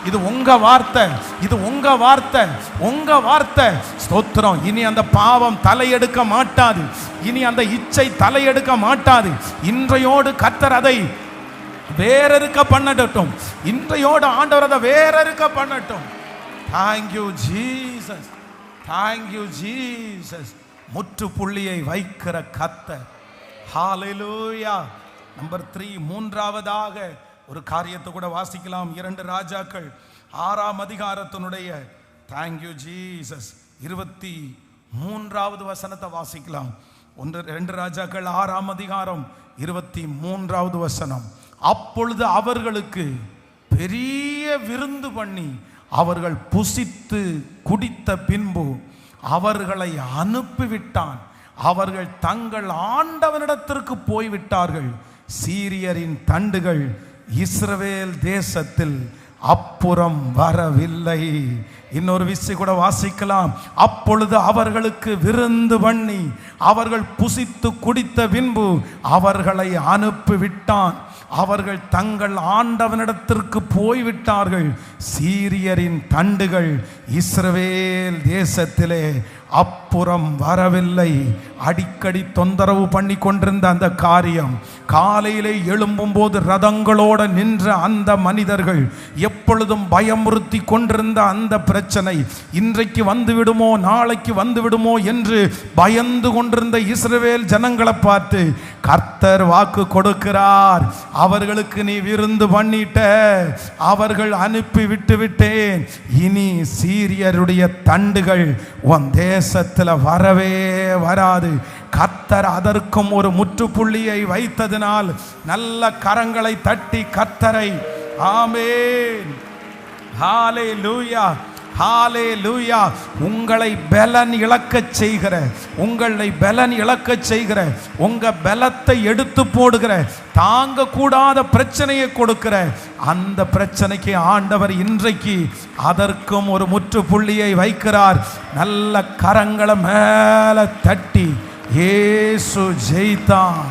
இது உங்க வார்த்தை, இது உங்க வார்த்தை, உங்க வார்த்தை. ஸ்தோத்திரம். இனி அந்த பாவம் தலையெடுக்க மாட்டாது, இனி அந்த இச்சை தலையெடுக்க மாட்டாது. இன்றையோடு கர்த்தர் அதை வேறறுக்க பண்ணட்டும், இன்றையோடு ஆண்டவர் அதை வேறறுக்க பண்ணட்டும். Thank you Jesus, thank you Jesus. முற்றுப்புள்ளியை வைக்கிற கர்த்தர். ஹல்லேலூயா. நம்பர் 3, மூன்றாவதாக ஒரு காரியத்தை கூட வாசிக்கலாம். 2 ராஜாக்கள் 6ஆம் அதிகாரத்தினுடைய தேங்க்யூ ஜீசஸ் 23வது வசனத்தை வாசிக்கலாம். 2 ராஜாக்கள் 6ஆம் அதிகாரம் 23வது வசனம். அப்பொழுது அவர்களுக்கு பெரிய விருந்து பண்ணி அவர்கள் புசித்து குடித்த பின்பு அவர்களை அனுப்பிவிட்டான். அவர்கள் தங்கள் ஆண்டவனிடத்திற்கு போய்விட்டார்கள். சீரியரின் தண்டுகள் இஸ்ரவேல் தேசத்தில் அப்புறம் வரவில்லை. இன்னொரு விஷயம் கூட வாசிக்கலாம். அப்பொழுது அவர்களுக்கு விருந்து பண்ணி அவர்கள் புசித்து குடித்த பின்பு அவர்களை அனுப்பிவிட்டான். அவர்கள் தங்கள் ஆண்டவனிடத்திற்கு போய்விட்டார்கள். சீரியரின் தண்டுகள் இஸ்ரவேல் தேசத்திலே அப்புறம் வரவில்லை. அடிக்கடி தொந்தரவு பண்ணி கொண்டிருந்த அந்த காரியம், காலையிலே எழும்பும் போது ரதங்களோடு நின்ற அந்த மனிதர்கள், எப்பொழுதும் பயமுறுத்தி கொண்டிருந்த அந்த பிரச்சனை, இன்றைக்கு வந்துவிடுமோ நாளைக்கு வந்துவிடுமோ என்று பயந்து கொண்டிருந்த இஸ்ரவேல் ஜனங்களை பார்த்து கர்த்தர் வாக்கு கொடுக்கிறார். அவர்களுக்கு நீ விருந்து பண்ணிட்ட, அவர்கள் அனுப்பி விட்டு விட்டேன். இனி சீரியருடைய தண்டுகள் உன் தேசத்தில் வரவே வராது. கர்த்தர் அதற்கும் ஒரு முற்றுப்புள்ளியை வைத்ததினால் நல்ல கரங்களை தட்டி கர்த்தரை ஆமென் ஹல்லேலூயா ஹல்லேலூயா. உங்களை பலன் இழக்கச் செய்கிற, உங்களை பலன் இழக்கச் செய்கிற, உங்க பலத்தை எடுத்து போடுகிற, தாங்க கூடாத பிரச்சனையை கொடுக்கிற அந்த பிரச்சனைக்கு ஆண்டவர் இன்றைக்கு அதற்கும் ஒரு முற்றுப்புள்ளியை வைக்கிறார். நல்ல கரங்களை மேல தட்டி இயேசு ஜெயித்தார்,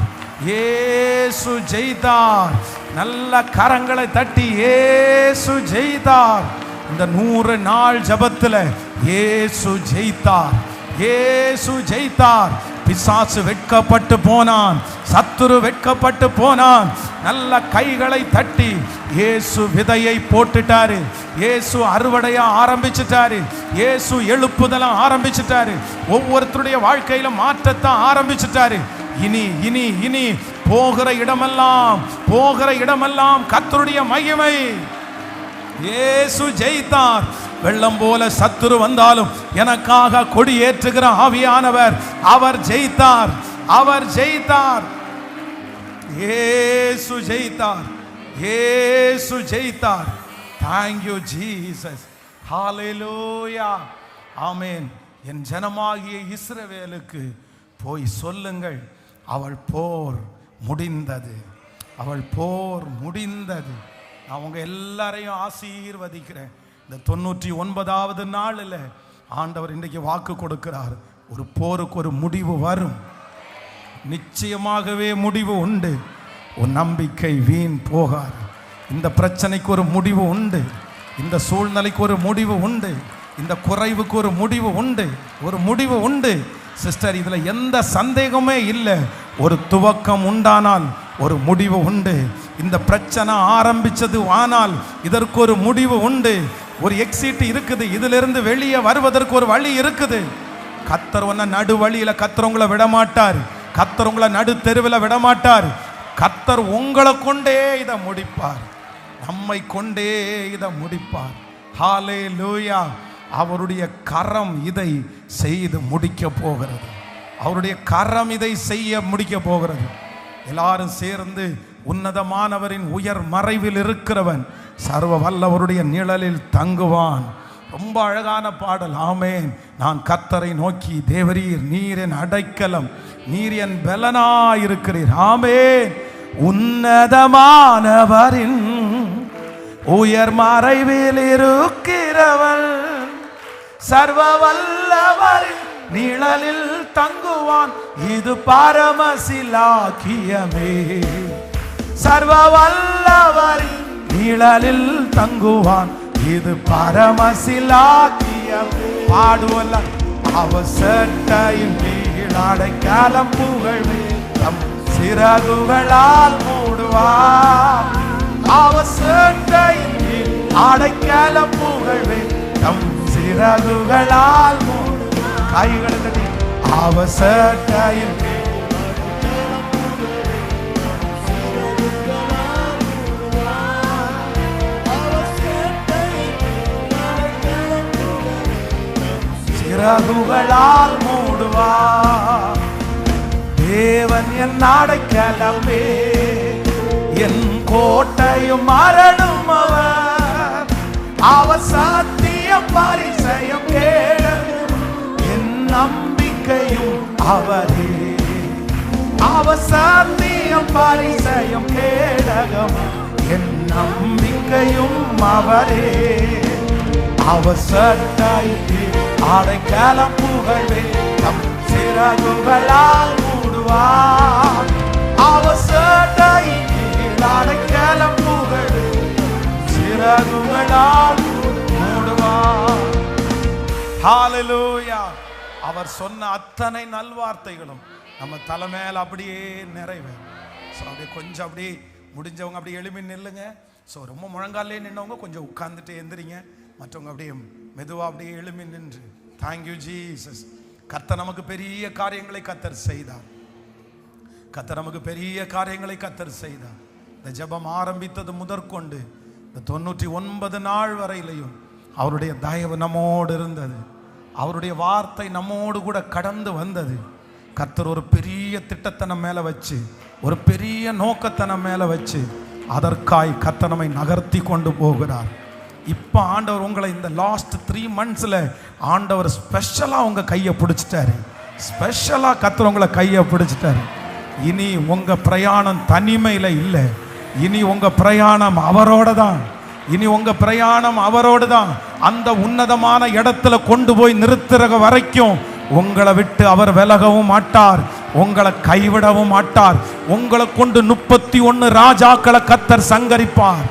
இயேசு ஜெயித்தார். நல்ல கரங்களை தட்டி இயேசு ஜெயித்தார். இந்த 100 நாள் ஜபத்தில் இயேசு ஜெயித்தார், இயேசு ஜெயித்தார். பிசாசு வெட்கப்பட்டு போனான், சத்துரு வெட்கப்பட்டு போனான். நல்ல கைகளை தட்டி இயேசு விதையை போட்டுட்டாரு, இயேசு அறுவடைய ஆரம்பிச்சுட்டாரு, இயேசு எழுப்புதல ஆரம்பிச்சுட்டாரு, ஒவ்வொருத்தருடைய வாழ்க்கையில மாற்றத்தை ஆரம்பிச்சுட்டாரு. இனி இனி இனி போகிற இடமெல்லாம் கர்த்தருடைய மகிமை. இயேசு ஜெயித்தார். வெள்ளம் போல சத்துரு வந்தாலும் எனக்காக கொடி ஏற்றுகிற ஆவியானவர், அவர் ஜெயித்தார், அவர் ஜெயித்தார். இயேசு ஜெயித்தார், இயேசு ஜெயித்தார். Thank you Jesus. ஹல்லேலூயா ஆமென். என் ஜனமாகிய இஸ்ரவேலுக்கு போய் சொல்லுங்கள், அவள் போர் முடிந்தது. அவள் போர் முடிந்தது. நான் உங்க எல்லாரையும் ஆசீர்வதிக்கிறேன். இந்த 99வது நாளில் ஆண்டவர் இன்றைக்கு வாக்கு கொடுக்கிறார். ஒரு போருக்கு ஒரு முடிவு வரும். நிச்சயமாகவே முடிவு உண்டு. உன் நம்பிக்கை வீண் போகாது. இந்த பிரச்சனைக்கு ஒரு முடிவு உண்டு. இந்த சூழ்நிலைக்கு ஒரு முடிவு உண்டு. இந்த குறைவுக்கு ஒரு முடிவு உண்டு. ஒரு முடிவு உண்டு சிஸ்டர், இதுல எந்த சந்தேகமே இல்லை. ஒரு துவக்கம் உண்டானால் ஒரு முடிவு உண்டு. இந்த பிரச்சனை ஆரம்பிச்சது ஆனால் இதற்கு ஒரு முடிவு உண்டு. ஒரு எக்ஸிட் இருக்குது. இதிலிருந்து வெளியே வருவதற்கு ஒரு வழி இருக்குது. கர்த்தர் உன்னை நடு வழியில கர்த்தர் உங்களை விடமாட்டார். கர்த்தர் உங்களை நடு தெருவில் விடமாட்டார். கர்த்தர் உங்களை கொண்டே இதை முடிப்பார். நம்மை கொண்டே இதை முடிப்பார். ஹல்லேலூயா. அவருடைய கரம் இதை செய்து முடிக்க போகிறது. அவருடைய கரம் இதை செய்ய முடிக்க போகிறது. எல்லாரும் சேர்ந்து உன்னதமானவரின் உயர் மறைவில் இருக்கிறவன் சர்வ வல்லவருடைய நிழலில் தங்குவான். ரொம்ப அழகான பாடல். ஆமேன். நான் கர்த்தரை நோக்கி, தேவரீர் நீர் என் அடைக்கலம், நீர் என் பலனாயிருக்கிறீர். ஆமேன். உன்னதமானவரின் உயர் மறைவில் இருக்கிறவன் சர்வ வல்லவரின் நிழலில் தங்குவான். இது பரமசிலாக்கியமே. சர்வ வல்லவரின் நிழலில் தங்குவான். இது பரமசிலாக்கியமே. பாடுவல்ல அவசட்டையின் கீழ் அடைக்கலம் புகழ்வேன். தம் சிறகுகளால் மூடுவார். அவசட்டையின் கீழ் அடைக்கலம் புகழ்வேன். தம் சிறகுகளால் மூடுவார். கைகளை தட்டி அவசட்டையின் சிறகுகளால் மூடுவார். தேவன் என் அடைக்கலமே, என் கோட்டையும் அரணும் அவர். அவர் சத்தியம் பரிசயம் கேளும், என் நம்பிக்கையும் அவரே. அவர் சத்தியம் பரிசயம் கேடகம், என் நம்பிக்கையும் அவரே. அவர் சட்டைக்கு அடைக்கலம் புகழ்வேன். தம் சிறகுகளால் மூடுவார். அவர் சட்டைக்கு அடைக்கலம் புகழ்வேன். சிறகுகளால் மூடுவார். ஹல்லேலூயா. அவர் சொன்ன அத்தனை நல்வார்த்தைகளும் நம்ம தலைமையில் அப்படியே நிறைவேறும். ஸோ அப்படியே கொஞ்சம் அப்படியே முடிஞ்சவங்க அப்படியே எழுப்பி நில்லுங்க. ஸோ ரொம்ப முழங்காலே நின்றவங்க கொஞ்சம் உட்கார்ந்துட்டு எந்திரிங்க. மற்றவங்க அப்படியே மெதுவாக அப்படியே எழுப்பி நின்று தேங்க்யூ ஜீசஸ். கர்த்தர் நமக்கு பெரிய காரியங்களை கர்த்தர் செய்தார். கர்த்தர் நமக்கு பெரிய காரியங்களை கர்த்தர் செய்தார். இந்த ஜெபம் ஆரம்பித்தது முதற்கொண்டு இந்த 99 நாள் வரையிலையும் அவருடைய தயவு நம்மோடு இருந்தது. அவருடைய வார்த்தை நம்மோடு கூட கடந்து வந்தது. கர்த்தர் ஒரு பெரிய திட்டத்தை நம்ம மேலே வச்சு, ஒரு பெரிய நோக்கத்தை நம்ம மேலே வச்சு, அதற்காய் கர்த்தர் நம்மை நகர்த்தி கொண்டு போகிறார். இப்போ ஆண்டவர் உங்களை இந்த லாஸ்ட் 3 monthsல ஆண்டவர் ஸ்பெஷலாக உங்கள் கையை பிடிச்சிட்டாரு. ஸ்பெஷலாக கர்த்தர் உங்களை கையை பிடிச்சிட்டாரு. இனி உங்கள் பிரயாணம் தனிமையில் இல்லை. இனி உங்கள் பிரயாணம் அவரோட தான். இனி உங்கள் பிரயாணம் அவரோடு தான். அந்த உன்னதமான இடத்துல கொண்டு போய் நிறுத்துற வரைக்கும் உங்களை விட்டு அவர் விலகவும் மாட்டார். உங்களை கைவிடவும் மாட்டார். உங்களை கொண்டு 31 ராஜாக்களை கர்த்தர் சங்கரிப்பார்.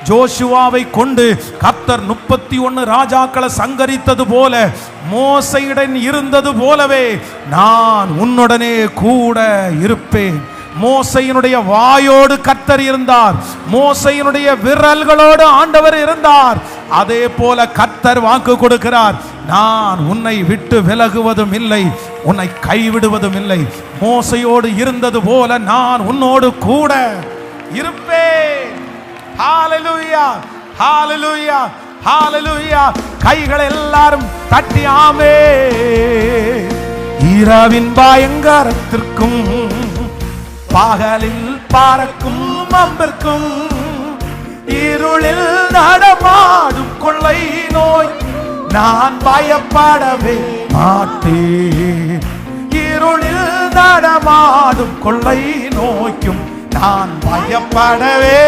ஜோஷுவாவை கொண்டு கர்த்தர் 31 ராஜாக்களை சங்கரித்தது போல, மோசையுடன் இருந்தது போலவே நான் உன்னுடனே கூட இருப்பேன். மோசையினுடைய வாயோடு கர்த்தர் இருந்தார். மோசையினுடைய விரல்களோடு ஆண்டவர் இருந்தார். அதே போல கர்த்தர் வாக்கு கொடுக்கிறார், நான் உன்னை விட்டு விலகுவதும் இல்லை, உன்னை கைவிடுவதும் இல்லை. மோசையோடு இருந்தது போல நான் உன்னோடு கூட இருப்பேன். ஹல்லேலூயா, ஹல்லேலூயா, ஹல்லேலூயா. கைகளை எல்லாரும் தட்டி ஆமென். இரவின் பயங்கரத்திற்கும் பகலில் பறக்கும் அம்பிற்கும் இருளில் நடமாடும் கொள்ளை நோய் நான் பயப்படவே மாட்டேன். இருளில் நடமாடும் கொள்ளை நோய்க்கும் நான் பயப்படவே.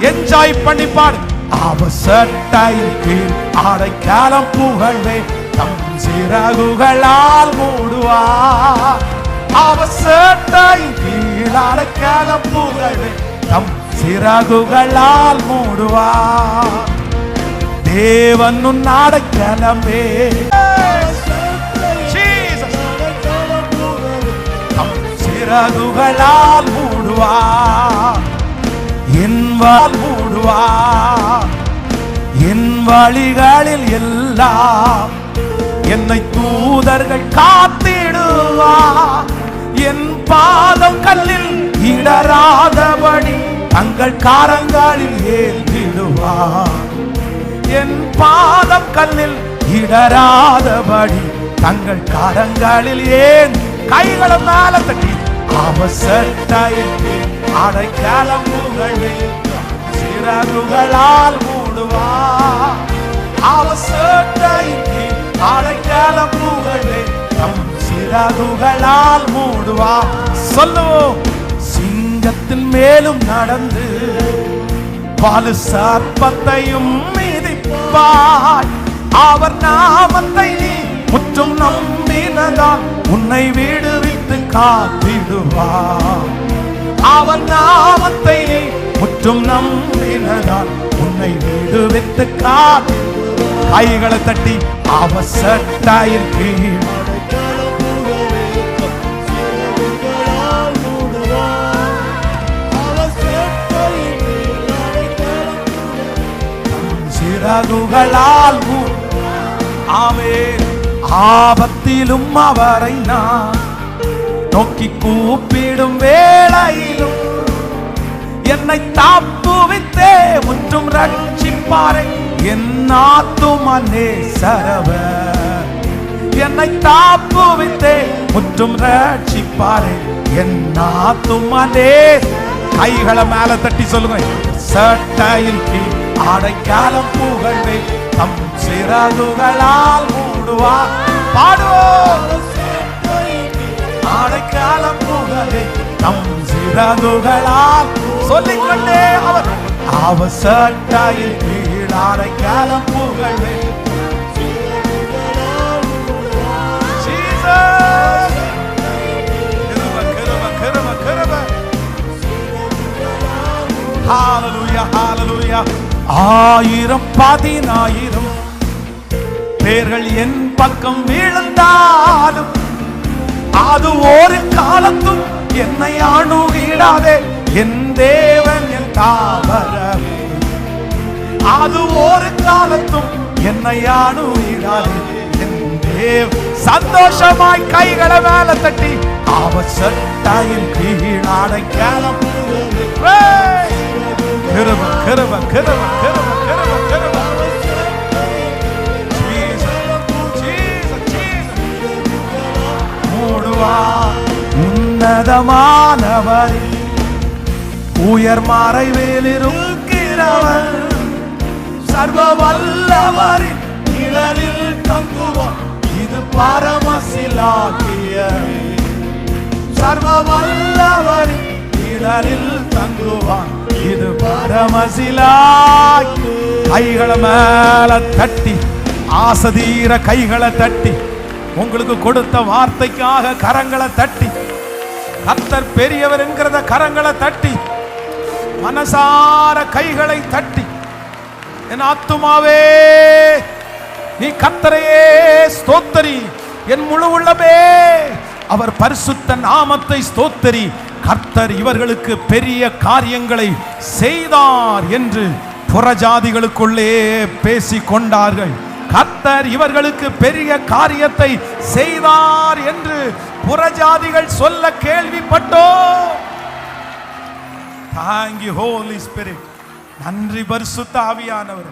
என்ஜாய் பண்ணி பாடு. அவர் சட்டையின் கீழ் அடைக்கலம் புகழ்வேன், தம் சிறகுகளால் மூடுவார். அவர் சட்டையின் கீழ் அடைக்கலம் புகழ்வேன், தம் சிறகுகளால் மூடுவார். தேவன் உன் அடைக்கலமே, சிறகுகளால் மூடுவார். என் வால் மூடுவார். என் வழிகளில் எல்லாம் என்னை தூதர்கள் காத்திடுவார். என் பாதம் கல்லில் இடராதபடி தங்கள் கரங்களில் ஏந்திடுவார். என் பாதம் கல்லில் இடராதபடி தங்கள் கரங்களில் ஏன். கைகளை மேல தட்டி அவசட்டையின் அடைக்கலம் புகழ்வேன், சிறகுகளால் மூடுவார். அவசட்டையின் அடைக்கலம் புகழ்வேன், தம் சிறகுகளால் மூடுவார். சொல்லுவோம். சிங்கத்தின் மேலும் நடந்து வலு சர்ப்பத்தையும் மிதிப்பாய். அவர் நாமத்தை நீ முற்றும் நம்பினதால் உன்னை விடுவித்து காத்திடுவார். அவர் நாமத்தை நீ முற்றும் நம்பினதால் உன்னை விடுவித்து காத்திடுவார். கைகளை தட்டி அவர் சட்டையின் கீழ் சிறகுகளால். ஆமென். ஆபத்திலும் அவரை நான் நோக்கி கூப்பிடும் வேளையிலும் என்னை தாப்புவித்தே முற்றும் ரட்சிப்பாரே. என் ஆத்துமா நேசரவர் என்னை தாப்புவித்தே முற்றும் ரட்சிப்பாரே. என் ஆத்துமா நேச. கைகளை மேல தட்டி சொல்லுங்க. சட்டையின் கீழ் அடைக்கலம் புகழ்வேன், தம் சிறகுகளால் மூடுவார். பாடுவோம். அடைக்கலம் புகழ்வேன், தம் சிறகுகளால். சொல்லிக்கொண்டே அவர் அவர் சட்டையின் கீழ் அடைக்கலம் புகழ்வேன். ஹalleluya ஹalleluya. 1000 10,000 பேர்கள் என் பக்கம் விழுந்தாலும் அது ஒரு காலத்தும் என்னை அணுகிடாதே. என் தேவன் என் தாவரமே, அது ஒரு காலத்தும் என்னை அணுகிடாதே. என் தேவ. சந்தோஷமாய் கைகளை மேல தட்டி அவர் சட்டையின் கீழ் அடைக்கலம். கிருப கிருப கிருப கிருப கிருப கிருப. மூடுவார். உன்னதமானவர் உயர் மறைவில் இருக்கிறவர், சர்வ வல்லவரின் நிழலில் தங்குவார். இது பரமசிலாக்கிய சர்வ வல்லவரின் நிழலில் தங்குவார். இது பரமசிலாய். கைகளை மேல தட்டி ஆசதீர கைகளை தட்டி உங்களுக்கு கொடுத்த வார்த்தைக்காக கரங்களை தட்டி கர்த்தர் பெரியவர் என்கிறத கரங்களை தட்டி மனசார கைகளை தட்டி என் ஆத்துமாவே நீ கர்த்தரையே ஸ்தோத்தரி, என் முழு உள்ளமே அவர் பரிசுத்த நாமத்தை ஸ்தோத்தரி. கர்த்தர் இவர்களுக்கு பெரிய காரியங்களை செய்தார் என்று புறஜாதிகளுக்குள்ளே பேசிக் கொண்டார்கள். கர்த்தர் இவர்களுக்கு பெரிய காரியத்தை செய்தார் என்று புறஜாதிகள் சொல்ல கேள்விப்பட்டோம். Thank you Holy Spirit. நன்றி பரிசுத்த ஆவியானவர்.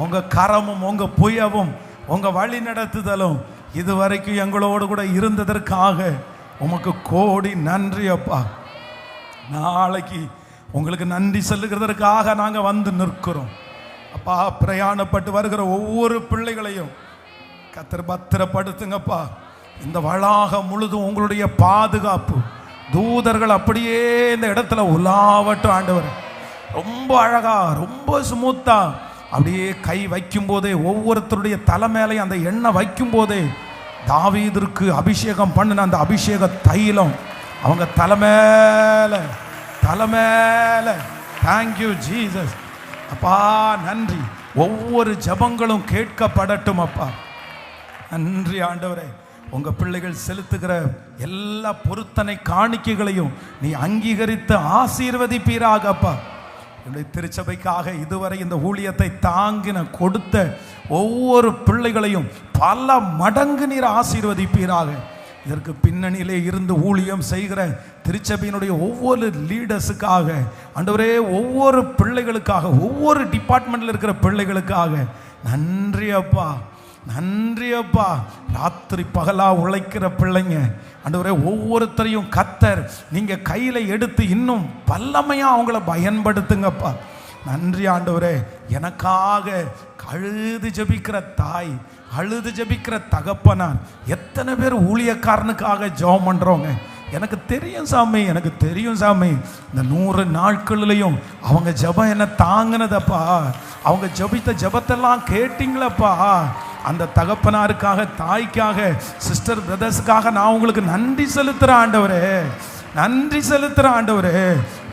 உங்க கரமும் உங்க புயவும் உங்க வழி நடத்துதலும் இதுவரைக்கும் எங்களோடு கூட இருந்ததற்காக உமக்கு கோடி நன்றி அப்பா. நாளைக்கு உங்களுக்கு நன்றி சொல்லுகிறதற்காக நாங்கள் வந்து நிற்கிறோம் அப்பா. பிரயாணப்பட்டு வருகிற ஒவ்வொரு பிள்ளைகளையும் கர்த்தர் பத்திரப்படுத்துங்கப்பா. இந்த வளாகம் முழுதும் உங்களுடைய பாதுகாப்பு தூதர்கள் அப்படியே இந்த இடத்துல உலாவட்டும் ஆண்டவர். ரொம்ப அழகா, ரொம்ப ஸ்மூத்தா அப்படியே கை வைக்கும் போதே, ஒவ்வொருத்தருடைய தலை மேலையும் அந்த எண்ணெய் வைக்கும் போதே, தாவீதிற்கு அபிஷேகம் பண்ணின அந்த அபிஷேக தைலம் அவங்க தலைமையில தேங்க்யூ ஜீசஸ். அப்பா நன்றி. ஒவ்வொரு ஜபங்களும் கேட்கப்படட்டும் அப்பா. நன்றி ஆண்டவரே. உங்க பிள்ளைகள் செலுத்துகிற எல்லா பொருத்தனை காணிக்கைகளையும் நீ அங்கீகரித்து ஆசீர்வதிப்பீராக அப்பா. என்னுடைய திருச்சபைக்காக இதுவரை இந்த ஊழியத்தை தாங்கின கொடுத்த ஒவ்வொரு பிள்ளைகளையும் பல மடங்கு நீர் ஆசீர்வதிப்பீராக. இதற்கு பின்னணியிலே இருந்து ஊழியம் செய்கிற திருச்சபையினுடைய ஒவ்வொரு லீடர்ஸுக்காக ஆண்டவரே, ஒவ்வொரு பிள்ளைகளுக்காக, ஒவ்வொரு டிபார்ட்மெண்ட்ல இருக்கிற பிள்ளைகளுக்காக நன்றி அப்பா, நன்றி அப்பா. ராத்திரி பகலா உழைக்கிற பிள்ளைங்க ஆண்டவரே, ஒவ்வொருத்தரையும் கர்த்தர் நீங்க கையில எடுத்து இன்னும் வல்லமையா அவங்கள பயன்படுத்துங்கப்பா. நன்றி ஆண்டவரே. எனக்காக அழுது ஜபிக்கிற தாய், அழுது ஜபிக்கிற தகப்பனார், எத்தனை பேர் ஊழியக்காரனுக்காக ஜெபம் பண்றவங்க எனக்கு தெரியும் சாமி, எனக்கு தெரியும் சாமி. இந்த 100 நாட்களிலையும் அவங்க ஜெபம் என்ன தாங்கினதப்பா. அவங்க ஜபித்த ஜபத்தெல்லாம் கேட்டீங்களப்பா. அந்த தகப்பனாருக்காக, தாய்க்காக, சிஸ்டர் பிரதர்ஸுக்காக நான் உங்களுக்கு நன்றி செலுத்துறேன் ஆண்டவரே, நன்றி செலுத்துறேன் ஆண்டவரே.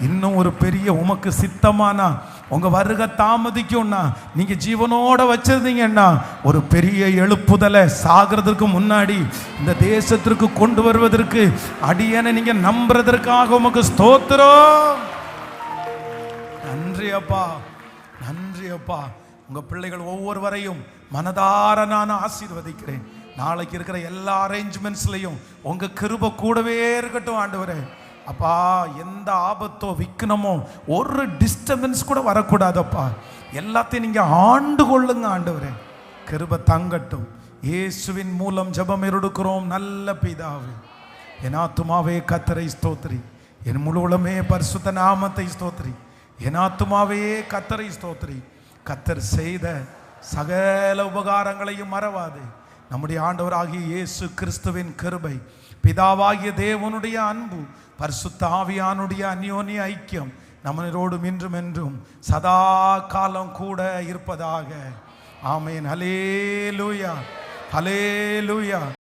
இன்னும் ஒரு பெரிய உமக்கு சித்தமானா உங்க வருகை தாமதிக்கும்னா, நீங்க ஜீவனோட வச்சிருந்தீங்கன்னா ஒரு பெரிய எழுப்புதலை சாகிறதுக்கு முன்னாடி இந்த தேசத்திற்கு கொண்டு வருவதற்கு அடியனை நீங்க நம்புறதற்காக உமக்கு ஸ்தோத்திரம். நன்றி அப்பா, நன்றி அப்பா. உங்க பிள்ளைகள் ஒவ்வொருவரையும் மனதார நான் ஆசீர்வதிக்கிறேன். நாளைக்கு இருக்கிற எல்லா அரேஞ்ச்மெண்ட்ஸ்லையும் உங்க கிருபை கூடவே இருக்கட்டும் ஆண்டவரே. அப்பா, எந்த ஆபத்தோ விக்னமோ ஒரு டிஸ்டர்பன்ஸ் கூட வரக்கூடாதப்பா. எல்லாத்தையும் நீங்க ஆண்டு கொள்ளுங்க ஆண்டவரே. கிருபை தங்கட்டும். இயேசுவின் மூலம் ஜெபம் எடுக்கிறோம் நல்ல பிதாவே. என் ஆத்துமாவே கர்த்தரை ஸ்தோத்திரி, என் முழு உலகமே பரிசுத்த நாமத்தை ஸ்தோத்திரி. என் ஆத்துமாவே கர்த்தரை ஸ்தோத்திரி. கர்த்தர் செய்த சகல உபகாரங்களையும் மறவாது. நம்முடைய ஆண்டவராகிய இயேசு கிறிஸ்துவின் கிருபை, பிதாவாகிய தேவனுடைய அன்பு, பரிசுத்த ஆவியானுடைய அந்யோன்ய ஐக்கியம் நம்மளோடும் இன்றும் என்றும் சதா காலம் கூட இருப்பதாக. ஆமென். ஹல்லேலூயா, ஹல்லேலூயா.